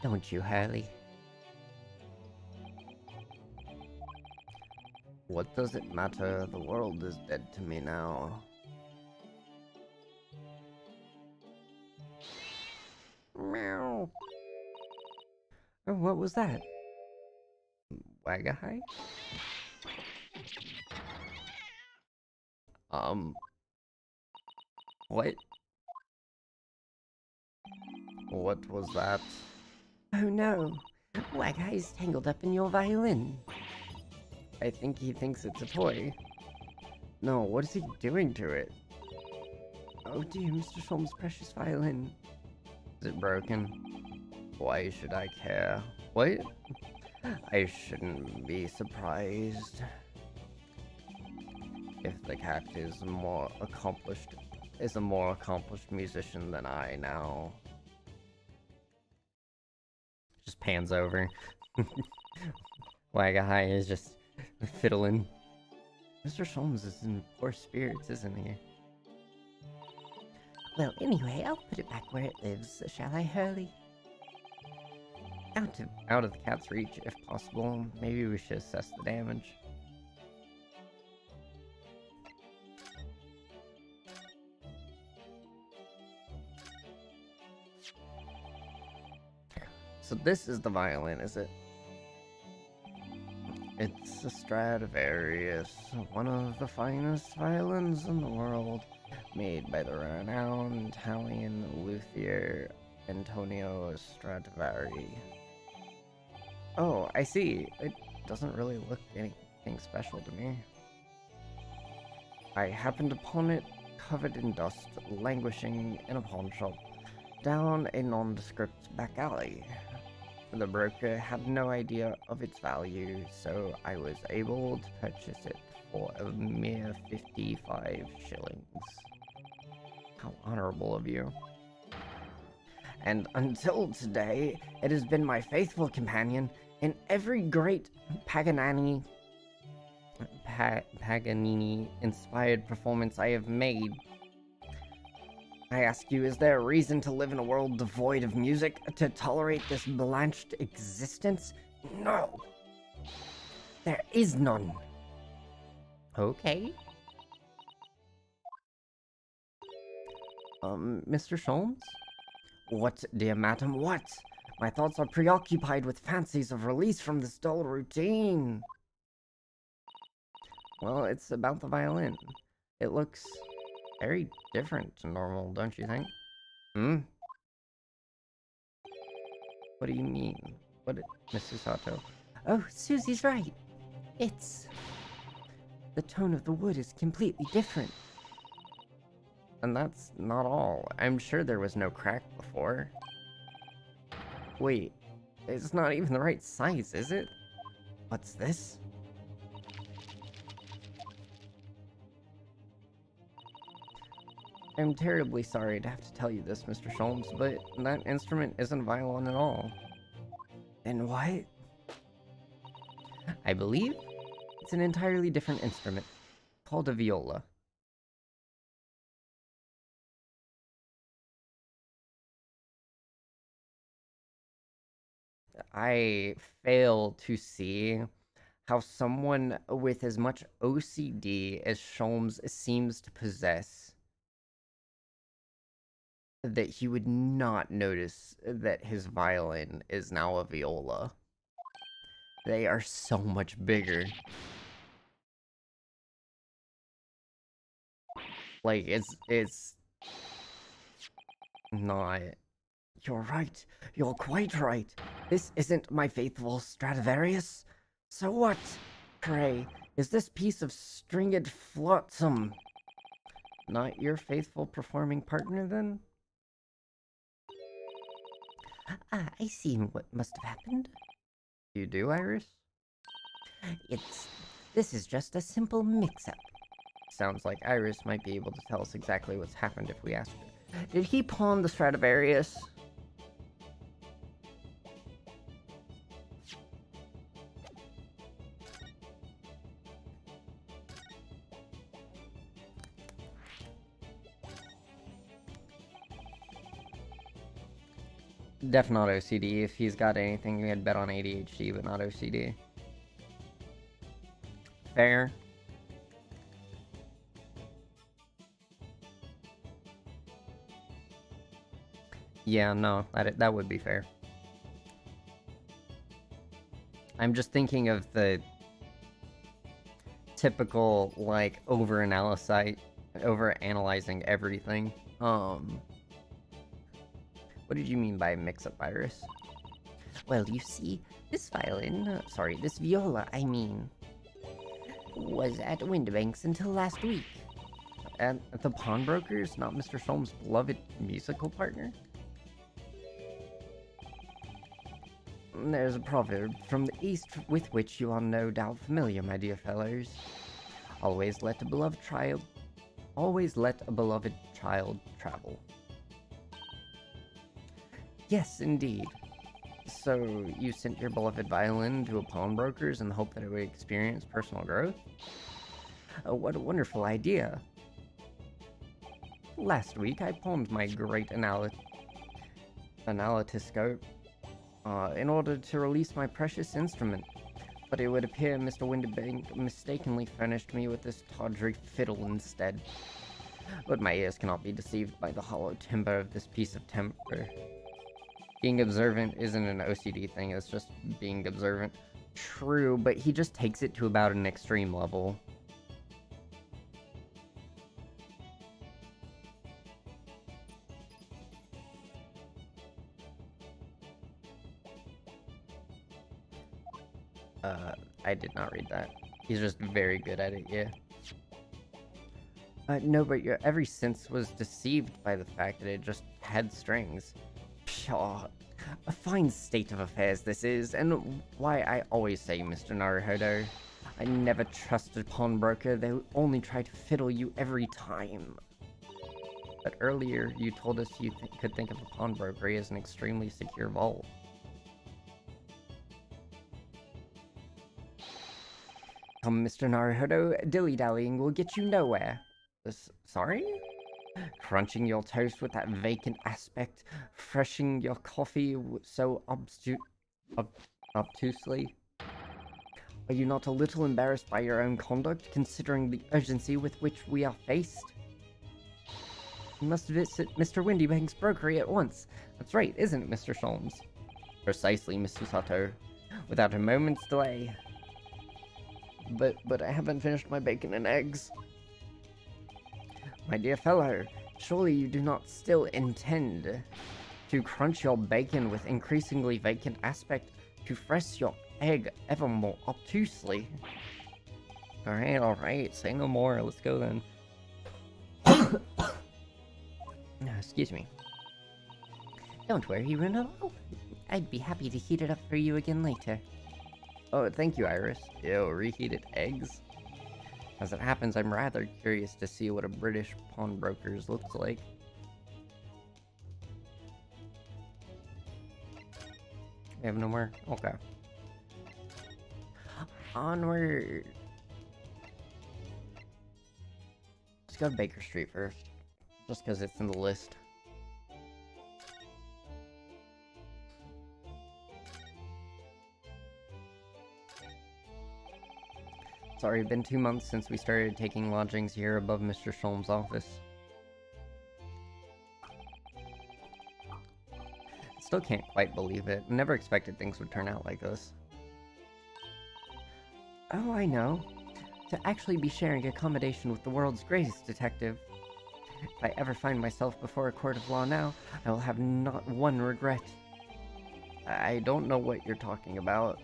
Don't you, Hurley? What does it matter? The world is dead to me now. Meow. Oh, what was that? Wagahai? What? What was that? Oh no! Wagahai's tangled up in your violin. I think he thinks it's a toy. No, what is he doing to it? Oh dear, Mr. Sholmes' precious violin. Is it broken? Why should I care? What? I shouldn't be surprised. If the cat is a more accomplished musician than I now. Just pans over. Wagahai is just fiddling. Mr. Sholmes is in poor spirits, isn't he? Well, anyway, I'll put it back where it lives, shall I, Hurley? Out of the cat's reach, if possible. Maybe we should assess the damage. So this is the violin, is it? It's a Stradivarius, one of the finest violins in the world, made by the renowned Italian luthier Antonio Stradivari. Oh, I see. It doesn't really look anything special to me. I happened upon it covered in dust, languishing in a pawn shop down a nondescript back alley. The broker had no idea of its value, so I was able to purchase it for a mere 55 shillings. How honorable of you. And until today, it has been my faithful companion in every great Paganini-inspired performance I have made. I ask you, is there a reason to live in a world devoid of music? To tolerate this blanched existence? No! There is none! Okay. Mr. Sholmes? What, dear madam, what? My thoughts are preoccupied with fancies of release from this dull routine. Well, it's about the violin. It looks very different to normal, don't you think? Hmm? What do you mean? What, Mrs. Sato? Oh, Susie's right. It's... The tone of the wood is completely different. And that's not all. I'm sure there was no crack before. Wait, it's not even the right size, is it? What's this? I'm terribly sorry to have to tell you this, Mr. Sholmes, but that instrument isn't a violin at all. And what? I believe it's an entirely different instrument, called a viola. I fail to see how someone with as much OCD as Sholmes seems to possess, that he would not notice that his violin is now a viola. They are so much bigger. Like, it's not... You're right. You're quite right. This isn't my faithful Stradivarius. So what, pray, is this piece of stringed flotsam? Not your faithful performing partner, then? Ah, I see what must have happened. You do, Iris? This is just a simple mix-up. Sounds like Iris might be able to tell us exactly what's happened if we ask her. Did he pawn the Stradivarius? Def not OCD. If he's got anything, we had bet on ADHD, but not OCD. Fair. Yeah, no, that would be fair. I'm just thinking of the typical, like, over-analyzing everything. What did you mean by mix-up, Iris? Well, you see, this this viola, I mean, was at Windibanks until last week. At the pawnbrokers, not Mr. Sholmes' beloved musical partner? There's a proverb from the East with which you are no doubt familiar, my dear fellows. Always let a beloved child travel. Yes, indeed. So, you sent your beloved violin to a pawnbroker's in the hope that it would experience personal growth? What a wonderful idea. Last week, I pawned my great analytoscope in order to release my precious instrument, but it would appear Mr. Windibank mistakenly furnished me with this tawdry fiddle instead. But my ears cannot be deceived by the hollow timbre of this piece of timber. Being observant isn't an OCD thing, it's just being observant. True, but he just takes it to about an extreme level. I did not read that. He's just very good at it, yeah. No, but your every sense was deceived by the fact that it just had strings. Pshaw. A fine state of affairs this is, and why I always say, Mr. Naruhodo, I never trust a pawnbroker. They only try to fiddle you every time. But earlier, you told us you could think of a pawnbroker as an extremely secure vault. Come, Mr. Naruhodo, dilly-dallying will get you nowhere. Sorry? Crunching your toast with that vacant aspect, freshing your coffee so obtusely. Are you not a little embarrassed by your own conduct, considering the urgency with which we are faced? You must visit Mr. Windybank's brokery at once. That's right, isn't it, Mr. Sholmes? Precisely, Miss Susato. Without a moment's delay. But I haven't finished my bacon and eggs. My dear fellow, surely you do not still intend to crunch your bacon with increasingly vacant aspect, to fresh your egg ever more obtusely. Alright, say no more, let's go then. Excuse me. Don't worry, Runo. I'd be happy to heat it up for you again later. Oh, thank you, Iris. Ew, reheated eggs? As it happens, I'm rather curious to see what a British pawnbroker's looks like. We have no more? Okay. Onward! Let's go to Baker Street first. Just because it's in the list. It's already been 2 months since we started taking lodgings here above Mr. Sholmes' office. Still can't quite believe it. Never expected things would turn out like this. Oh, I know. To actually be sharing accommodation with the world's greatest detective. If I ever find myself before a court of law now, I will have not one regret. I don't know what you're talking about,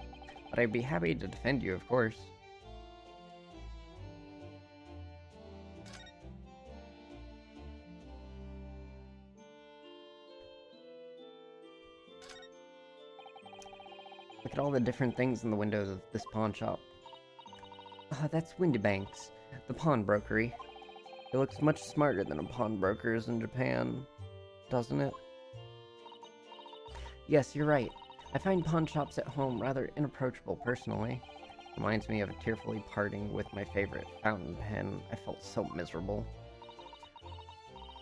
but I'd be happy to defend you, of course. Look at all the different things in the windows of this pawn shop. Ah, that's Windybank's, the pawnbrokery. It looks much smarter than a pawnbroker's in Japan, doesn't it? Yes, you're right. I find pawn shops at home rather inapproachable personally. Reminds me of tearfully parting with my favorite fountain pen. I felt so miserable.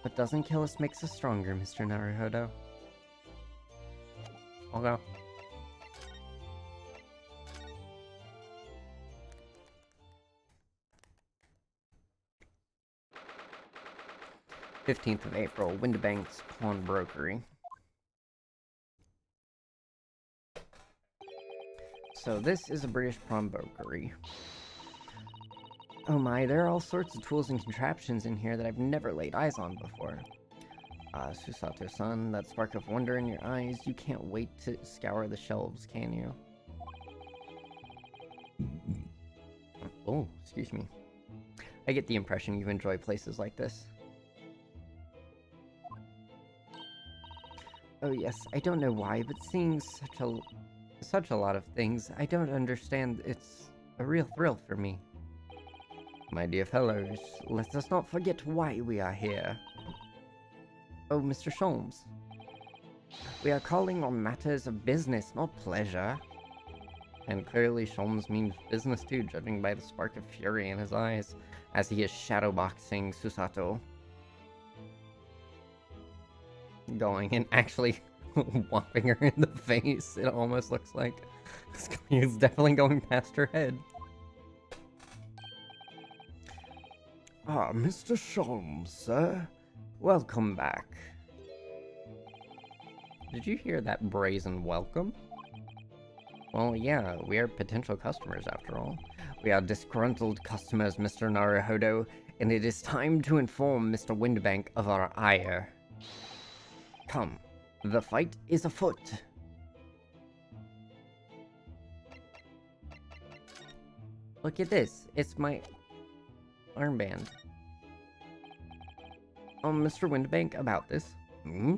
What doesn't kill us makes us stronger, Mr. Naruhodo. I'll go. 15th of April, Windybank's Pawnbrokery. So this is a British pawnbrokery. Oh my, there are all sorts of tools and contraptions in here that I've never laid eyes on before. Susato-san, that spark of wonder in your eyes, you can't wait to scour the shelves, can you? Oh, excuse me. I get the impression you enjoy places like this. Oh yes, I don't know why, but seeing such a lot of things, I don't understand. It's a real thrill for me. My dear fellows, let us not forget why we are here. Oh, Mr. Sholmes. We are calling on matters of business, not pleasure. And clearly Sholmes means business too, judging by the spark of fury in his eyes, as he is shadowboxing Susato. Going and actually whopping her in the face, it almost looks like. He's definitely going past her head. Ah, Mr. Sholmes, sir. Welcome back. Did you hear that brazen welcome? Well, yeah, we are potential customers after all. We are disgruntled customers, Mr. Naruhodo, and it is time to inform Mr. Windybank of our ire. Come, the fight is afoot. Look at this, it's my armband. Mr. Windybank, about this. Hmm?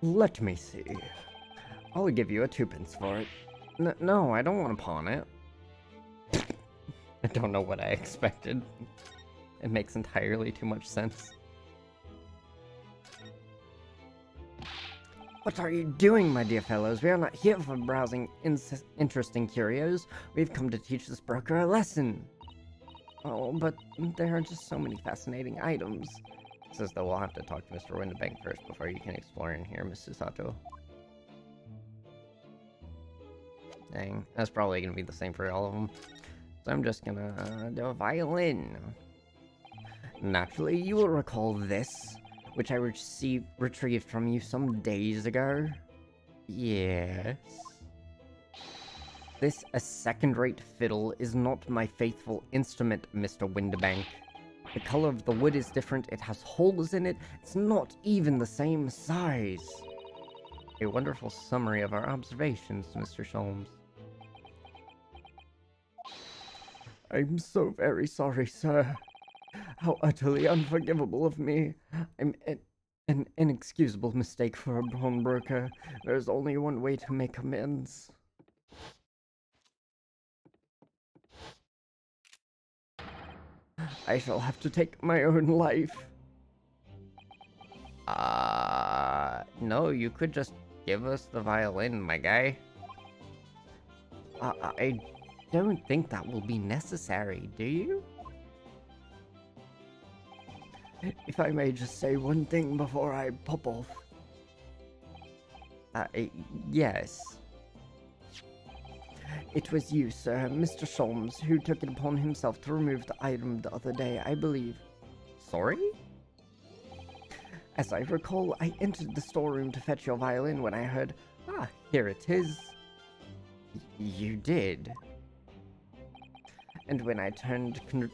Let me see. I'll give you a 2p for it. No, I don't want to pawn it. I don't know what I expected. It makes entirely too much sense. What are you doing, my dear fellows? We are not here for browsing interesting curios. We've come to teach this broker a lesson. Oh, but there are just so many fascinating items. Says that we'll have to talk to Mr. Windibank first before you can explore in here, Mrs. Sato. Dang, that's probably gonna be the same for all of them. So I'm just gonna do a violin. Naturally, you will recall this, which I retrieved from you some days ago. Yes. This, a second-rate fiddle, is not my faithful instrument, Mr. Windibank. The color of the wood is different, it has holes in it, it's not even the same size. A wonderful summary of our observations, Mr. Sholmes. I'm so very sorry, sir. How utterly unforgivable of me. I'm an inexcusable mistake for a pawnbroker. There's only one way to make amends. I shall have to take my own life. No, you could just give us the violin, my guy. I don't think that will be necessary, do you? If I may just say one thing before I pop off. Yes. It was you, sir, Mr. Sholmes, who took it upon himself to remove the item the other day, I believe. Sorry? As I recall, I entered the storeroom to fetch your violin when I heard, "Ah, here it is." You did. And when I turned to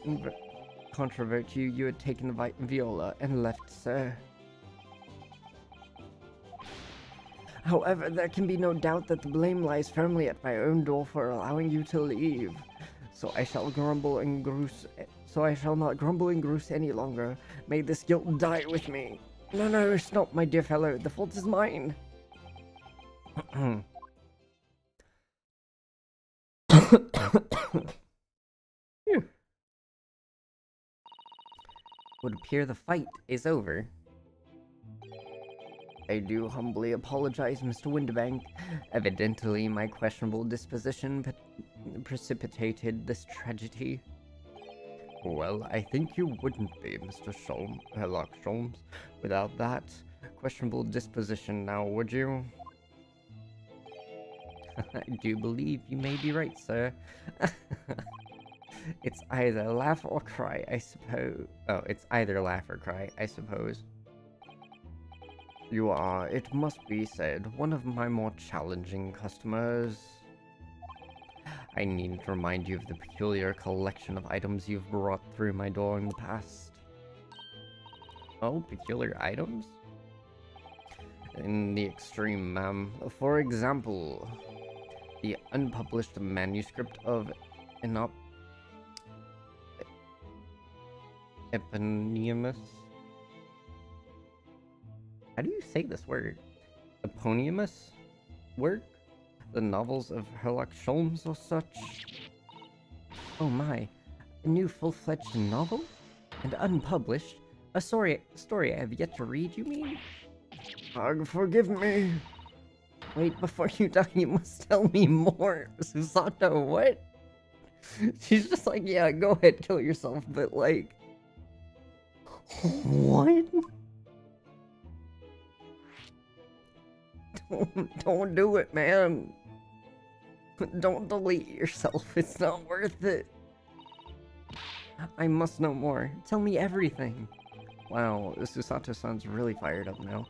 controvert you, you had taken the viola and left, sir. However, there can be no doubt that the blame lies firmly at my own door for allowing you to leave. So I shall not grumble and grouse any longer. May this guilt die with me. No, it's not, my dear fellow. The fault is mine. Would appear the fight is over. I do humbly apologize, Mr. Windibank. Evidently, my questionable disposition precipitated this tragedy. Well, I think you wouldn't be, Mr. Sherlock Sholmes, without that questionable disposition now, would you? I do believe you may be right, sir. It's either laugh or cry, I suppose. Oh, it's either laugh or cry, I suppose. You are, it must be said, one of my more challenging customers. I needn't remind you of the peculiar collection of items you've brought through my door in the past. Oh, peculiar items? In the extreme, ma'am. For example, the unpublished manuscript of Eponymous? How do you say this word? Eponymous work? The novels of Sherlock Sholmes or such? Oh my, a new full-fledged novel? And unpublished? A story I have yet to read, you mean? Forgive me. Wait, before you die, you must tell me more. Susato, what? She's just like, yeah, go ahead, kill yourself, but like... What? Don't do it, man. Don't delete yourself. It's not worth it. I must know more. Tell me everything. Wow, Susato sounds really fired up now.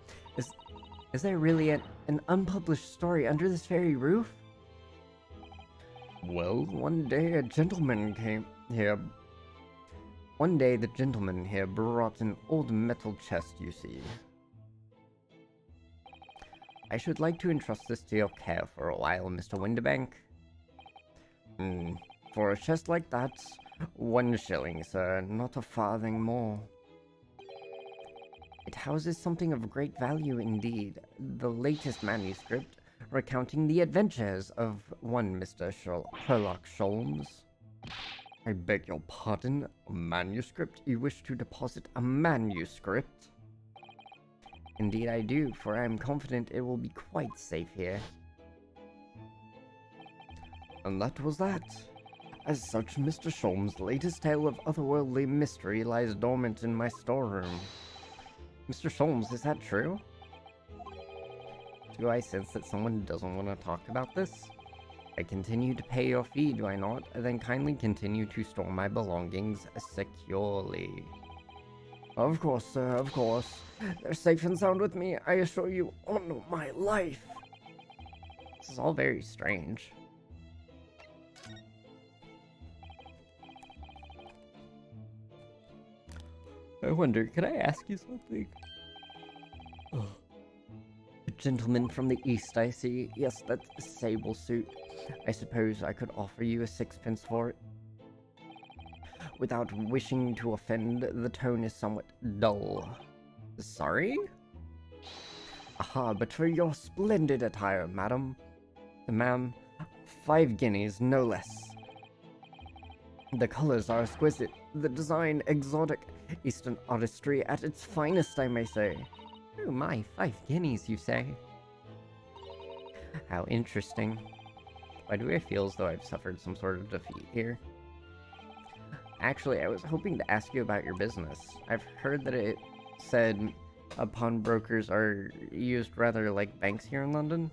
Is there really an unpublished story under this very roof? Well, one day the gentleman here brought an old metal chest, you see. I should like to entrust this to your care for a while, Mr. Windibank. For a chest like that, 1 shilling, sir, not a farthing more. It houses something of great value indeed, the latest manuscript recounting the adventures of one Mr. Sherlock Sholmes. I beg your pardon, a manuscript? You wish to deposit a manuscript? Indeed I do, for I am confident it will be quite safe here. And that was that. As such, Mr. Sholmes' latest tale of otherworldly mystery lies dormant in my storeroom. Mr. Sholmes, is that true? Do I sense that someone doesn't want to talk about this? I continue to pay your fee, do I not? And then kindly continue to store my belongings securely. Of course, sir, of course. They're safe and sound with me, I assure you, on my life. This is all very strange. I wonder, could I ask you something? A gentleman from the east, I see. Yes, that's a sable suit. I suppose I could offer you a sixpence for it. Without wishing to offend, the tone is somewhat dull. Sorry? Aha, but for your splendid attire, madam. Ma'am, 5 guineas, no less. The colors are exquisite, the design exotic, Eastern artistry at its finest, I may say. Oh my, 5 guineas, you say? How interesting. Why do I feel as though I've suffered some sort of defeat here? Actually, I was hoping to ask you about your business. I've heard that it said pawnbrokers are used rather like banks here in London.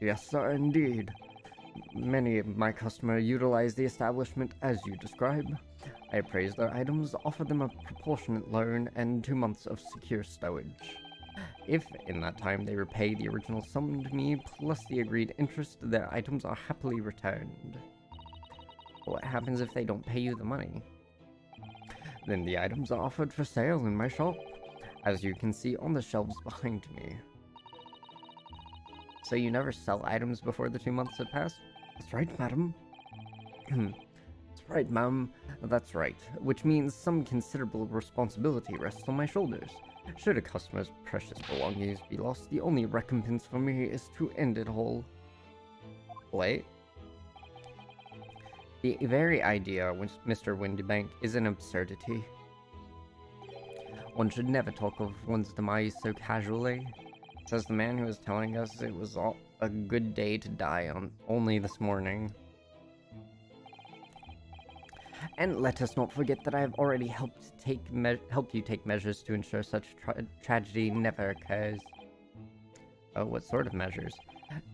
Yes, sir, indeed. Many of my customers utilize the establishment as you describe. I appraise their items, offer them a proportionate loan, and 2 months of secure stowage. If, in that time, they repay the original sum to me, plus the agreed interest, their items are happily returned. What happens if they don't pay you the money? Then the items are offered for sale in my shop, as you can see on the shelves behind me. So you never sell items before the 2 months have passed? That's right, madam. That's right, ma'am. That's right. Which means some considerable responsibility rests on my shoulders. Should a customer's precious belongings be lost, the only recompense for me is to end it all. Wait. The very idea, Mr. Windybank, is an absurdity. One should never talk of one's demise so casually. Says the man who was telling us it was a good day to die on only this morning. And let us not forget that I have already helped you take measures to ensure such tragedy never occurs. Oh, what sort of measures?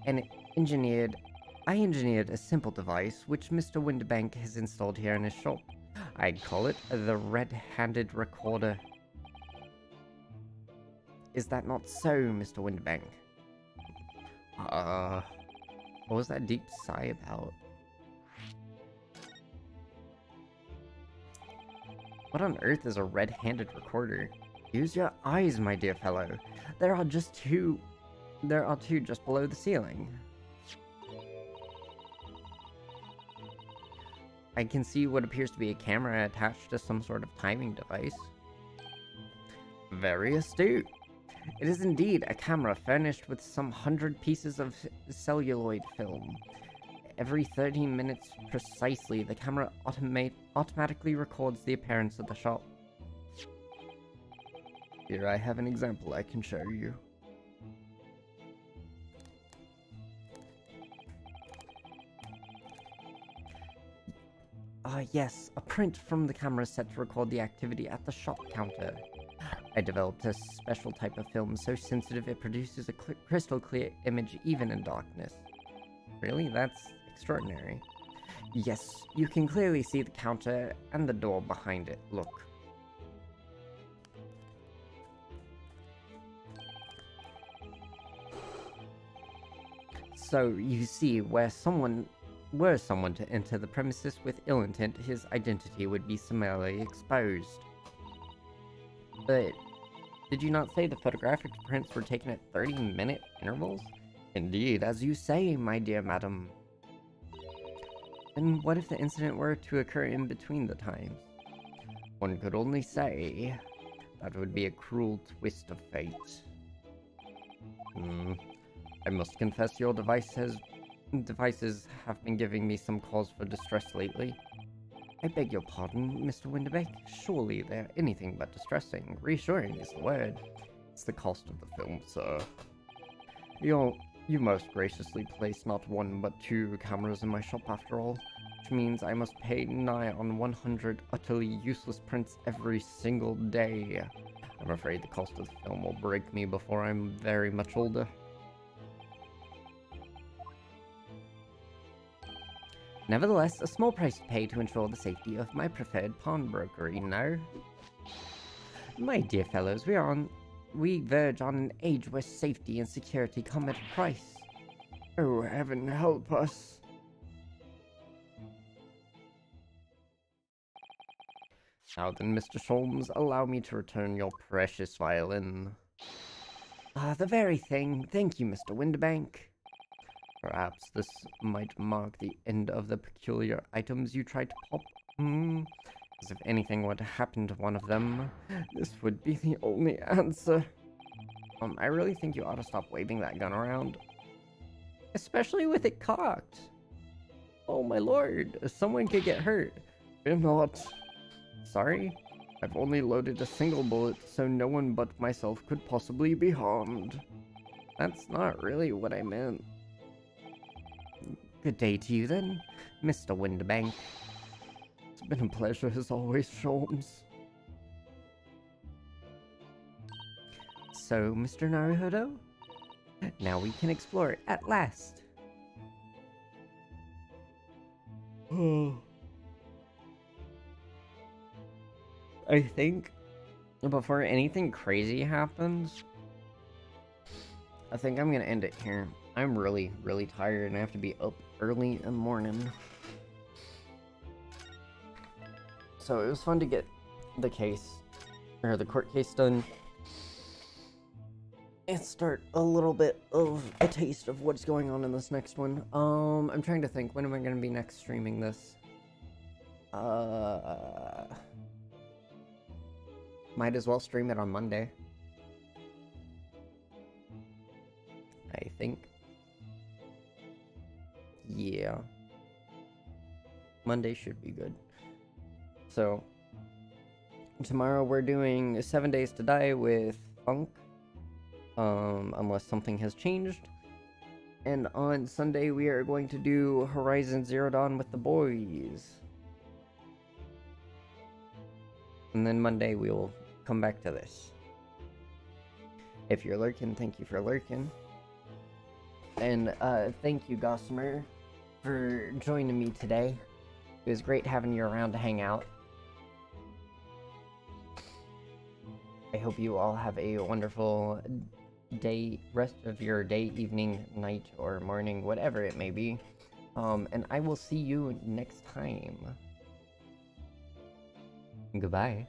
I engineered a simple device which Mr. Windybank has installed here in his shop. I'd call it the red-handed recorder. Is that not so, Mr. Windybank? What was that deep sigh about? What on earth is a red-handed recorder? Use your eyes, my dear fellow. There are two just below the ceiling. I can see what appears to be a camera attached to some sort of timing device. Very astute. It is indeed a camera furnished with some 100 pieces of celluloid film. Every 13 minutes precisely, the camera automatically records the appearance of the shop. Here I have an example I can show you. Yes, a print from the camera set to record the activity at the shop counter. I developed a special type of film so sensitive it produces a crystal clear image even in darkness. Really? That's extraordinary. Yes, you can clearly see the counter and the door behind it. Look. So, you see, were someone to enter the premises with ill intent, his identity would be summarily exposed. But did you not say the photographic prints were taken at 30-minute intervals? Indeed, as you say, my dear madam. And what if the incident were to occur in between the times? One could only say that would be a cruel twist of fate. I must confess your devices have been giving me some cause for distress lately. I beg your pardon, Mr. Windybank. Surely they're anything but distressing. Reassuring is the word. It's the cost of the film, sir. You most graciously place not 1 but 2 cameras in my shop after all. which means I must pay nigh on 100 utterly useless prints every single day. I'm afraid the cost of the film will break me before I'm very much older. Nevertheless, a small price to pay to ensure the safety of my preferred pawnbroker, no? My dear fellows, we verge on an age where safety and security come at a price. Oh, heaven help us. Now then, Mr. Sholmes, allow me to return your precious violin. Ah, the very thing. Thank you, Mr. Windibank. Perhaps this might mark the end of the peculiar items you tried to pop. As if anything were to happen to one of them, this would be the only answer. I really think you ought to stop waving that gun around. Especially with it cocked. Oh my lord, someone could get hurt. Fear not. Sorry? I've only loaded a single bullet, so no one but myself could possibly be harmed. That's not really what I meant. Good day to you then, Mr. Windibank. It's been a pleasure as always, Sholmes. So, Mr. Naruhodo? Now we can explore it at last. I think before anything crazy happens, I think I'm gonna end it here. I'm really, really tired and I have to be up early in the morning. So it was fun to get the case, or the court case done. And start a little bit of a taste of what's going on in this next one. I'm trying to think, when am I gonna be next streaming this? Might as well stream it on Monday. I think. Yeah. Monday should be good. So, tomorrow we're doing 7 Days to Die with Funk. Unless something has changed. And on Sunday we are going to do Horizon Zero Dawn with the boys. And then Monday we will come back to this. If you're lurking, thank you for lurking. And thank you, Gossamer, for joining me today. It was great having you around to hang out. I hope you all have a wonderful day, rest of your day, evening, night, or morning, whatever it may be. And I will see you next time. Goodbye.